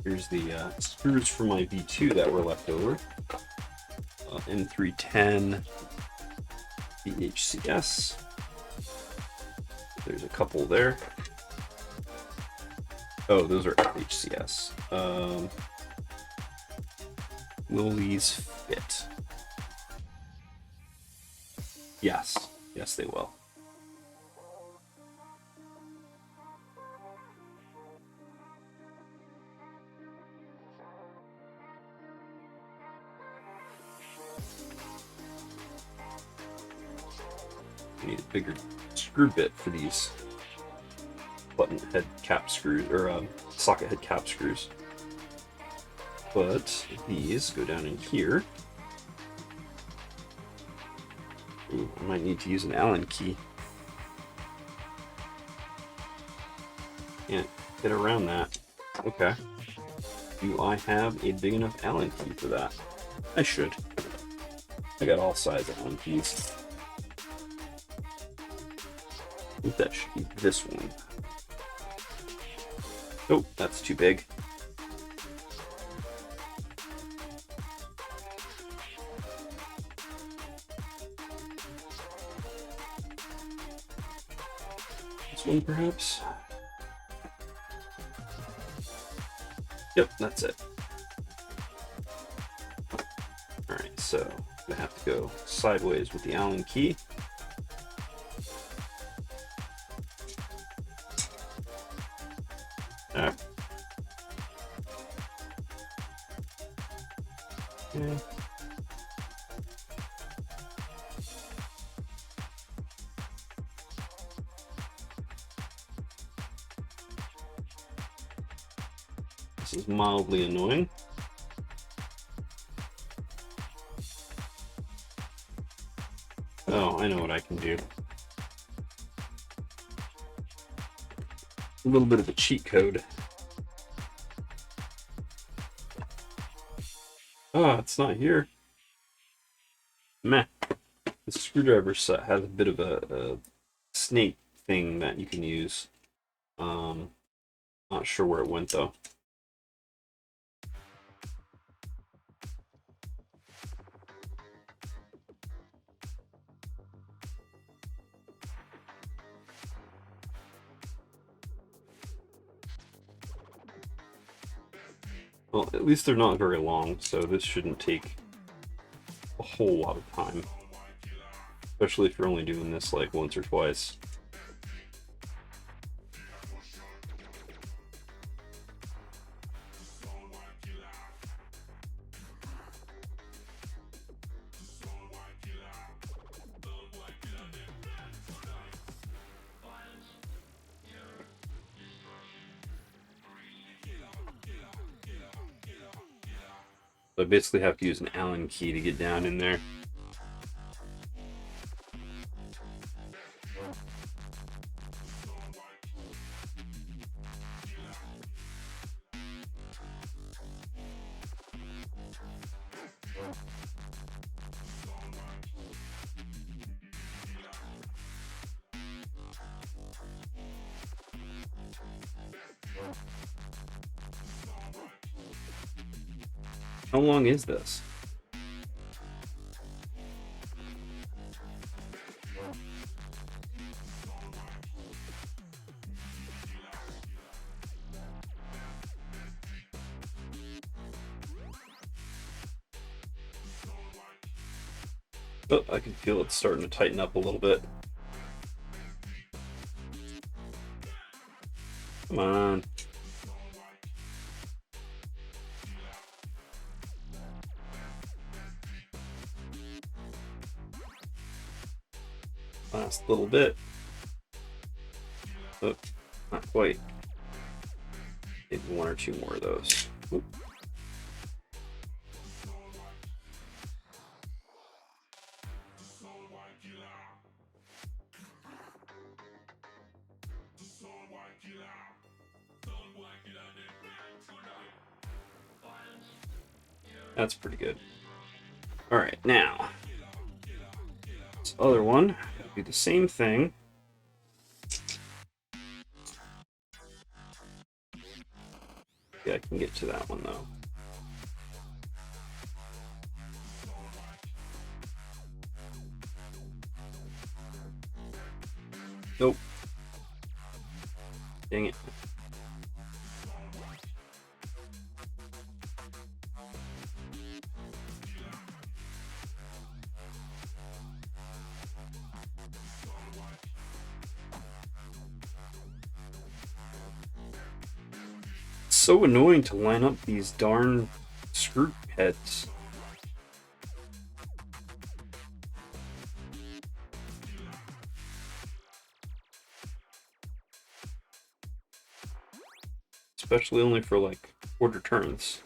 Here's the screws for my V2 that were left over. M310 VHCS. There's a couple there. Oh, those are FHCS. Will these fit? Yes. Yes, they will. I need a bigger screw bit for these button head cap screws, or socket head cap screws. But these go down in here. Ooh, I might need to use an Allen key. Can't get around that. Okay. Do I have a big enough Allen key for that? I should. I got all size Allen keys. I think that should be this one. Oh, that's too big. this one, perhaps? Yep, that's it. Alright, so I'm gonna have to go sideways with the Allen key. Alright. Okay. This is mildly annoying. Oh, I know what I can do. A little bit of a cheat code. Ah, it's not here. Meh. The screwdriver set has a bit of a snake thing that you can use. Not sure where it went though. Well, at least they're not very long, so this shouldn't take a whole lot of time. Especially if you're only doing this like once or twice. So I basically have to use an Allen key to get down in there. How long is this? Oh, I can feel it starting to tighten up a little bit. Come on. Last little bit. Oh, not quite. Maybe one or two more of those. Oop. That's pretty good. All right, now this other one, do the same thing. Yeah, I can get to that one though. Nope. Dang it. So annoying to line up these darn screw heads. Especially only for like quarter turns.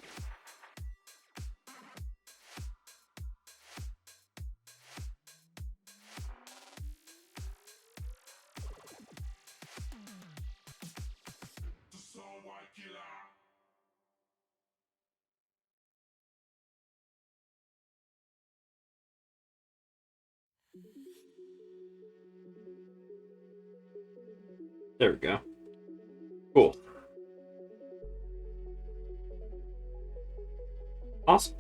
There we go. Cool. Awesome.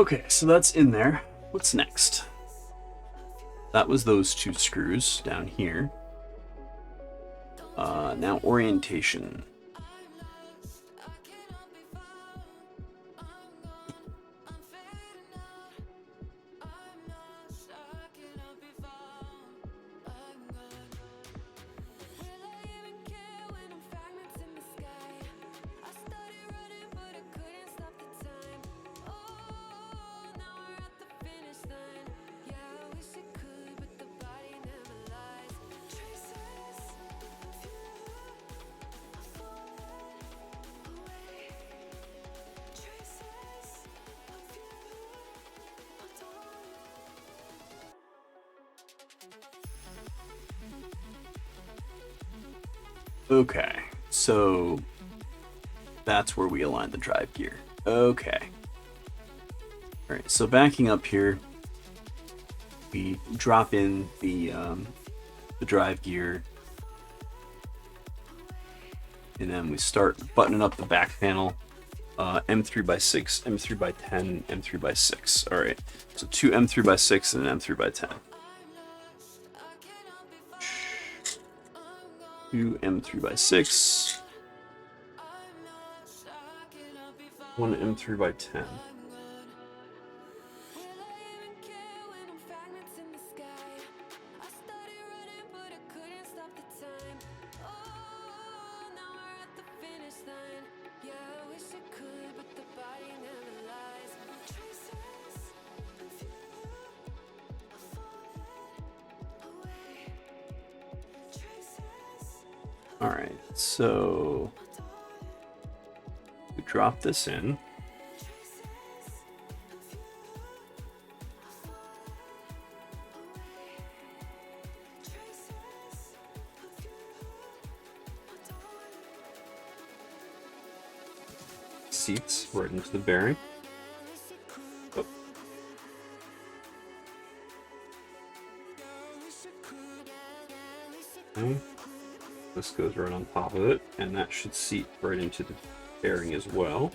Okay, so that's in there. What's next? That was those two screws down here. Now orientation. Okay, so that's where we align the drive gear. Okay. All right, so backing up here, we drop in the drive gear, and then we start buttoning up the back panel. M3x6, M3x10, M3x6. All right, so two M3x6 and an M3x10. Two M3x6, one M3x10. All right, so we drop this in. Seats right into the bearing. Oh. Okay. This goes right on top of it, and that should seat right into the bearing as well.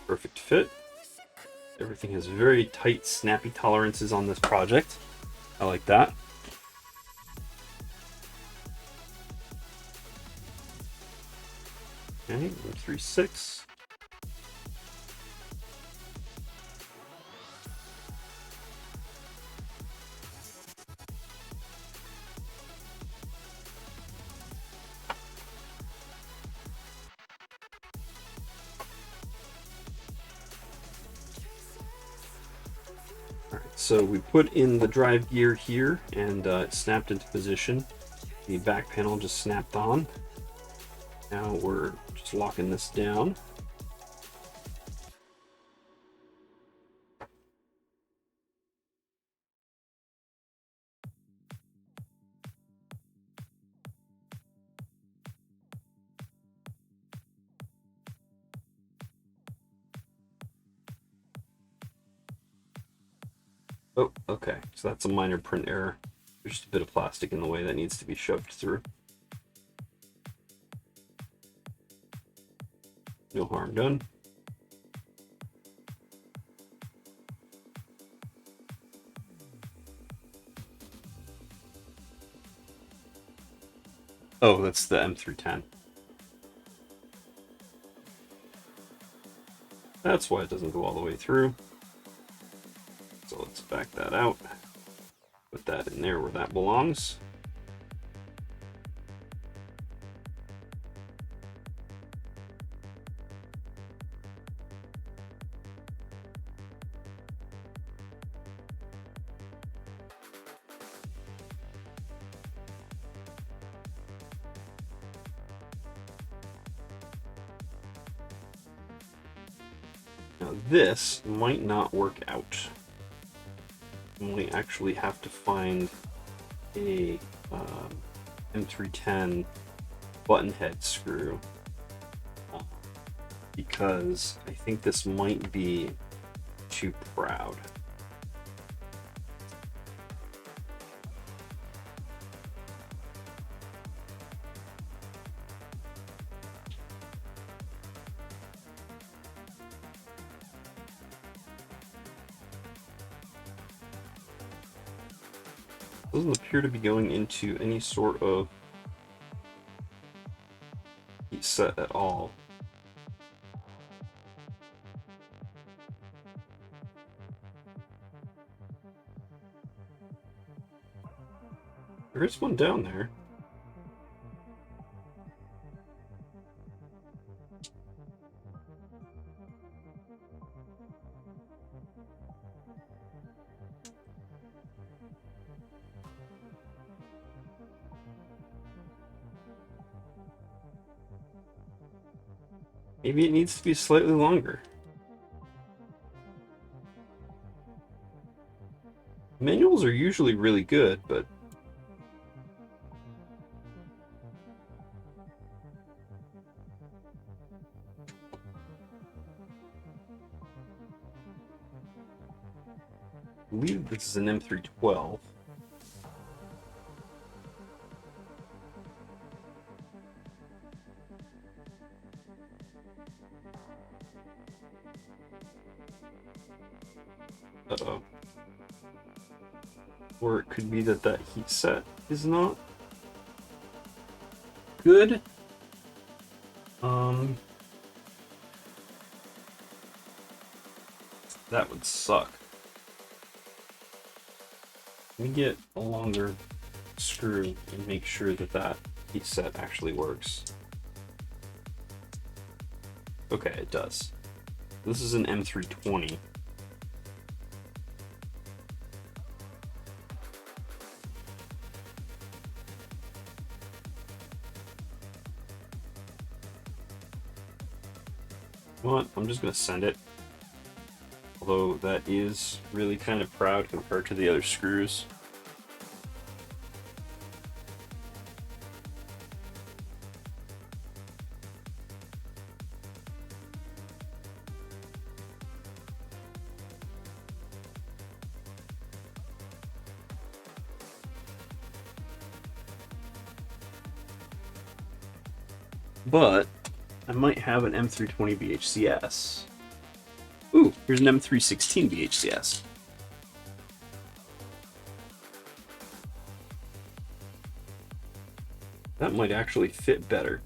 Perfect fit. Everything has very tight, snappy tolerances on this project. I like that. Okay, 136. So we put in the drive gear here, and it snapped into position. The back panel just snapped on. Now we're just locking this down. Oh, okay, so that's a minor print error. There's just a bit of plastic in the way that needs to be shoved through. No harm done. Oh, that's the M310. That's why it doesn't go all the way through. So let's back that out. Put that in there where that belongs. Now this might not work out. We actually have to find a M310 button head screw because I think this might be too proud. Doesn't appear to be going into any sort of heat set at all. There is one down there. Maybe it needs to be slightly longer. Manuals are usually really good, but I believe this is an M312. Uh-oh. Or it could be that that heat set is not good. That would suck. Let me get a longer screw and make sure that that heat set actually works. Okay, it does. This is an M320. What? I'm just gonna send it. Although that is really kind of proud compared to the other screws. But I might have an M320 BHCS. Ooh, here's an M316 BHCS. That might actually fit better.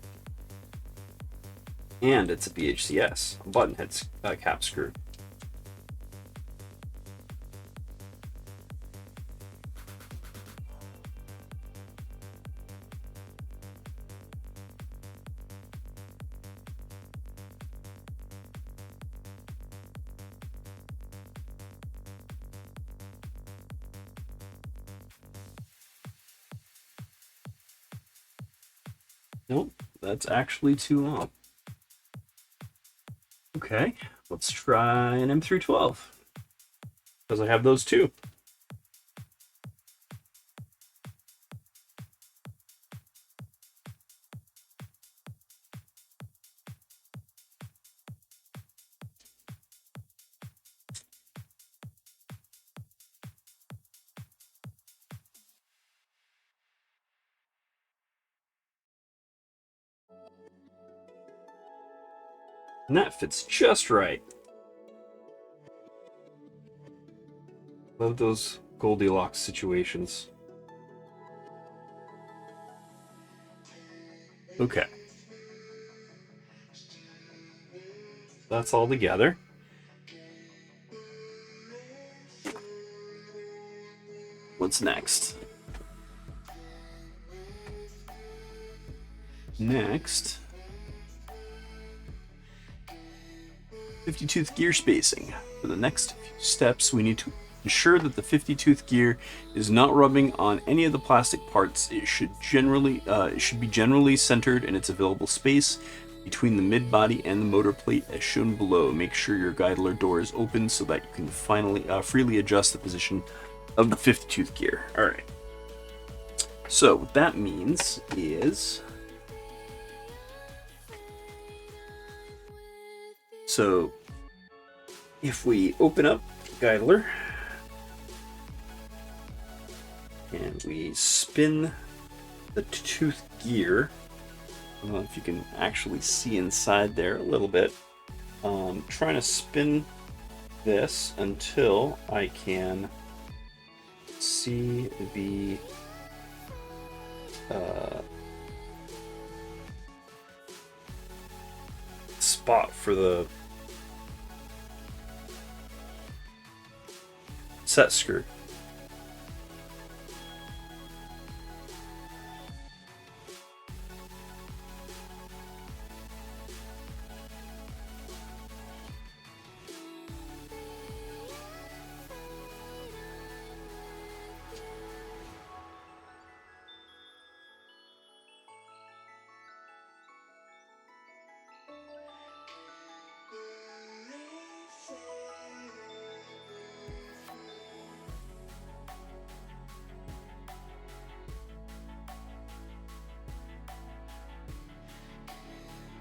And it's a BHCS, a button head cap screw. Nope, that's actually too long. Okay, let's try an M312. Because I have those too. And that fits just right. Love those Goldilocks situations. Okay. That's all together. What's next? Next, 50-tooth gear spacing. For the next few steps, we need to ensure that the 50-tooth gear is not rubbing on any of the plastic parts. It should be generally centered in its available space between the mid-body and the motor plate as shown below. Make sure your guidler door is open so that you can freely adjust the position of the 50-tooth gear. All right. So what that means is, so if we open up Guidler and we spin the tooth gear, I don't know if you can actually see inside there a little bit. Trying to spin this until I can see the spot for the set screw.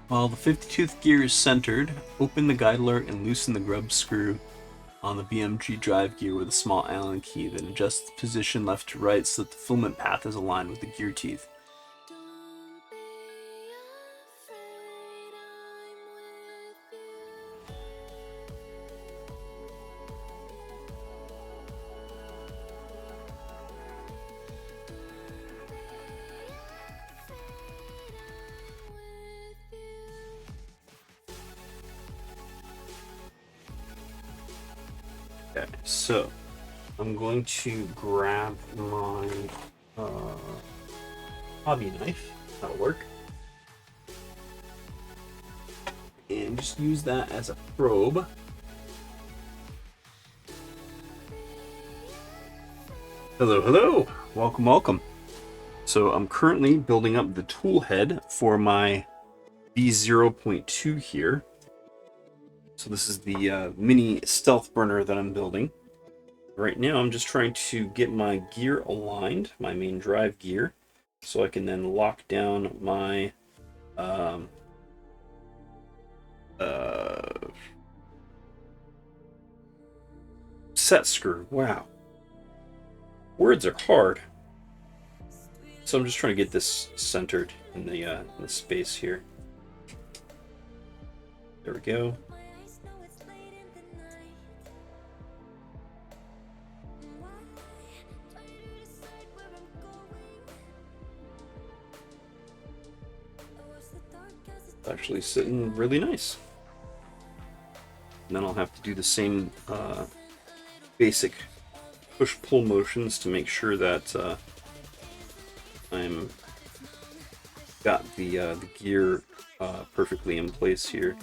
While the 52th gear is centered, open the guide alert and loosen the grub screw on the BMG drive gear with a small Allen key, then adjust the position left to right so that the filament path is aligned with the gear teeth. Okay, so I'm going to grab my hobby knife. That'll work. And just use that as a probe. Hello, hello! Welcome, welcome. So I'm currently building up the tool head for my V0.2 here. So this is the Mini StealthBurner that I'm building. Right now I'm just trying to get my gear aligned, my main drive gear, so I can then lock down my set screw. Wow. Words are hard. So I'm just trying to get this centered in the space here. There we go. Actually sitting really nice. And then I'll have to do the same basic push-pull motions to make sure that I'm got the gear perfectly in place here.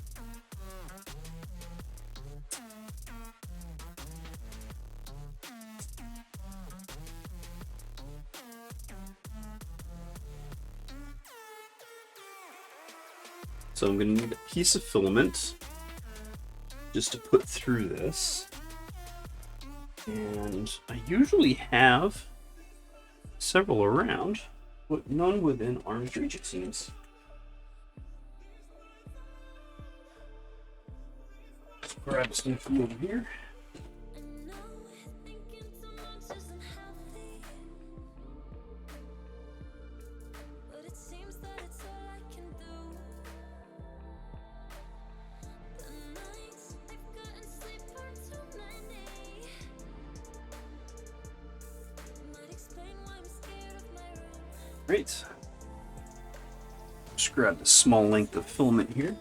So I'm going to need a piece of filament just to put through this. And I usually have several around, but none within arm's reach, it seems. Let's grab some from over here. Great. Just grab a small length of filament here.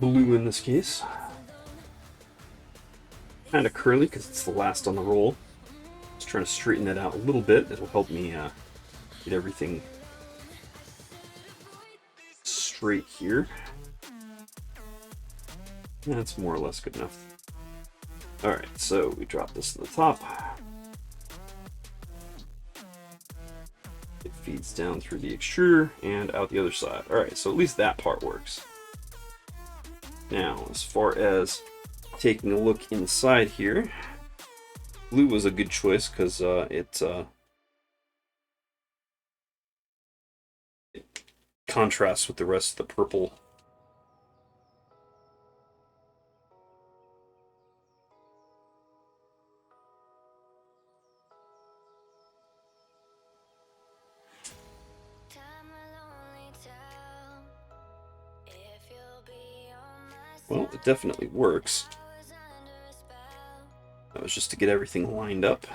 Blue in this case. Kind of curly because it's the last on the roll. Just trying to straighten that out a little bit. It'll help me get everything straight here. That's more or less good enough. Alright, so we drop this to the top. It feeds down through the extruder and out the other side. Alright, so at least that part works. Now, as far as taking a look inside here, blue was a good choice because it contrasts with the rest of the purple. Time will only tell if you'll be on Well, it definitely works. That was just to get everything lined up.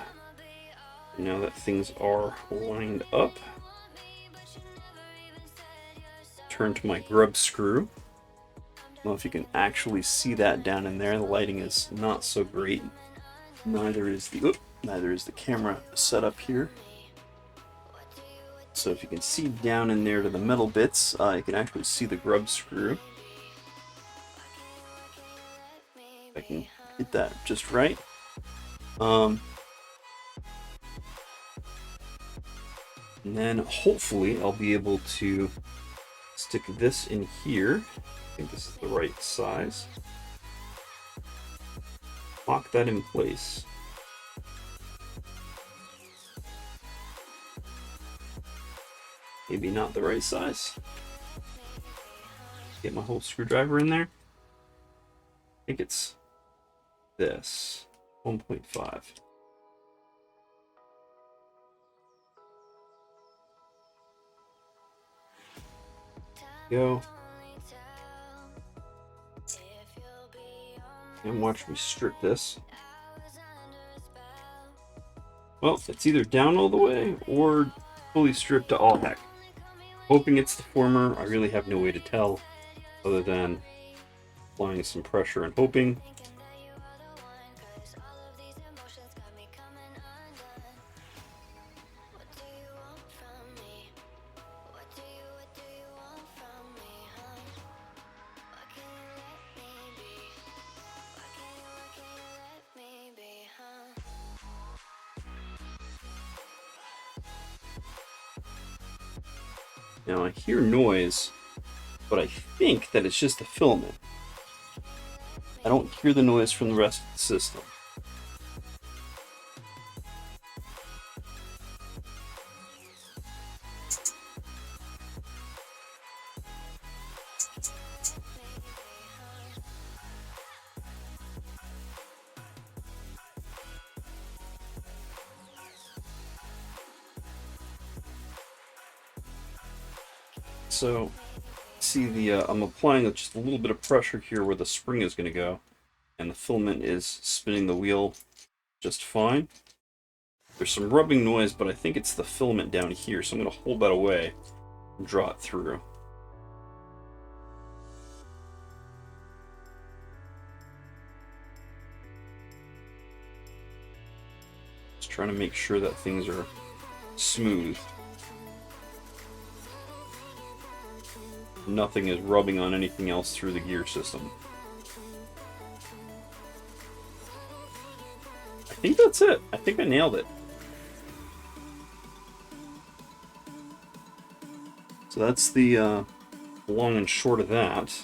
And now that things are lined up, turn to my grub screw. I don't know if you can actually see that down in there. The lighting is not so great. Neither is the camera setup here. So if you can see down in there to the metal bits, you can actually see the grub screw. If I can get that just right. And then hopefully I'll be able to stick this in here. I think this is the right size. Lock that in place. Maybe not the right size. Get my whole screwdriver in there. I think it's this 1.5. Go. And watch me strip this. Well, it's either down all the way or fully stripped to all heck. Hoping it's the former. I really have no way to tell other than applying some pressure and hoping. Now I hear noise, but I think that it's just the filament. I don't hear the noise from the rest of the system. So, see I'm applying just a little bit of pressure here where the spring is going to go, and the filament is spinning the wheel just fine. There's some rubbing noise, but I think it's the filament down here, so I'm going to hold that away and draw it through. Just trying to make sure that things are smooth. Nothing is rubbing on anything else through the gear system. I think that's it. I think I nailed it. So that's the long and short of that.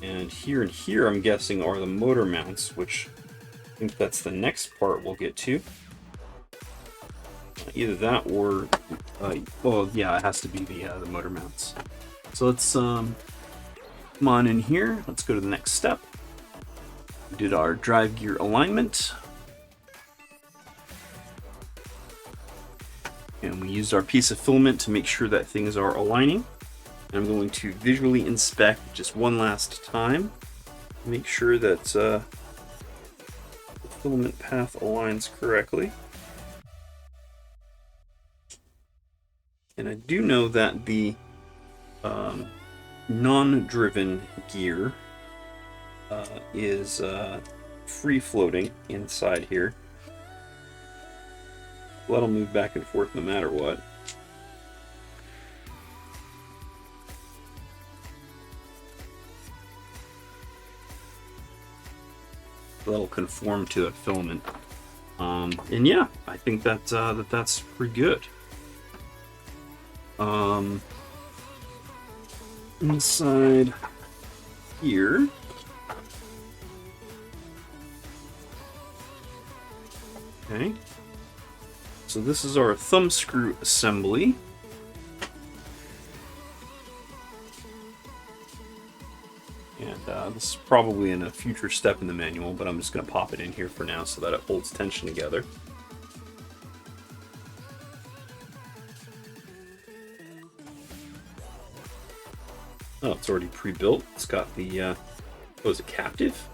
And here I'm guessing are the motor mounts, which I think that's the next part we'll get to. Either that or, oh yeah, it has to be the motor mounts. So let's come on in here. Let's go to the next step. We did our drive gear alignment. And we used our piece of filament to make sure that things are aligning. And I'm going to visually inspect just one last time. Make sure that the filament path aligns correctly. And I do know that the non-driven gear is free-floating inside here. That'll move back and forth no matter what. That'll conform to a filament. And yeah, I think that, that's pretty good. Inside here, okay, so this is our thumb screw assembly. And this is probably in a future step in the manual, but I'm just going to pop it in here for now so that it holds tension together. Oh, it's already pre-built. It's got the, oh, is it captive?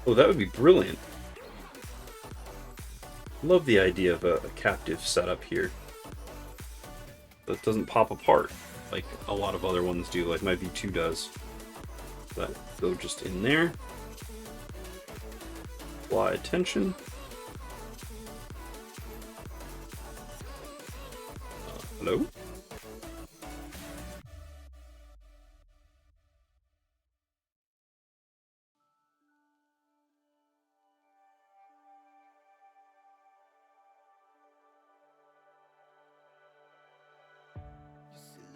Oh, that would be brilliant. Love the idea of a captive setup here. That doesn't pop apart like a lot of other ones do, like my V2 does. But go just in there. Apply tension. Hello?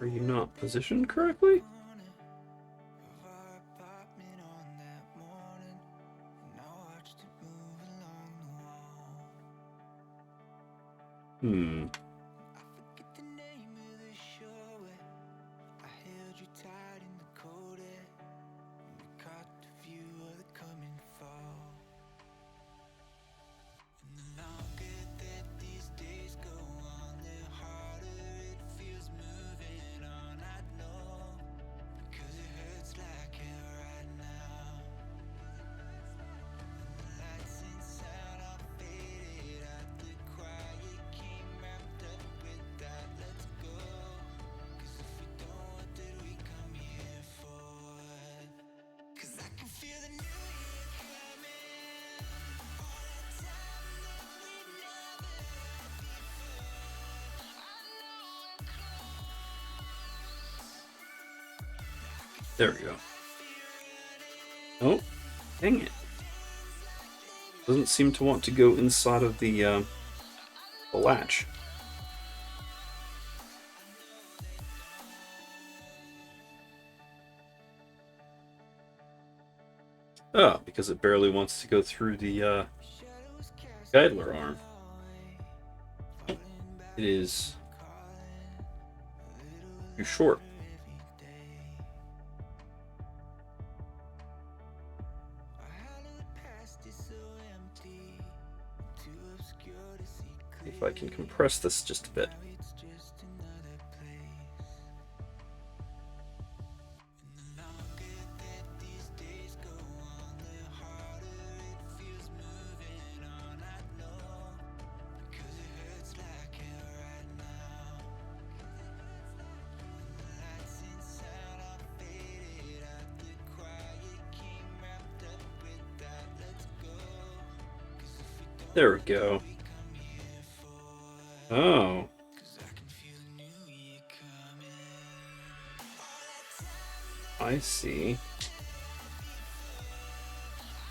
Are you not positioned correctly? Hmm. There we go. Oh, dang it. Doesn't seem to want to go inside of the latch. Oh, because it barely wants to go through the idler arm. It is too short. If I can compress this just a bit. There we go. Oh. I see.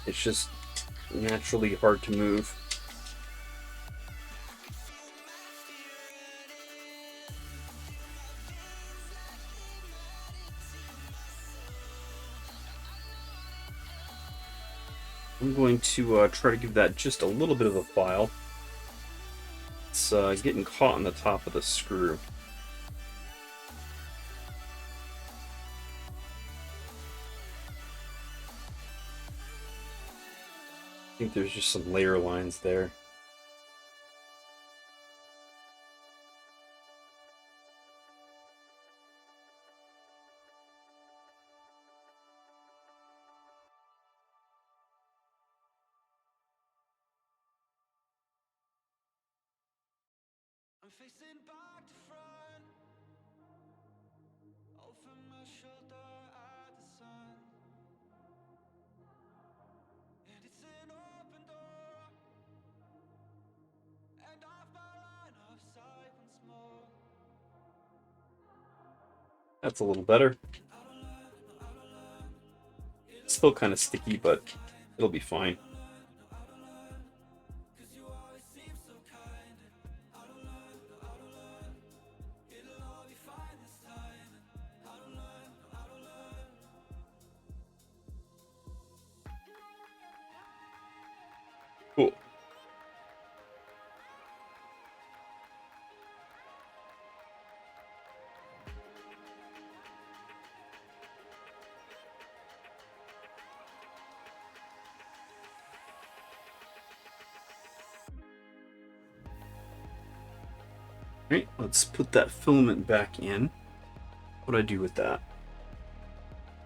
It's just naturally hard to move. I'm going to try to give that just a little bit of a file. It's getting caught on the top of the screw. I think there's just some layer lines there. I'm facing back to front, over my shoulder at the sun, and it's an open door, and I've my line of sight once more. That's a little better. It's still kind of sticky, but it'll be fine. Cool. Alright, let's put that filament back in. What do I do with that?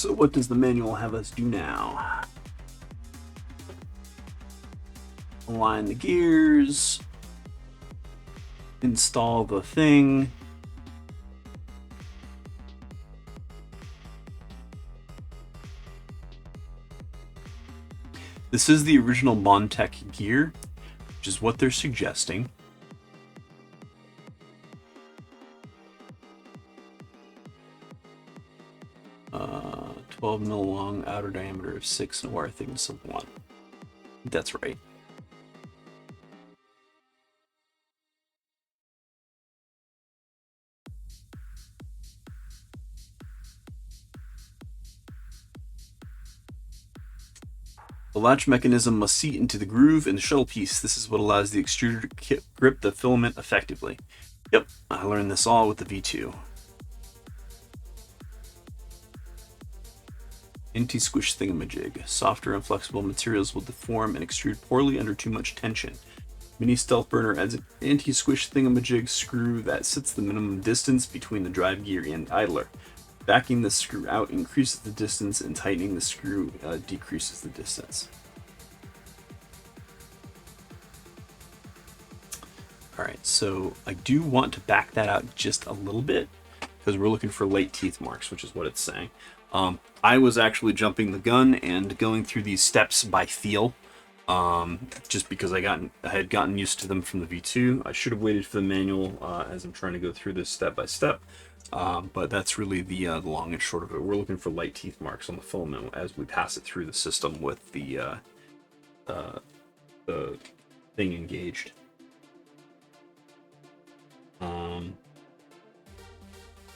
So what does the manual have us do now? Align the gears, install the thing. This is the original Montech gear, which is what they're suggesting. Uh, 12 mil long, outer diameter of 6, and wire thickness of 1. That's right. The latch mechanism must seat into the groove in the shuttle piece. This is what allows the extruder to grip the filament effectively. Yep, I learned this all with the V2. Anti-squish thingamajig. Softer and flexible materials will deform and extrude poorly under too much tension. Mini StealthBurner adds an anti-squish thingamajig screw that sets the minimum distance between the drive gear and idler. Backing the screw out increases the distance, and tightening the screw decreases the distance. Alright, so I do want to back that out just a little bit, because we're looking for late teeth marks, which is what it's saying. I was actually jumping the gun and going through these steps by feel, just because I had gotten used to them from the V2. I should have waited for the manual as I'm trying to go through this step by step. But that's really the long and short of it. We're looking for light teeth marks on the filament as we pass it through the system with the thing engaged. So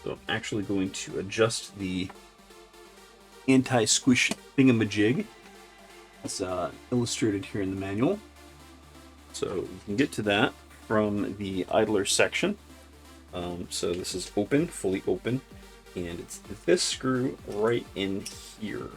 I'm actually going to adjust the anti-squish thingamajig as illustrated here in the manual. So you can get to that from the idler section. So this is open, fully open, and it's this screw right in here.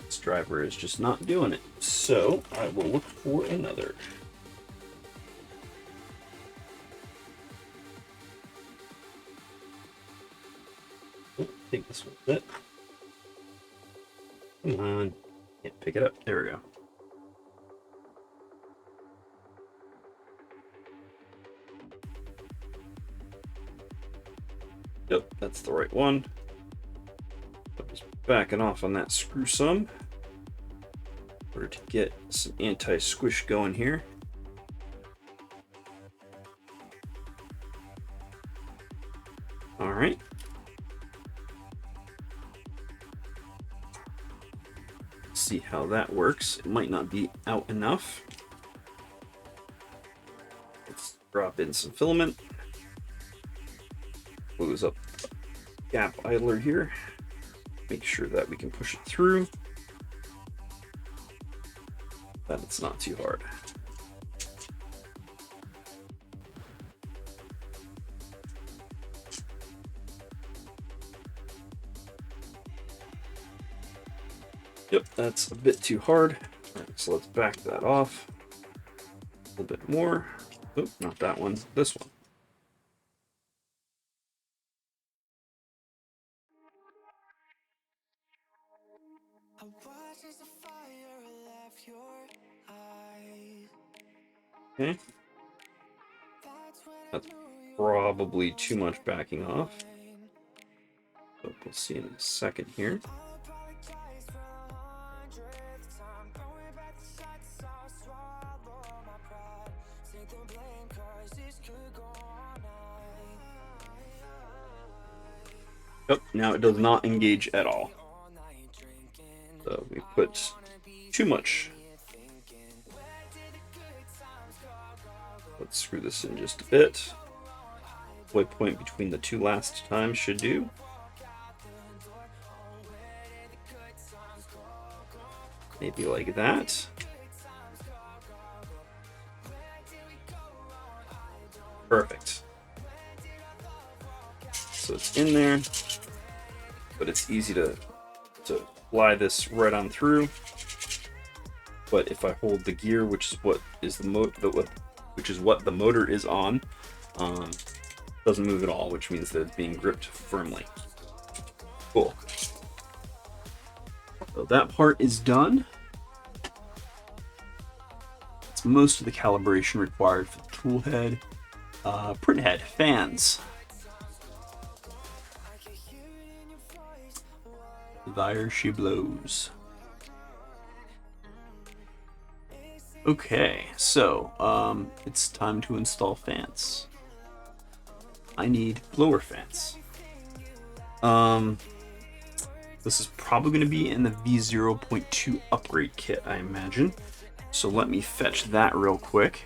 This driver is just not doing it, so I will look for another. Oh, I think this one's it. Come on. Can't pick it up. There we go. Yep, that's the right one. I'm just backing off on that screw some in order to get some anti-squish going here. All right. See how that works. It might not be out enough. Let's drop in some filament. Close up gap idler here. Make sure that we can push it through. That it's not too hard. Yep, that's a bit too hard. All right, so let's back that off a little bit more. Oh, not that one, this one. Okay. That's probably too much backing off. But we'll see in a second here. Oh, now it does not engage at all. So we put too much. Let's screw this in just a bit. White point between the two last times should do. Maybe like that. Perfect. So it's in there, but it's easy to fly this right on through. but if I hold the gear, which is what the motor is on, doesn't move at all, which means that it's being gripped firmly. Cool. So that part is done. That's most of the calibration required for the tool head. Print head, fans. There she blows. Okay, so it's time to install fans. I need blower fans. This is probably going to be in the V0.2 upgrade kit, I imagine. So let me fetch that real quick.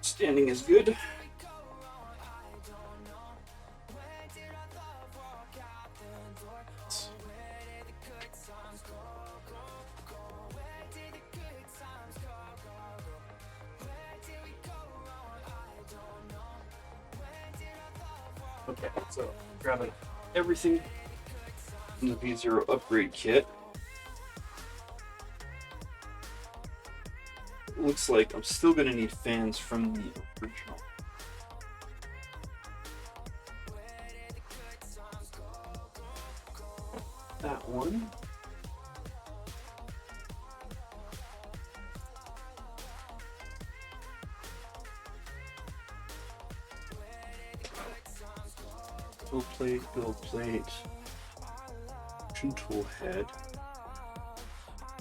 Standing is good. Okay, so grabbing everything from the V0 upgrade kit. It looks like I'm still going to need fans from the original. That one. Build plate, action tool head,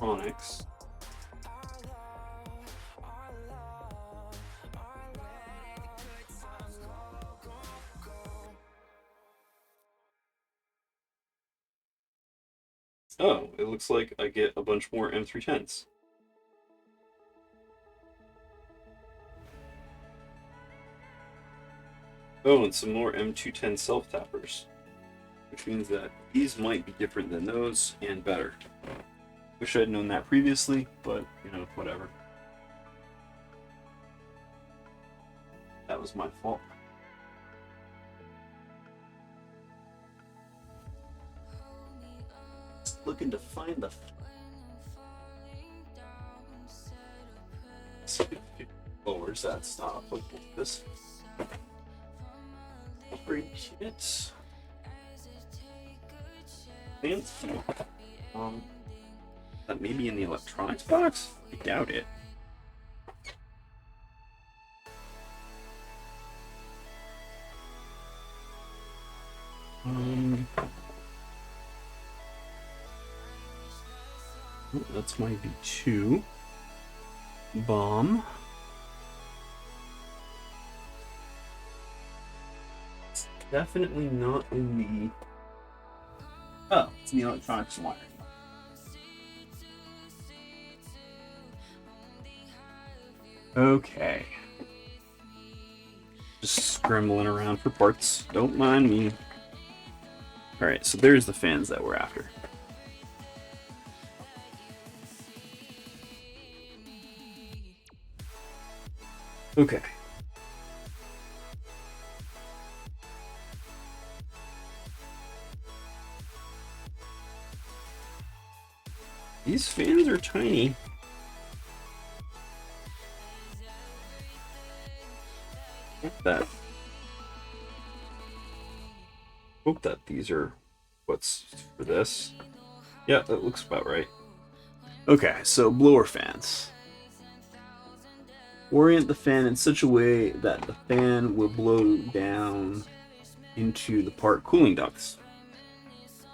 Onyx. Oh, it looks like I get a bunch more M310s. Oh, and some more M210 self-tappers, which means that these might be different than those and better. Wish I'd known that previously, but, you know, whatever. That was my fault. Just looking to find the... Oh, where's that stop? Look at this. Upgrade kits. Fancy. That may be in the electronics box? I doubt it. Oh, that's my V2 bomb. It's definitely not in the... Oh, it's in the electronics wiring. Okay. Just scrambling around for parts. Don't mind me. Alright, so there's the fans that we're after. Okay. These fans are tiny. Hope that these are what's for this. Yeah, that looks about right. Okay, so blower fans. Orient the fan in such a way that the fan will blow down into the part cooling ducts.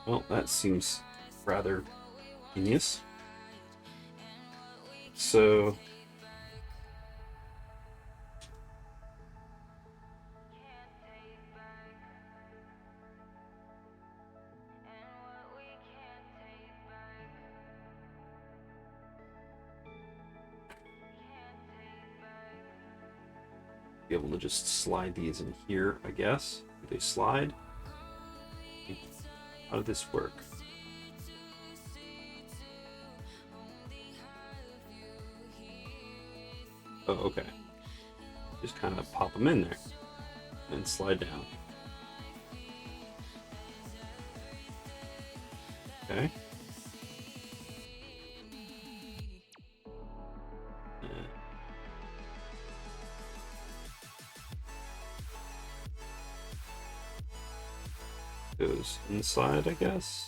Well, that seems rather genius. So be able to just slide these in here, I guess. Do they slide? How did this work? Oh, okay. Just kind of pop them in there and slide down. Okay. Goes inside, I guess.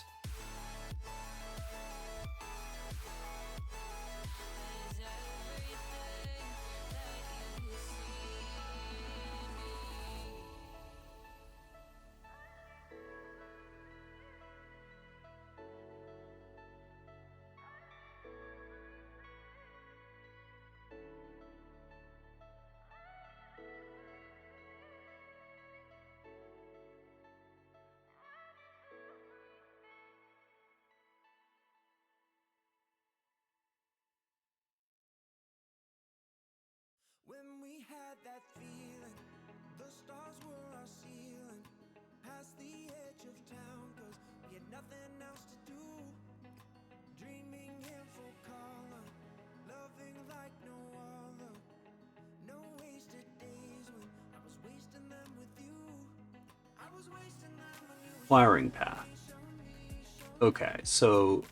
When we had that feeling, the stars were our ceiling, past the edge of town, 'cause we had nothing else to do. Dreaming in full color, loving like no other. No wasted days when I was wasting them with you. I was wasting them when you were Flowering path. Okay, so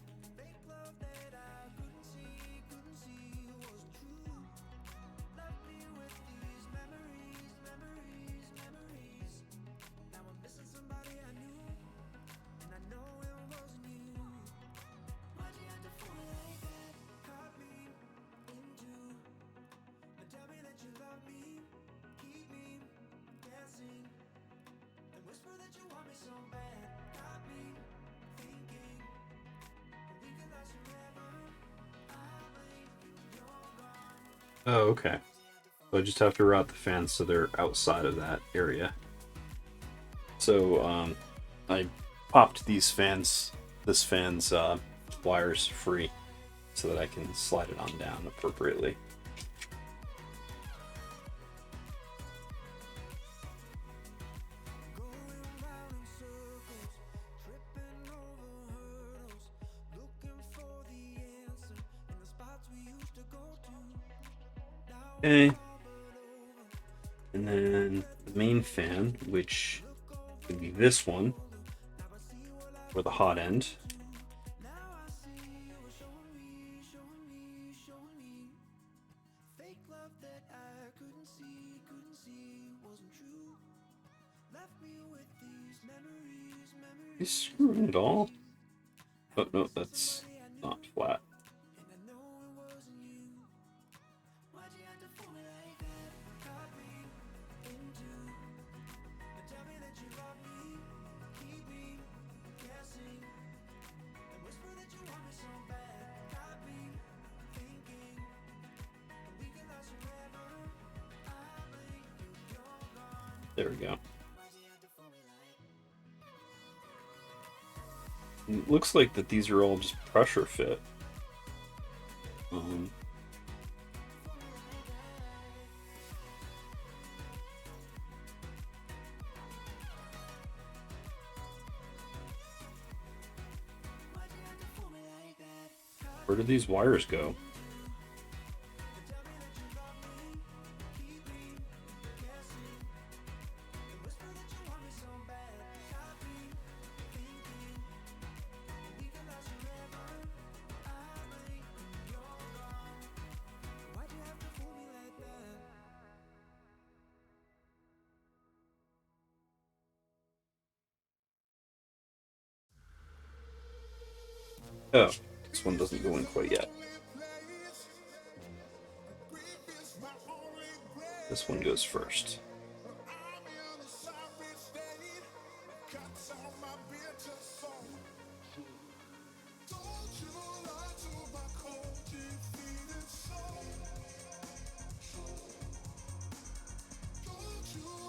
oh, okay. So I just have to route the fans so they're outside of that area. So I popped this fan's wires free so that I can slide it on down appropriately. Okay, and then the main fan, which would be this one, or the hot end. Is screwing it all? Oh no, that's not flat. There we go. It looks like that these are all just pressure fit. Where did these wires go? Oh, this one doesn't go in quite yet. This one goes first.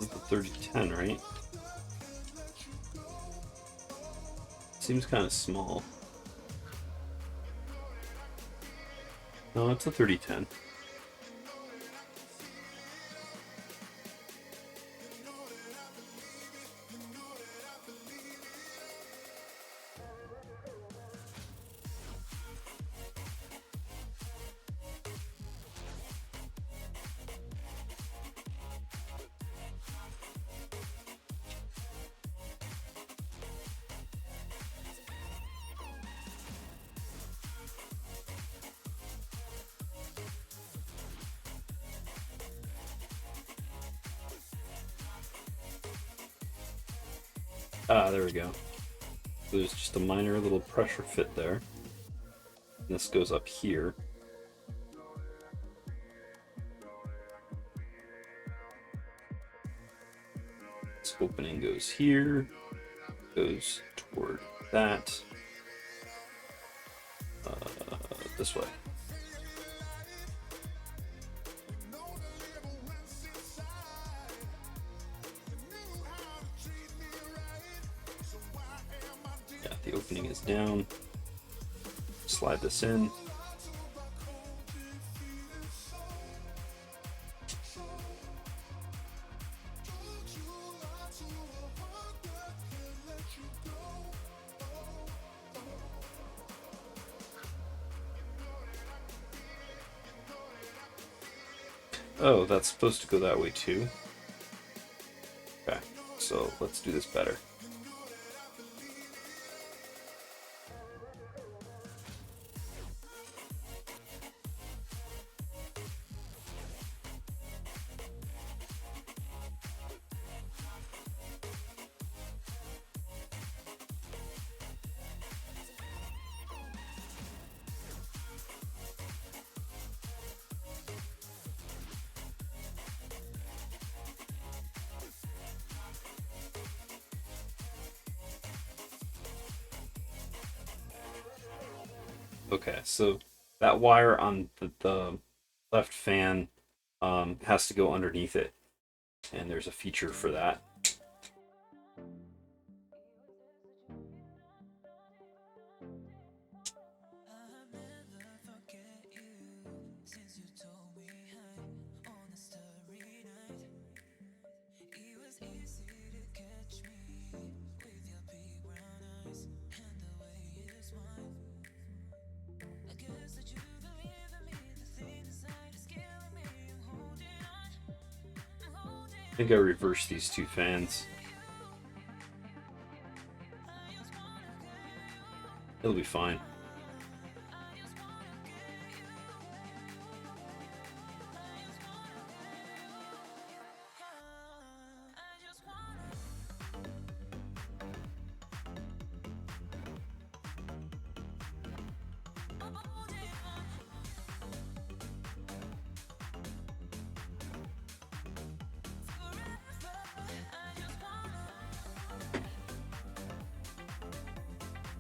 It's a 3010, right? Seems kind of small. No, it's a 3010. There we go. There's just a minor little pressure fit there. And this goes up here. This opening goes here, goes toward that, this way. Yeah, the opening is down. Slide this in. Oh, that's supposed to go that way too. Okay, so let's do this better. Okay, so that wire on the left fan has to go underneath it, and there's a feature for that. I think I reversed these two fans. It'll be fine.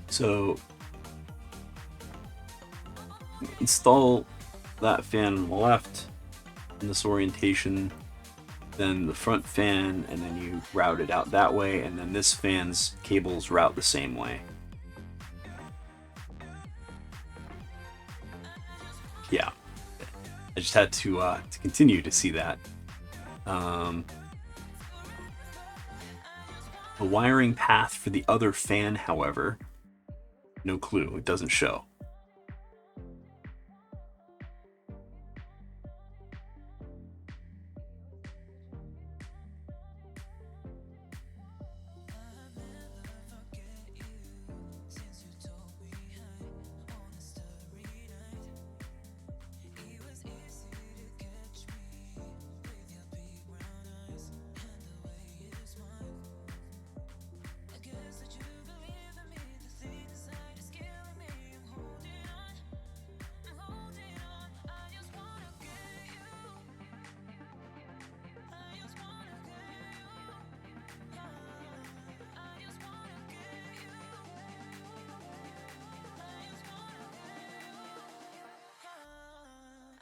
So install that fan on the left in this orientation, then the front fan, and then you route it out that way, and then this fan's cables route the same way. Yeah, I just had to continue to see that. The wiring path for the other fan, however, no clue, it doesn't show.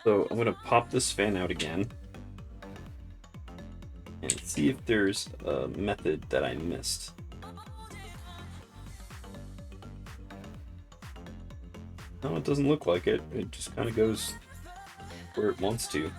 So I'm going to pop this fan out again and see if there's a method that I missed. No, it doesn't look like it. It just kind of goes where it wants to.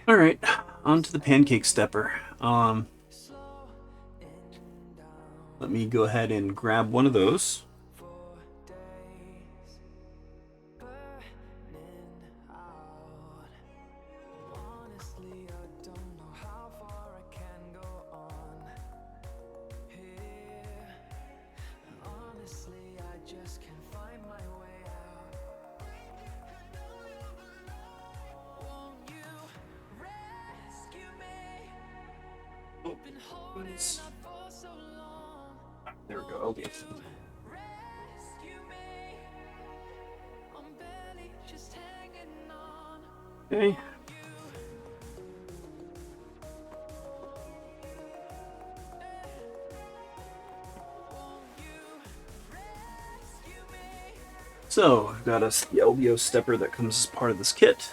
All right, onto the pancake stepper. Let me go ahead and grab one of those. There we go. Okay. Okay. So I've got us the LBO stepper that comes as part of this kit.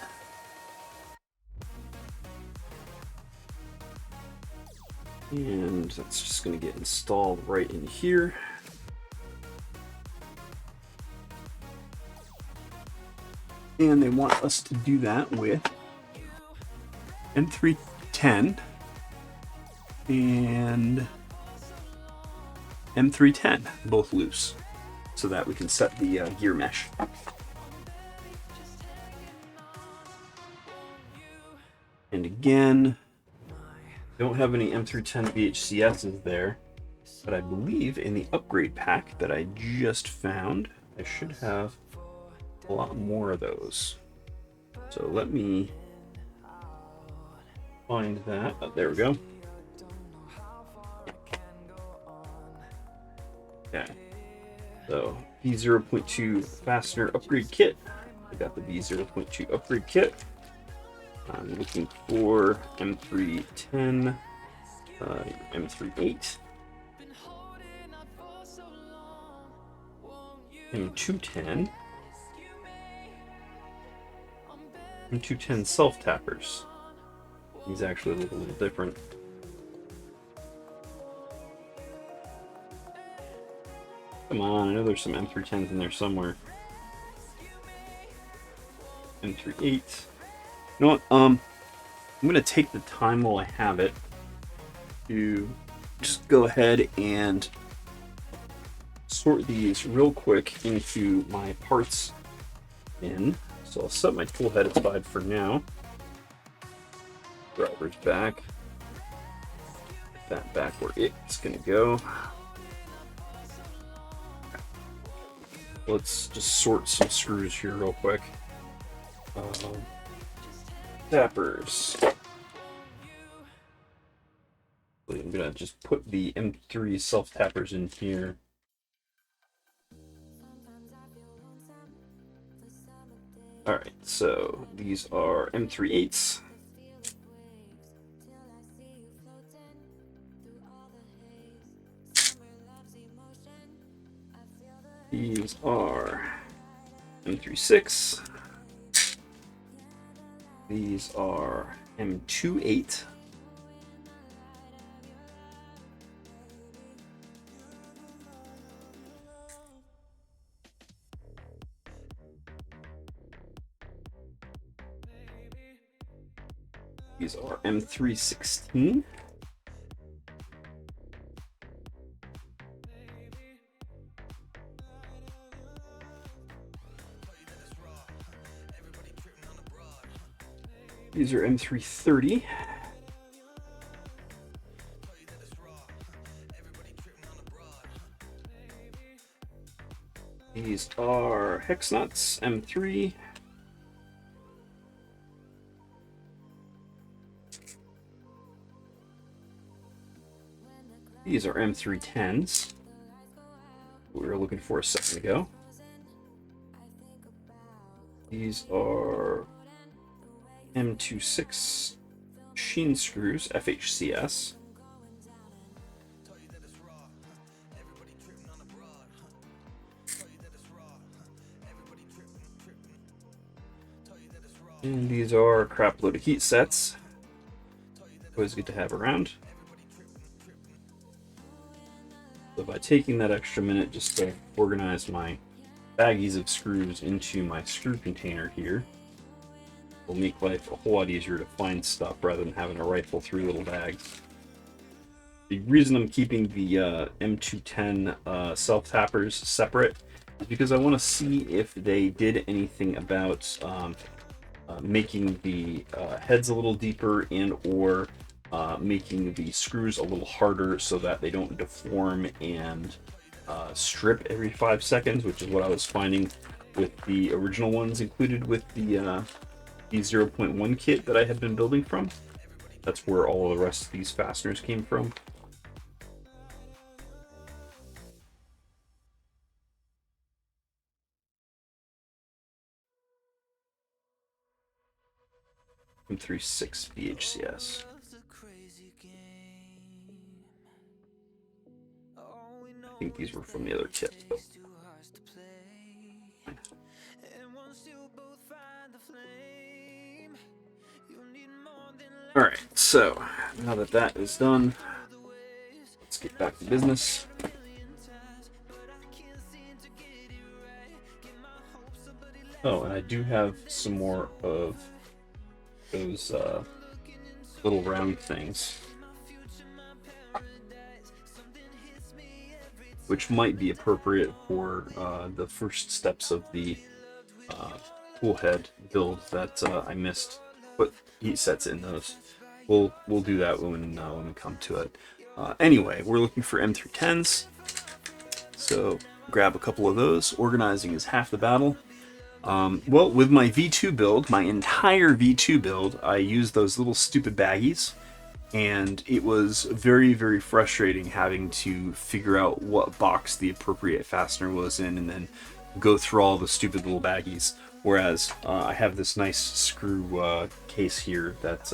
And that's just going to get installed right in here. And they want us to do that with M310 and M310, both loose, so that we can set the gear mesh. And again, don't have any M310 VHCSs there, but I believe in the upgrade pack that I just found, I should have a lot more of those. So let me find that. Oh, there we go. Okay. So V0.2 fastener upgrade kit. I got the V0.2 upgrade kit. I'm looking for M310, M38, M210, M210 self-tappers. These actually look a little different. Come on, I know there's some M310s in there somewhere. M38. You know what, I'm gonna take the time while I have it to just go ahead and sort these real quick into my parts bin. So I'll set my tool head aside for now. Driver's back. Put that back where it's gonna go. Let's just sort some screws here real quick. Tappers. I'm gonna just put the M3 self-tappers in here. Alright, so these are M38s. These are M36. These are M28. These are M316. These are M330. These are hex nuts, M3. These are M310s. We were looking for a second ago. These are M26 machine screws, FHCS. And these are crap load of heat sets. Always good to have around. So by taking that extra minute just to organize my baggies of screws into my screw container here, will make life a whole lot easier to find stuff rather than having to rifle through little bags. The reason I'm keeping the M210 self-tappers separate is because I want to see if they did anything about making the heads a little deeper and or making the screws a little harder so that they don't deform and strip every 5 seconds, which is what I was finding with the original ones included with the 0.1 kit that I had been building from. That's where all of the rest of these fasteners came from. M36 VHCS. I think these were from the other kit, though. Alright, so now that that is done, let's get back to business. Oh, and I do have some more of those little round things, which might be appropriate for the first steps of the tool head build that I missed. Put heat sets in those. We'll do that when we come to it. Anyway, we're looking for M310s, so grab a couple of those. Organizing is half the battle. Well, with my V2 build, my entire V2 build, I used those little stupid baggies, and it was very, very frustrating having to figure out what box the appropriate fastener was in and then go through all the stupid little baggies. Whereas I have this nice screw case here that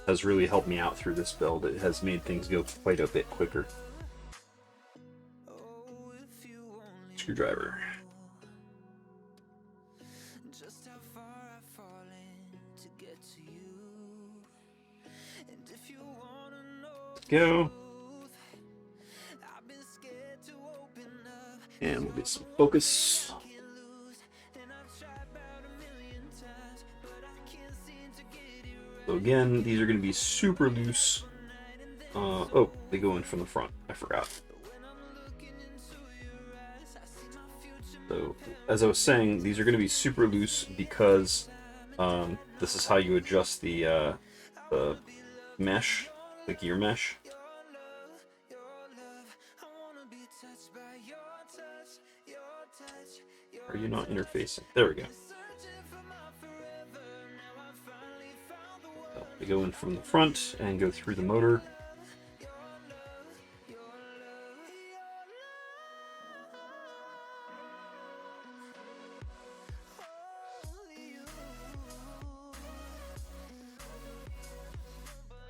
has really helped me out through this build. It has made things go quite a bit quicker. Screwdriver. Go. And we'll get some focus. So again, these are going to be super loose. Oh, they go in from the front. I forgot. So, as I was saying, these are going to be super loose because this is how you adjust the mesh, the gear mesh. Are you not interfacing? There we go. So they go in from the front and go through the motor.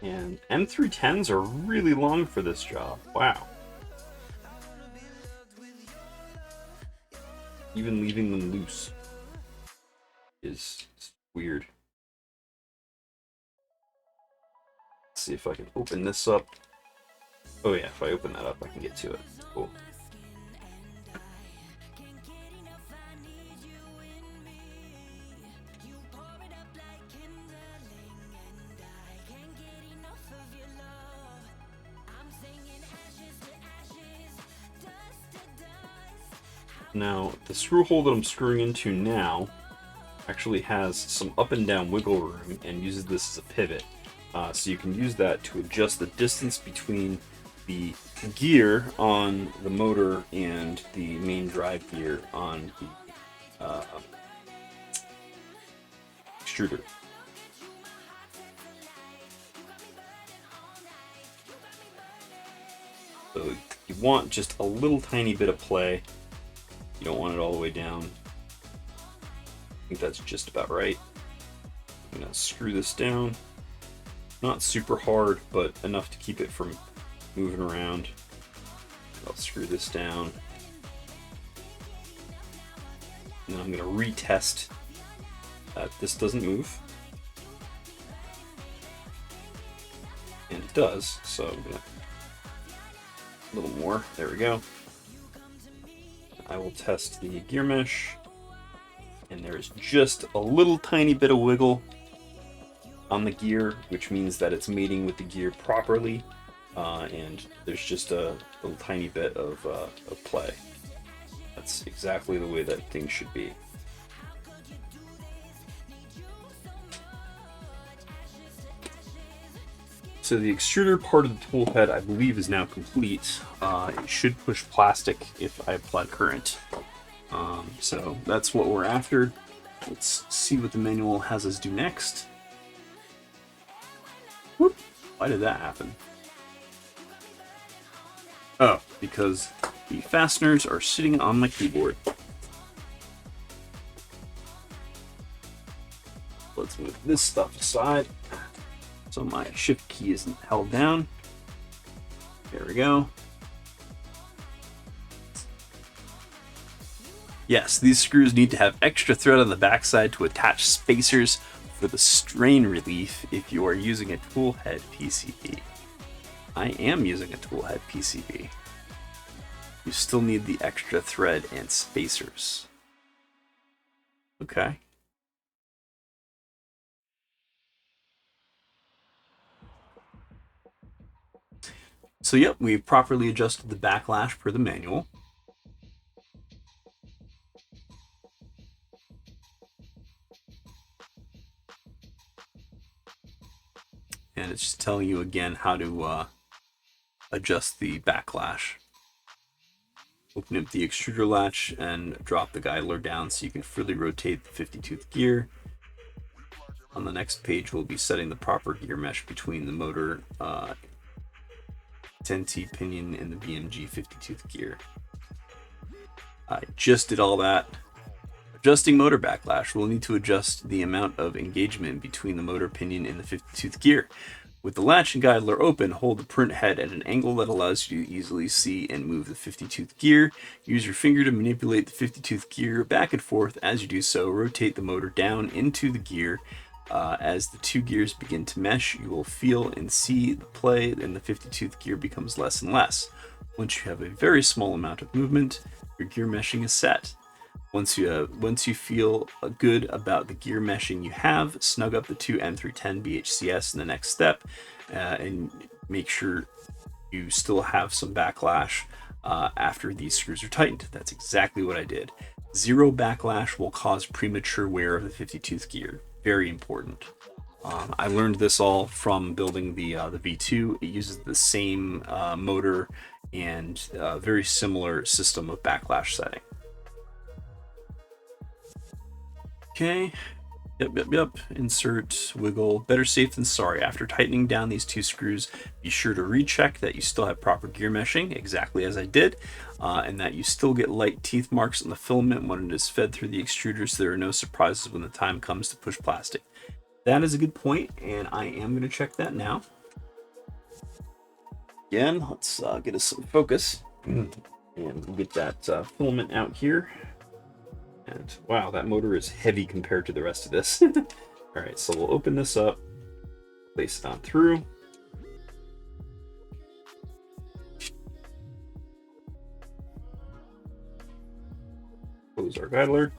And M310s are really long for this job. Wow. Even leaving them loose is weird. Let's see if I can open this up. Oh yeah, if I open that up, I can get to it. Cool. Now, the screw hole that I'm screwing into now actually has some up and down wiggle room and uses this as a pivot. So you can use that to adjust the distance between the gear on the motor and the main drive gear on the extruder. So you want just a little tiny bit of play. You don't want it all the way down. I think that's just about right. I'm gonna screw this down. Not super hard, but enough to keep it from moving around. I'll screw this down. And then I'm gonna retest that this doesn't move. And it does, so I'm gonna a little more. There we go. I will test the gear mesh, and there is just a little tiny bit of wiggle on the gear, which means that it's mating with the gear properly, and there's just a little tiny bit of play. That's exactly the way that things should be. So the extruder part of the tool head, I believe, is now complete. It should push plastic if I apply current. So that's what we're after. Let's see what the manual has us do next. Whoop. Why did that happen? Oh, because the fasteners are sitting on my keyboard. Let's move this stuff aside so my shift key isn't held down. There we go. Yes, these screws need to have extra thread on the backside to attach spacers for the strain relief if you are using a tool head PCB. I am using a tool head PCB. You still need the extra thread and spacers. Okay. So yep, we've properly adjusted the backlash per the manual. And it's just telling you again how to adjust the backlash. Open up the extruder latch and drop the idler down so you can freely rotate the 50-tooth gear. On the next page, we'll be setting the proper gear mesh between the motor 10T pinion and the BMG 50-tooth gear. I just did all that. Adjusting motor backlash, we'll need to adjust the amount of engagement between the motor pinion and the 50-tooth gear. With the latch and idler open, hold the print head at an angle that allows you to easily see and move the 50-tooth gear. Use your finger to manipulate the 50-tooth gear back and forth. As you do so, rotate the motor down into the gear. As the two gears begin to mesh, you will feel and see the play, and the 50-tooth gear becomes less and less. Once you have a very small amount of movement, your gear meshing is set. Once you feel good about the gear meshing you have, snug up the two M310 BHCS in the next step, and make sure you still have some backlash after these screws are tightened. That's exactly what I did. Zero backlash will cause premature wear of the 50-tooth gear. Very important. I learned this all from building the V2. It uses the same motor and very similar system of backlash setting. Okay, yep, insert, wiggle, better safe than sorry. After tightening down these two screws, be sure to recheck that you still have proper gear meshing, exactly as I did, and that you still get light teeth marks on the filament when it is fed through the extruder, so there are no surprises when the time comes to push plastic. That is a good point, and I am going to check that now. Again, let's get us some focus, and we'll get that filament out here. And wow, that motor is heavy compared to the rest of this. All right, so we'll open this up, place it on through. Close our idler.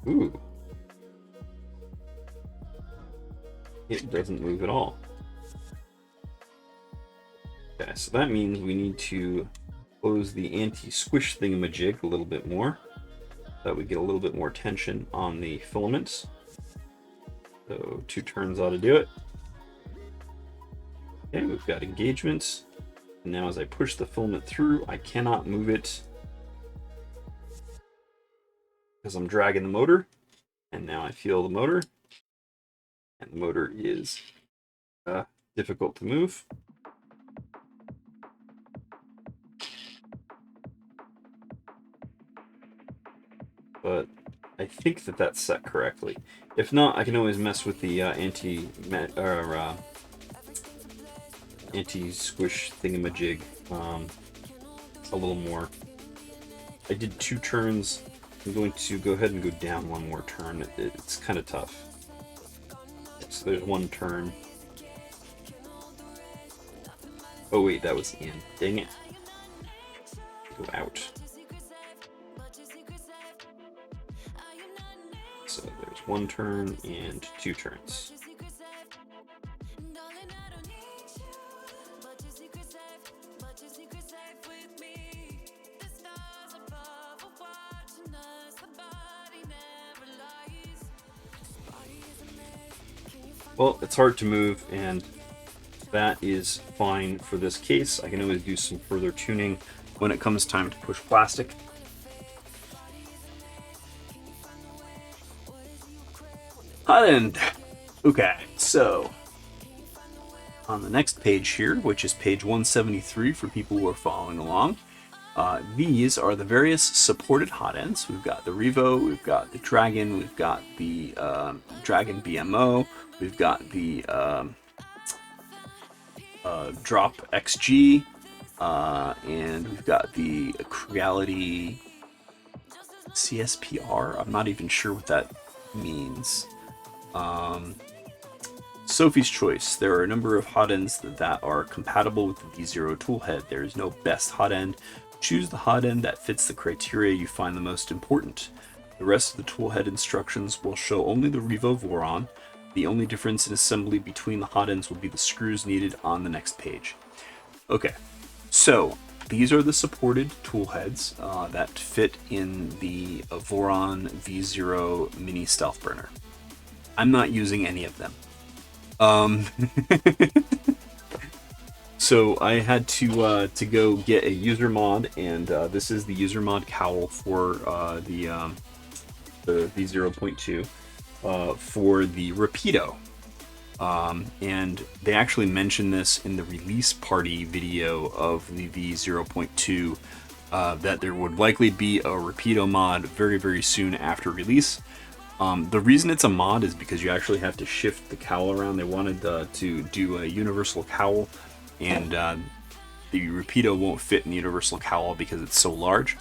Ooh. It doesn't move at all. Okay, so that means we need to close the anti-squish thingamajig a little bit more, so that we get a little bit more tension on the filaments. So 2 turns ought to do it. Okay, we've got engagements. And now as I push the filament through, I cannot move it because I'm dragging the motor. And now I feel the motor. And the motor is difficult to move. But I think that that's set correctly. If not, I can always mess with the anti-squish thingamajig a little more. I did 2 turns. I'm going to go ahead and go down 1 more turn. It's kind of tough. So there's 1 turn. Oh wait, that was in. Dang it. Go out. 1 turn and 2 turns. Well, it's hard to move, and that is fine for this case. I can always do some further tuning when it comes time to push plastic. Hot end. Okay, so on the next page here, which is page 173 for people who are following along, these are the various supported hot ends. We've got the Revo, we've got the Dragon, we've got the Dragon BMO, we've got the Drop XG, and we've got the Creality CSPR. I'm not even sure what that means. Sophie's Choice. There are a number of hot ends that are compatible with the V0 toolhead. There is no best hot end. Choose the hot end that fits the criteria you find the most important. The rest of the toolhead instructions will show only the Revo Voron. The only difference in assembly between the hot ends will be the screws needed on the next page. Okay, so these are the supported toolheads that fit in the Voron V0 Mini StealthBurner. I'm not using any of them. So I had to go get a user mod, and this is the user mod cowl for the V0.2 for the Rapido. And they actually mentioned this in the release party video of the V0.2 that there would likely be a Rapido mod very, very soon after release. The reason it's a mod is because you actually have to shift the cowl around. They wanted to do a universal cowl, and the Rapido won't fit in the universal cowl because it's so large.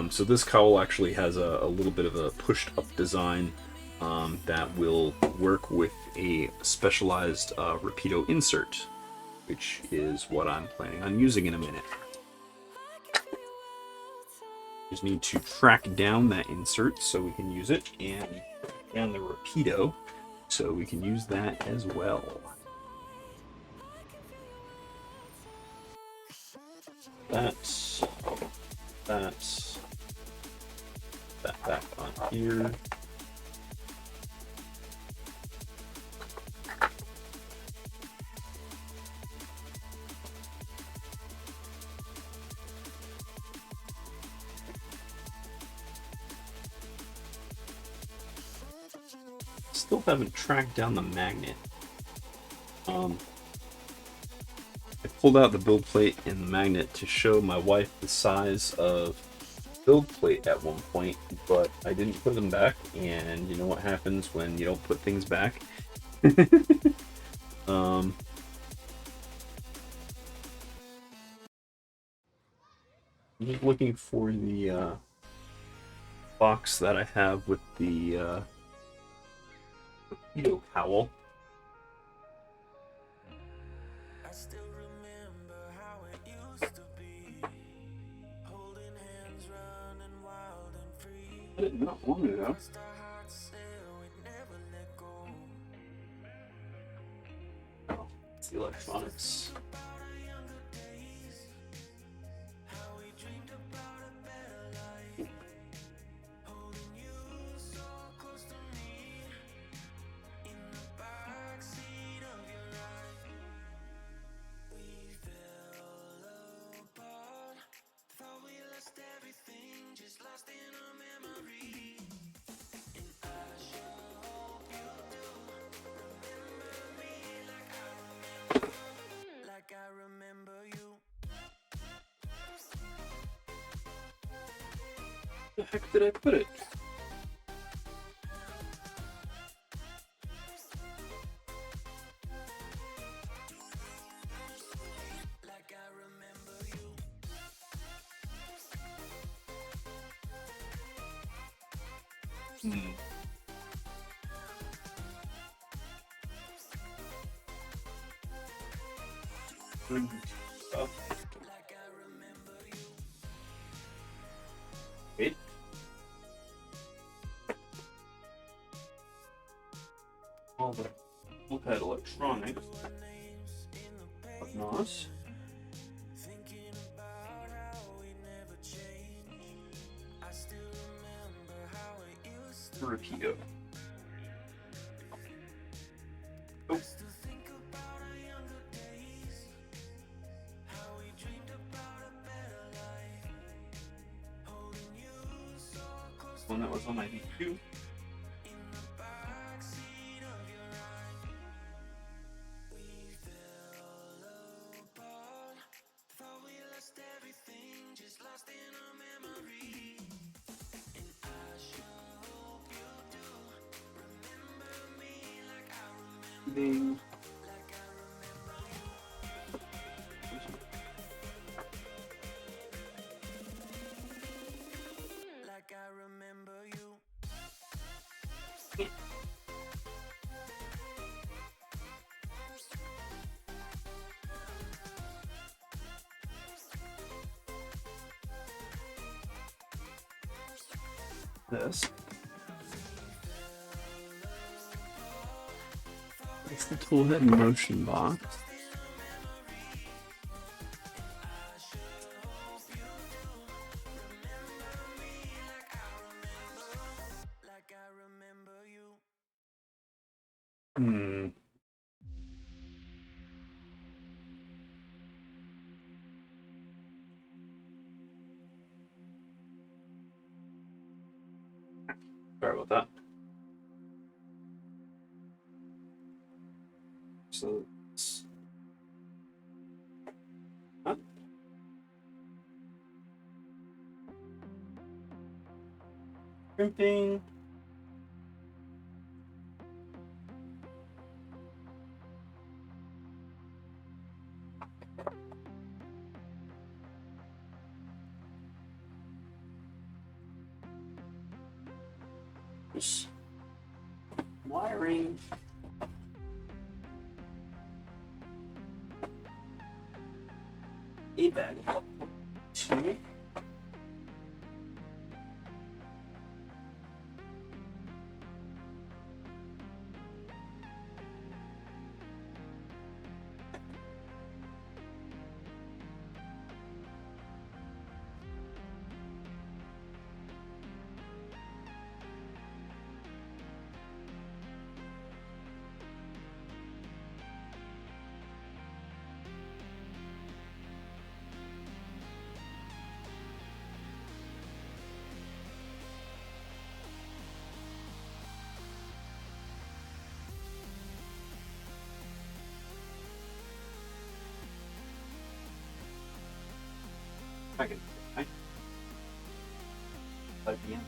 So this cowl actually has a little bit of a pushed up design that will work with a specialized Rapido insert, which is what I'm planning on using in a minute. Just need to track down that insert so we can use it, and down the Rapido so we can use that as well. That back on here. Still haven't tracked down the magnet. I pulled out the build plate and the magnet to show my wife the size of build plate at one point, but I didn't put them back, and you know what happens when you don't put things back. I'm just looking for the box that I have with the Rapido cowl. I did not want it out. Oh, it's the electronics. Where the heck did I put it? Wait. Full-head electronics. Not. Rapido. Oh. One that was on my V2. Ding. Like I remember you. This. It's the toolhead motion box. Sorry about that. So it's crimping. Just wiring. A bag. Two. I can. Again.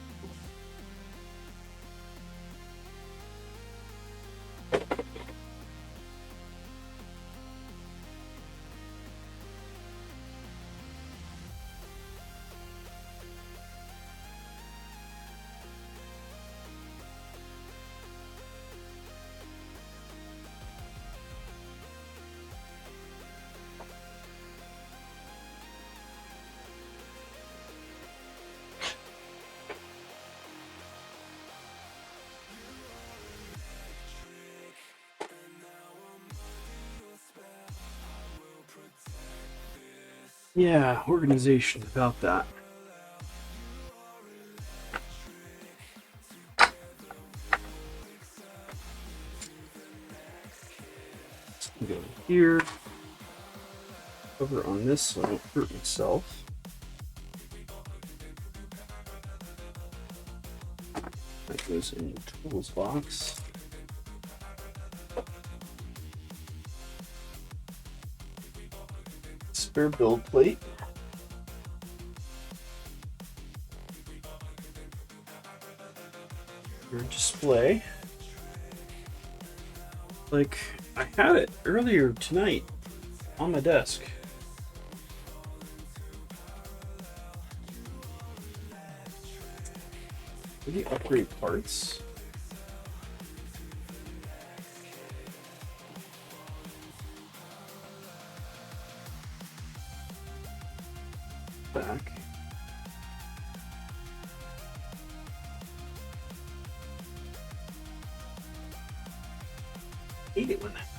Yeah, organization about that. Go here. Over on this so I don't hurt myself. That goes in the tools box. Spare build plate. Your display. Like, I had it earlier tonight on my desk. Maybe upgrade parts. Back. hate it when that happens.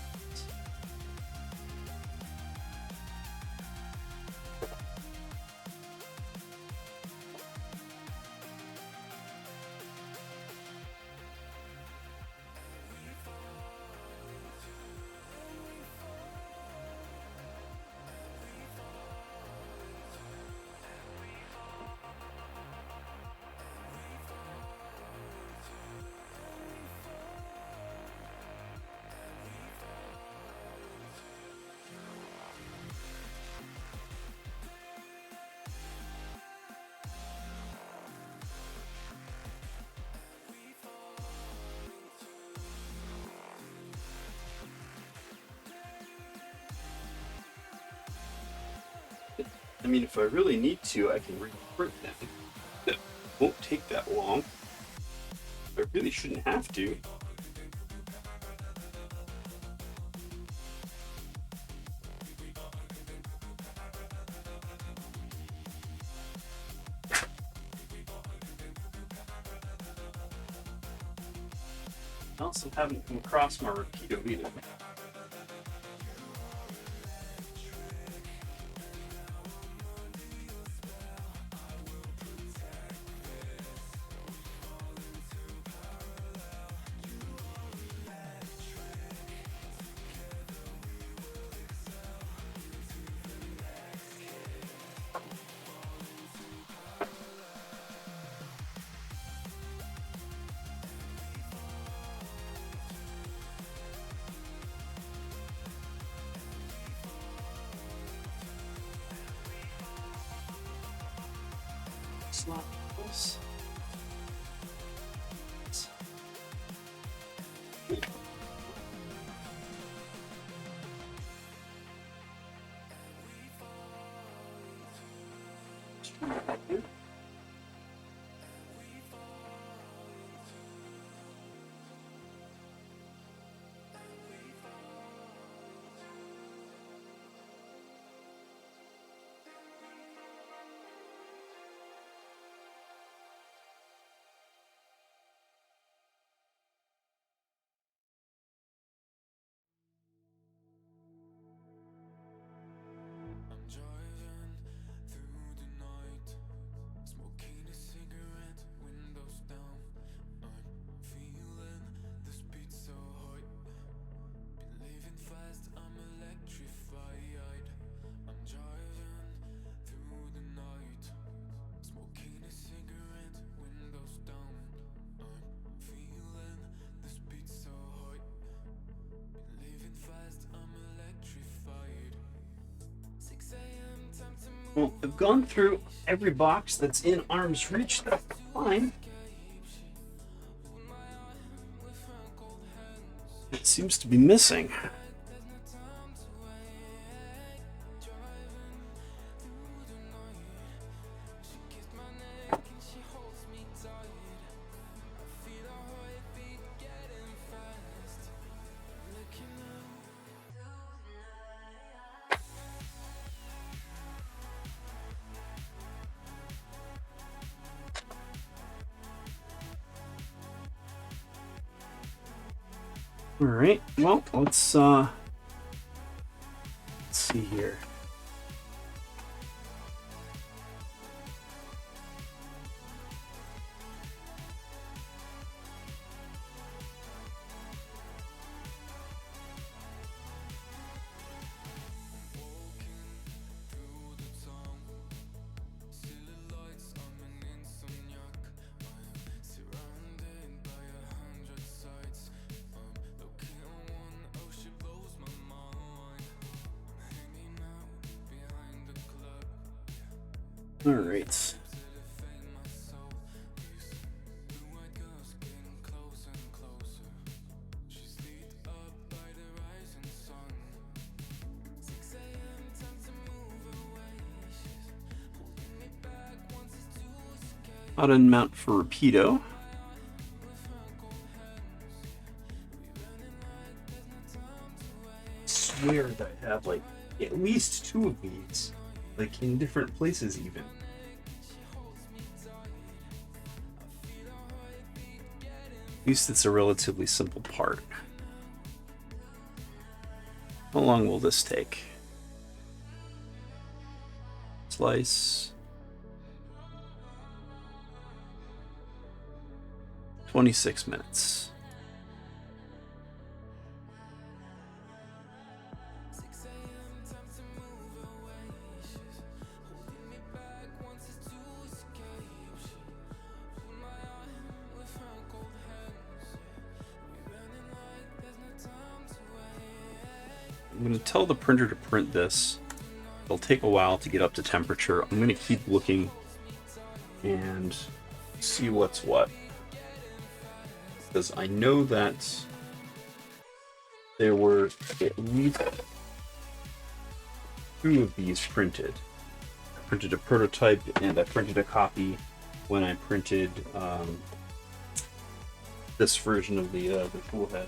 I mean, if I really need to, I can reprint them. That won't take that long. I really shouldn't have to. I also haven't come across my Rapido either. Slot this. Well, I've gone through every box that's in arm's reach. That's fine. It seems to be missing. All right. Well, let's see here. All right. Button mount for Rapido. I swear that I have like at least 2 of these, like in different places even. At least it's a relatively simple part. How long will this take? Slice. 26 minutes. I'm going to tell the printer to print this. It'll take a while to get up to temperature. I'm going to keep looking and see what's what. Because I know that there were at least 2 of these printed. I printed a prototype and I printed a copy when I printed this version of the tool head.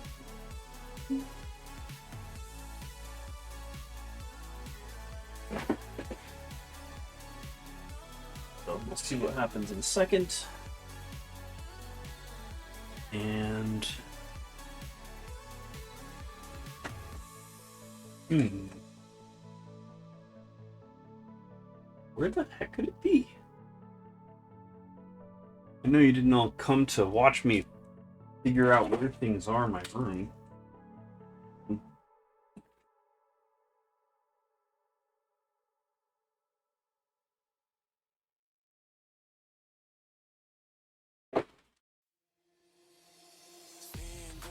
So we'll see what happens in a second. And where the heck could it be? I know you didn't all come to watch me figure out where things are in my room.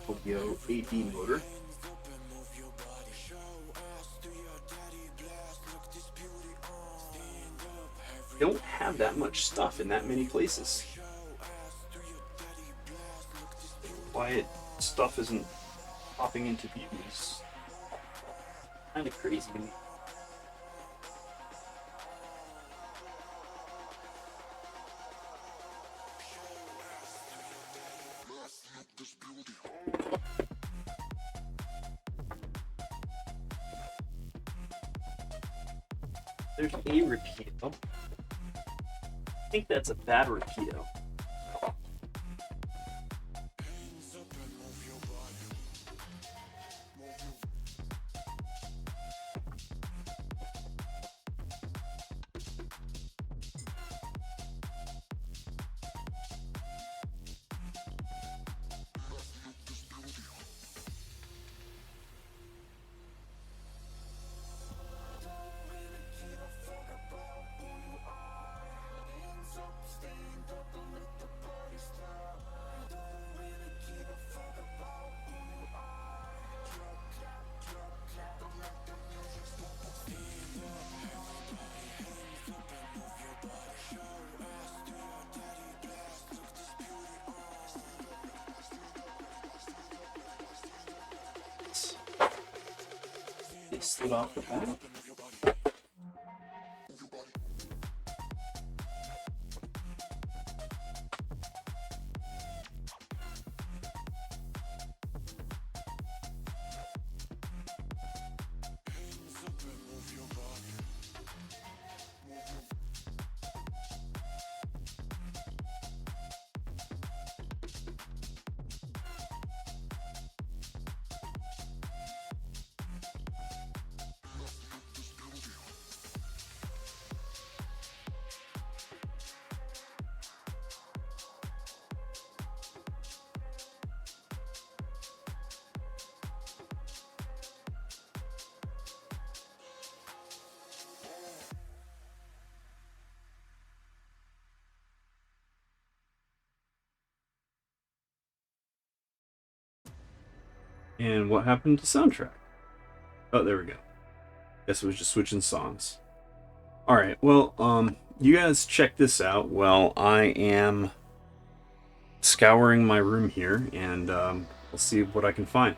Tokyo AD motor. Don't have that much stuff in that many places. Why stuff isn't popping into view is kind of crazy to me. There's a Rapido. I think that's a bad Rapido. They slid off the back. And what happened to soundtrack? Oh, there we go. Guess it was just switching songs. Alright, well, you guys check this out while I am scouring my room here, and we'll see what I can find.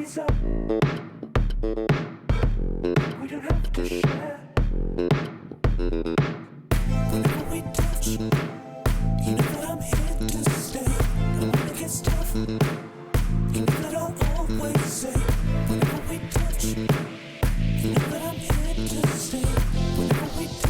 ease up. We don't have to share. Whenever we touch, you know that I'm here to stay. And when it gets tough, you know that I'll always say. Whenever we touch, you know that I'm here to stay. Whenever we touch.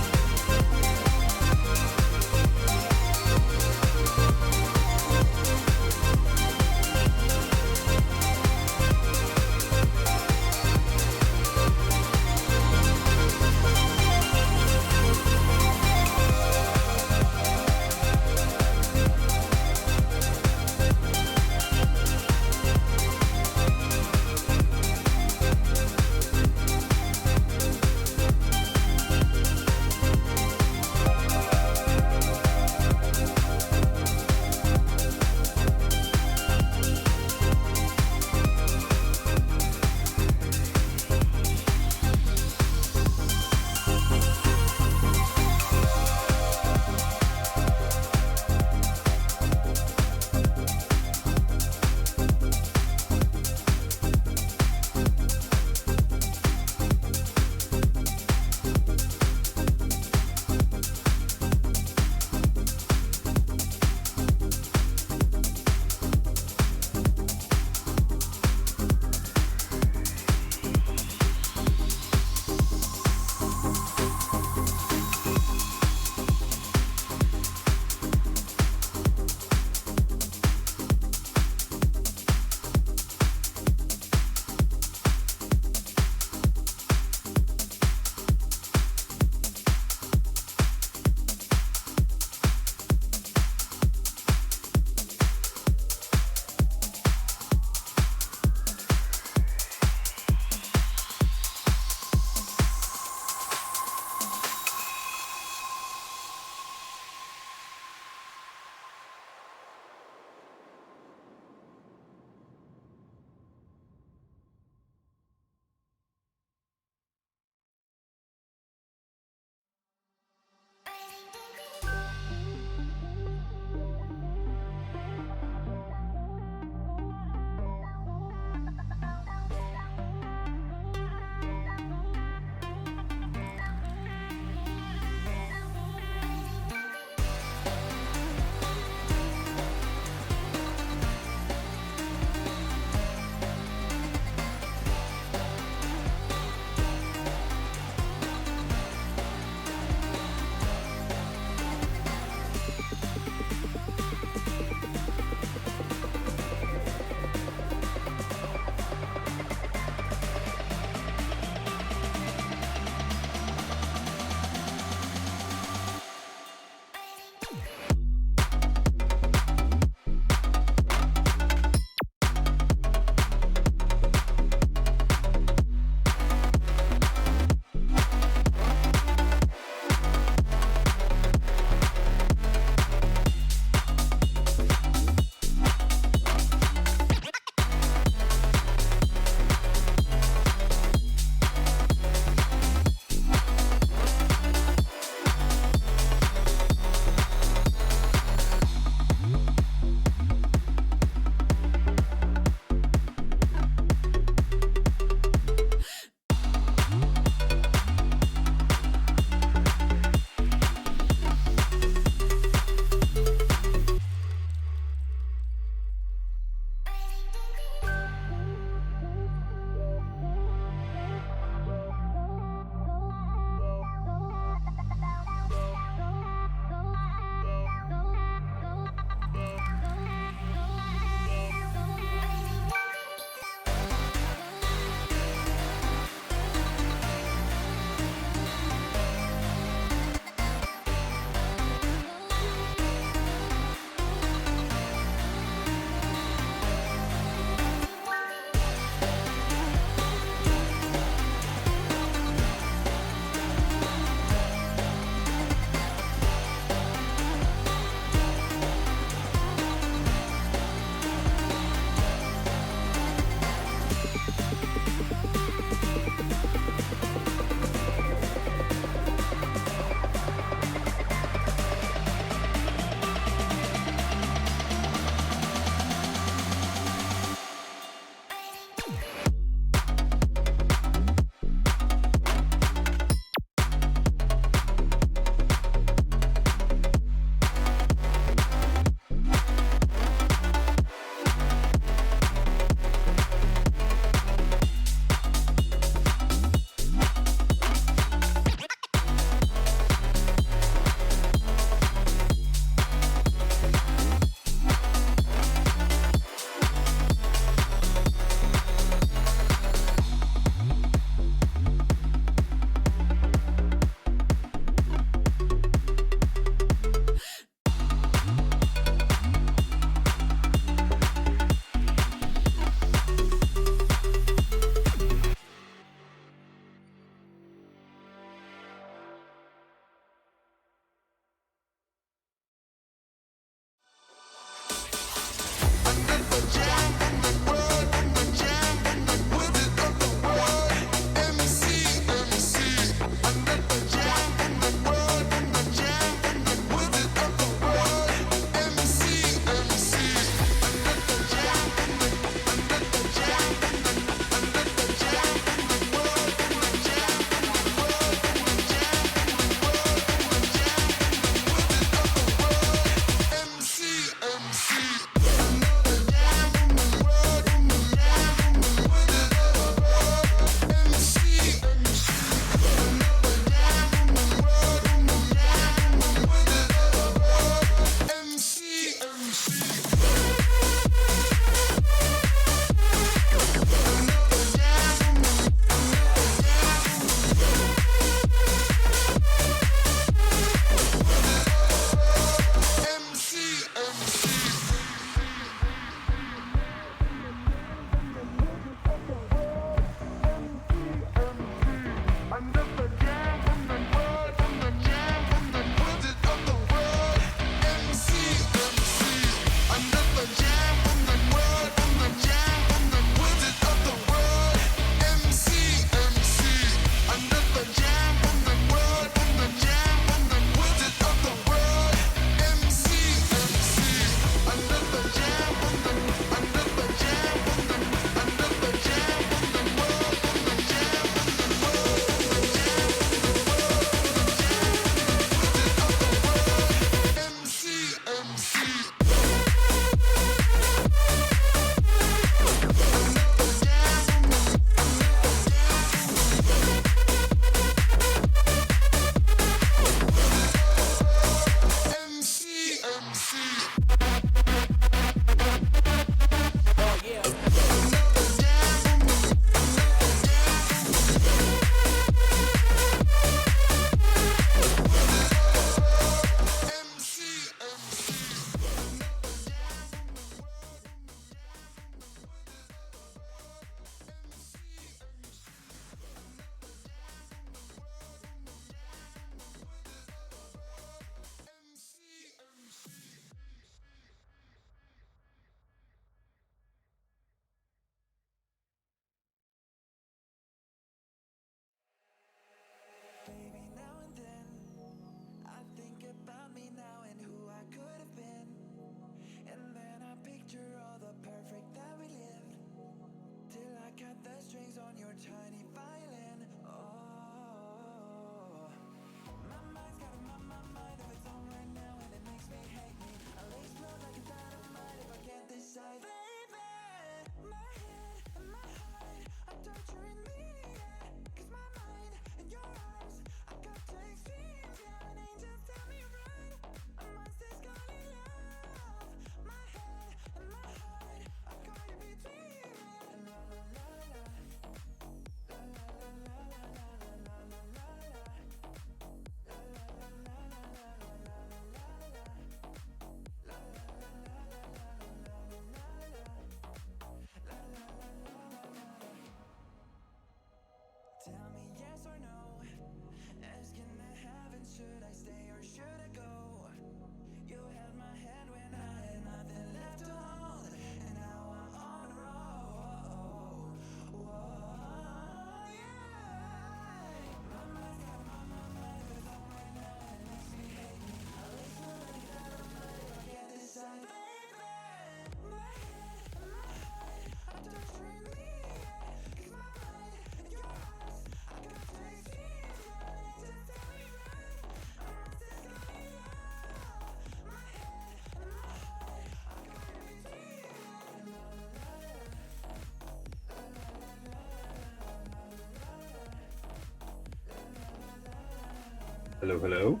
Hello, hello.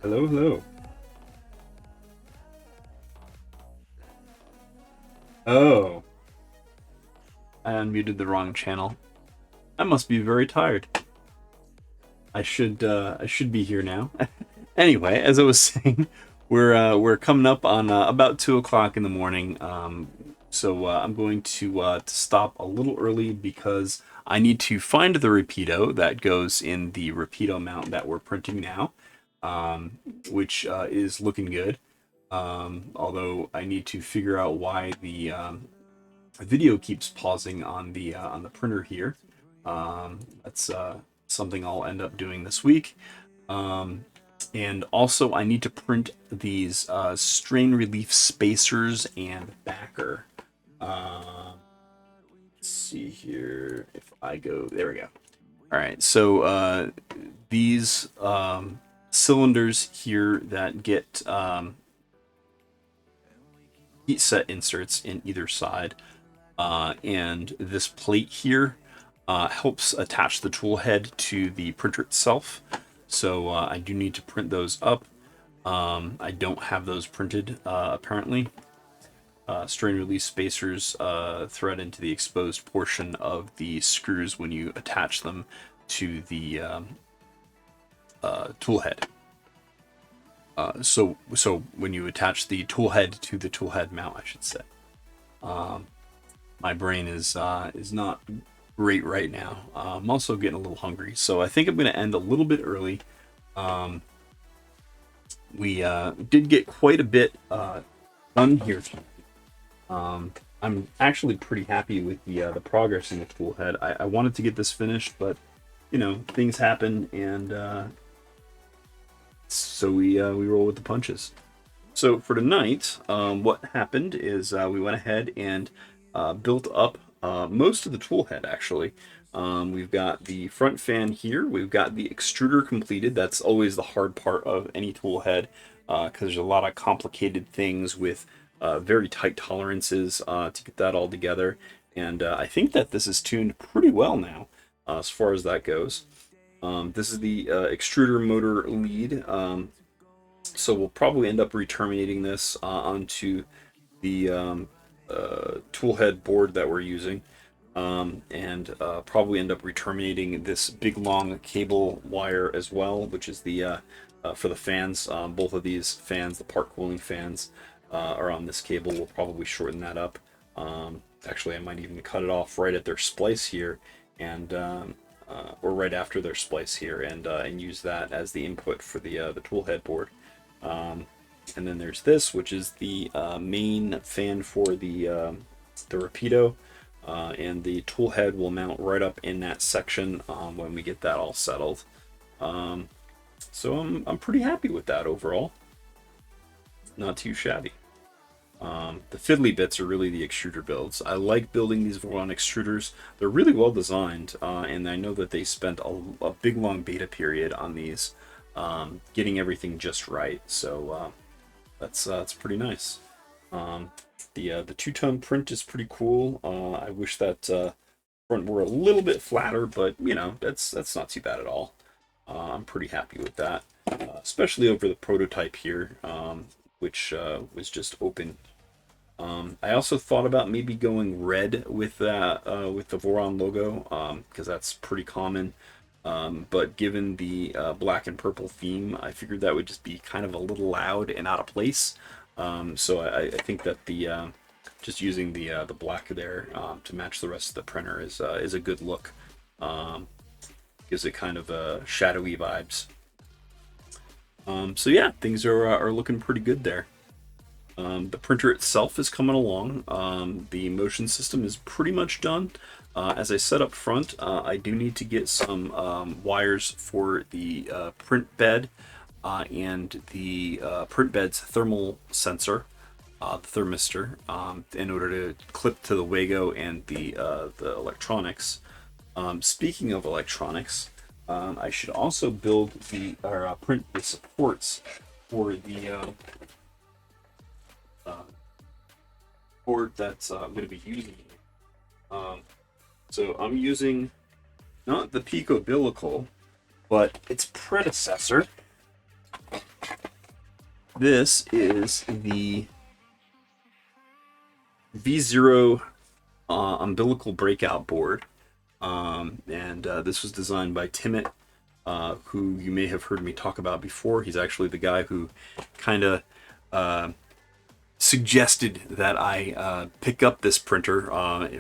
Hello, hello. Oh, I unmuted the wrong channel. I must be very tired. I should be here now. Anyway, as I was saying, we're coming up on about 2 o'clock in the morning. So I'm going to stop a little early because I need to find the Rapido that goes in the Rapido mount that we're printing now, which is looking good. Although I need to figure out why the video keeps pausing on the printer here. That's something I'll end up doing this week. And also I need to print these strain relief spacers and backer. Let's see here if I go, there we go. All right, so these cylinders here that get heat set inserts in either side, and this plate here helps attach the tool head to the printer itself. So I do need to print those up. I don't have those printed apparently. Strain release spacers thread into the exposed portion of the screws when you attach them to the tool head. So when you attach the tool head to the tool head mount, I should say. My brain is not great right now. I'm also getting a little hungry, so I think I'm going to end a little bit early. We did get quite a bit done here tonight. I'm actually pretty happy with the progress in the tool head. I wanted to get this finished, but you know, things happen, and so we roll with the punches. So for tonight, what happened is we went ahead and built up most of the tool head, actually. We've got the front fan here. We've got the extruder completed. That's always the hard part of any tool head, because there's a lot of complicated things with very tight tolerances to get that all together. And I think that this is tuned pretty well now, as far as that goes. This is the extruder motor lead. So we'll probably end up re-terminating this onto the tool head board that we're using, and probably end up re-terminating this big long cable wire as well, which is the for the fans. Both of these fans, the part cooling fans, are on this cable. We'll probably shorten that up. Actually, I might even cut it off right at their splice here, and or right after their splice here, and use that as the input for the tool head board. And then there's this, which is the main fan for the Rapido, and the tool head will mount right up in that section when we get that all settled. So I'm pretty happy with that overall. Not too shabby. The fiddly bits are really the extruder builds. I like building these Voron extruders. They're really well designed, and I know that they spent a big long beta period on these, getting everything just right. So that's pretty nice. The two-tone print is pretty cool. I wish that front were a little bit flatter, but you know, that's not too bad at all. I'm pretty happy with that, especially over the prototype here, which was just open. I also thought about maybe going red with that, with the Voron logo, because that's pretty common. But given the black and purple theme, I figured that would just be kind of a little loud and out of place. So I think that the just using the black there to match the rest of the printer is a good look. Gives it kind of shadowy vibes. So yeah, things are looking pretty good there. The printer itself is coming along. The motion system is pretty much done. As I said up front, I do need to get some wires for the print bed and the print bed's thermal sensor, the thermistor, in order to clip to the Wago and the electronics. Speaking of electronics, I should also build print the supports for the board that's I'm going to be using. So I'm using not the Pico Bilical, but its predecessor. This is the V0 umbilical breakout board, and this was designed by Timit, who you may have heard me talk about before. He's actually the guy who kind of suggested that I pick up this printer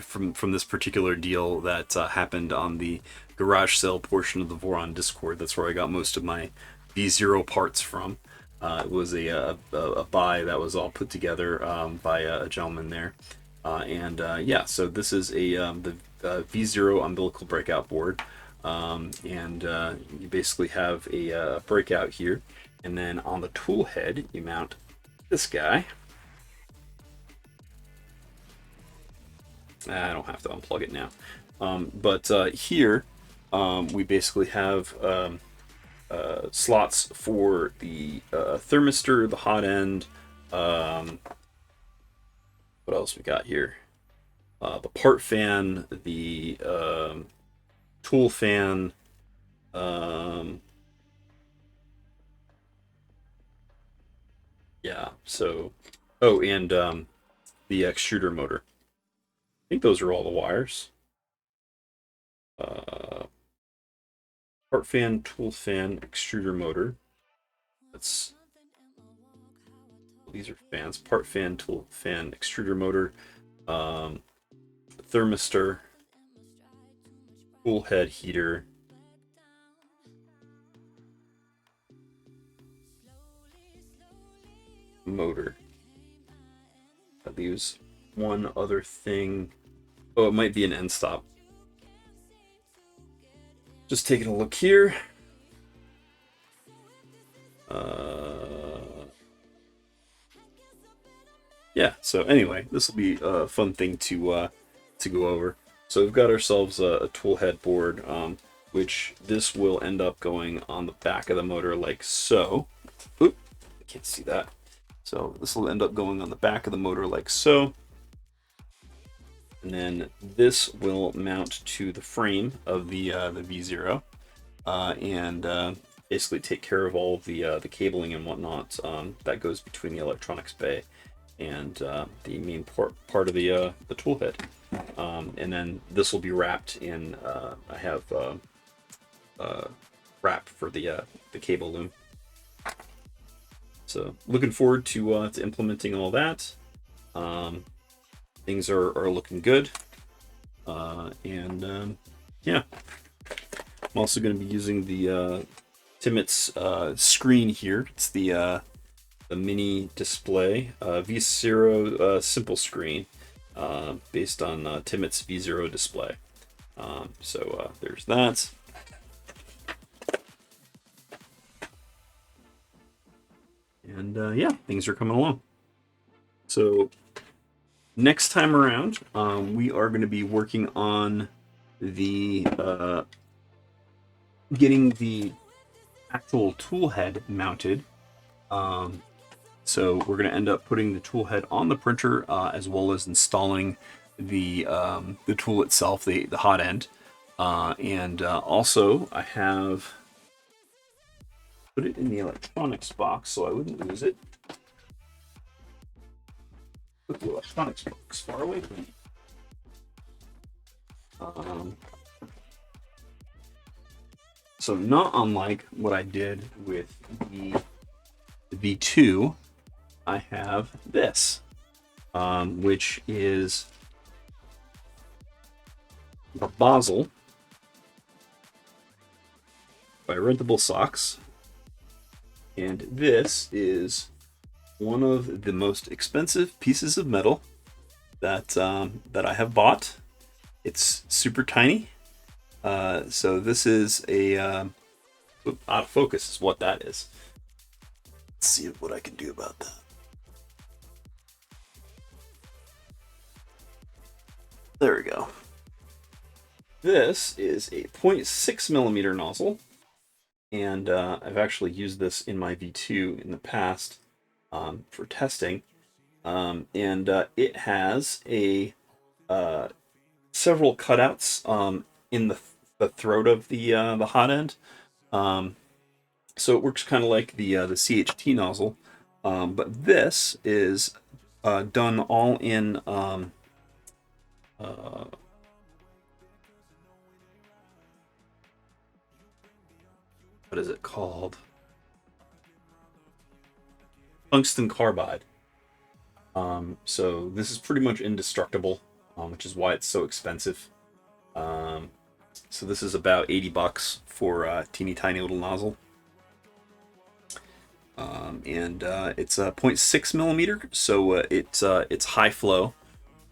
from this particular deal that happened on the garage sale portion of the Voron Discord. That's where I got most of my V0 parts from. It was a buy that was all put together by a gentleman there. Yeah, so this is the V0 umbilical breakout board. You basically have a breakout here. And then on the tool head, you mount this guy. I don't have to unplug it now. Here, we basically have slots for the thermistor, the hot end. What else we got here? The part fan, the tool fan. Yeah. So, oh, and the extruder motor. I think those are all the wires. Part fan, tool fan, extruder motor. These are fans. Part fan, tool fan, extruder motor, thermistor, tool head heater, motor. That leaves one other thing. Oh, it might be an end stop. Just taking a look here. Yeah, so anyway, this will be a fun thing to go over. So we've got ourselves a tool head board, which this will end up going on the back of the motor like so. Oop, I can't see that. So this will end up going on the back of the motor like so. And then this will mount to the frame of the V0, and basically take care of all of the cabling and whatnot that goes between the electronics bay and the main part of the tool head. And then this will be wrapped in. I have wrap for the cable loom. So looking forward to implementing all that. Things are looking good, yeah. I'm also going to be using the Timit's screen here. It's the mini display V0 simple screen based on Timit's V0 display. So there's that. And yeah, things are coming along. So next time around, we are going to be working on the getting the actual tool head mounted. So we're going to end up putting the tool head on the printer as well as installing the tool itself, the hot end, and also I have put it in the electronics box so I wouldn't lose it. Put the electronics box far away from me. So not unlike what I did with the V2, I have this, which is a Basel by Rentable Socks, and this is one of the most expensive pieces of metal that that I have bought. It's super tiny. So this is a out of focus is what that is. Let's see what I can do about that. There we go. This is a 0.6 millimeter nozzle, and I've actually used this in my V2 in the past for testing, and it has a several cutouts in the throat of the hot end, So it works kind of like the CHT nozzle, but this is done all in what is it called? Tungsten carbide. So this is pretty much indestructible, which is why it's so expensive. So this is about $80 for a teeny tiny little nozzle. And it's a 0.6 millimeter, so it's high flow.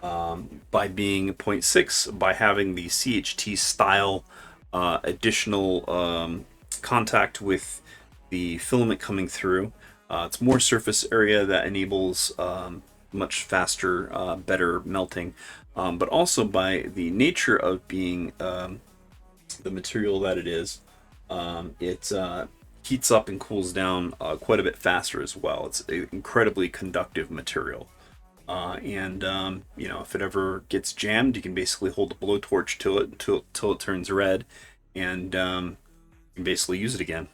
By being 0.6, by having the CHT style additional contact with the filament coming through, it's more surface area that enables much faster, better melting, but also by the nature of being the material that it is, it heats up and cools down quite a bit faster as well. It's an incredibly conductive material. And you know, if it ever gets jammed, you can basically hold a blowtorch to it until it turns red, and you can basically use it again.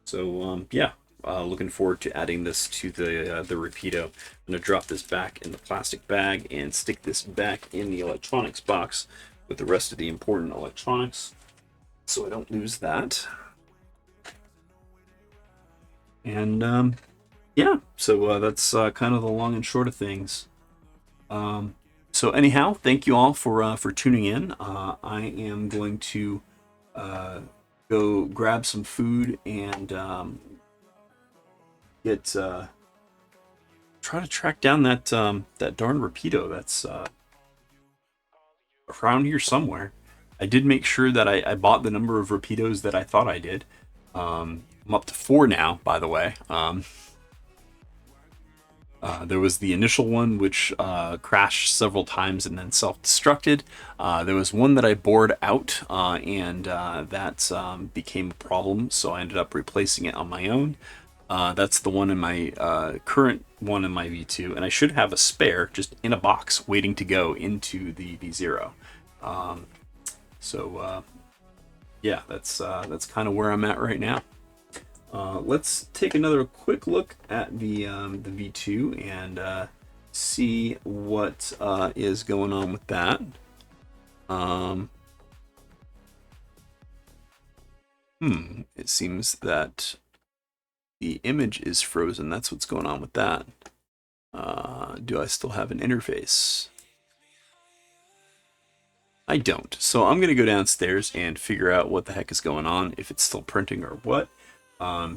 So yeah, looking forward to adding this to the Rapido. I'm gonna drop this back in the plastic bag and stick this back in the electronics box with the rest of the important electronics, so I don't lose that. And yeah, so that's kind of the long and short of things. So anyhow, thank you all for tuning in. I am going to go grab some food and try to track down that that darn Rapido that's around here somewhere. I did make sure that I bought the number of Rapidos that I thought I did. I'm up to 4 now, by the way. There was the initial one, which crashed several times and then self-destructed. There was one that I bored out, and that became a problem, so I ended up replacing it on my own. That's the one in my current one in my V2, and I should have a spare just in a box waiting to go into the V0. Yeah, that's kind of where I'm at right now. Let's take another quick look at the V2 and see what is going on with that. It seems that the image is frozen. That's what's going on with that. Do I still have an interface? I don't. So I'm going to go downstairs and figure out what the heck is going on, if it's still printing or what.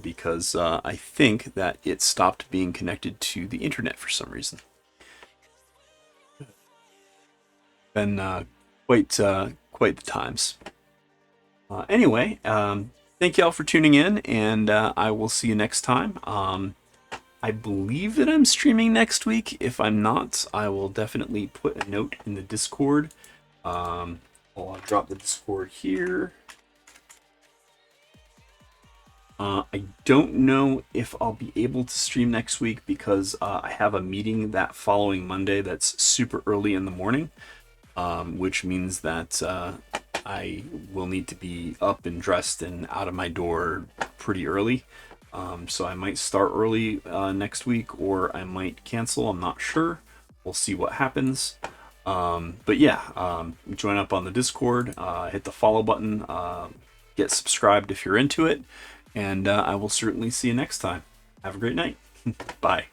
Because I think that it stopped being connected to the internet for some reason. Been quite the times. Anyway, thank you all for tuning in, and I will see you next time. I believe that I'm streaming next week. If I'm not, I will definitely put a note in the Discord. I'll drop the Discord here. I don't know if I'll be able to stream next week because I have a meeting that following Monday that's super early in the morning, which means that I will need to be up and dressed and out of my door pretty early. So I might start early next week, or I might cancel. I'm not sure. We'll see what happens. But yeah, join up on the Discord, hit the follow button, get subscribed if you're into it. And I will certainly see you next time. Have a great night. Bye.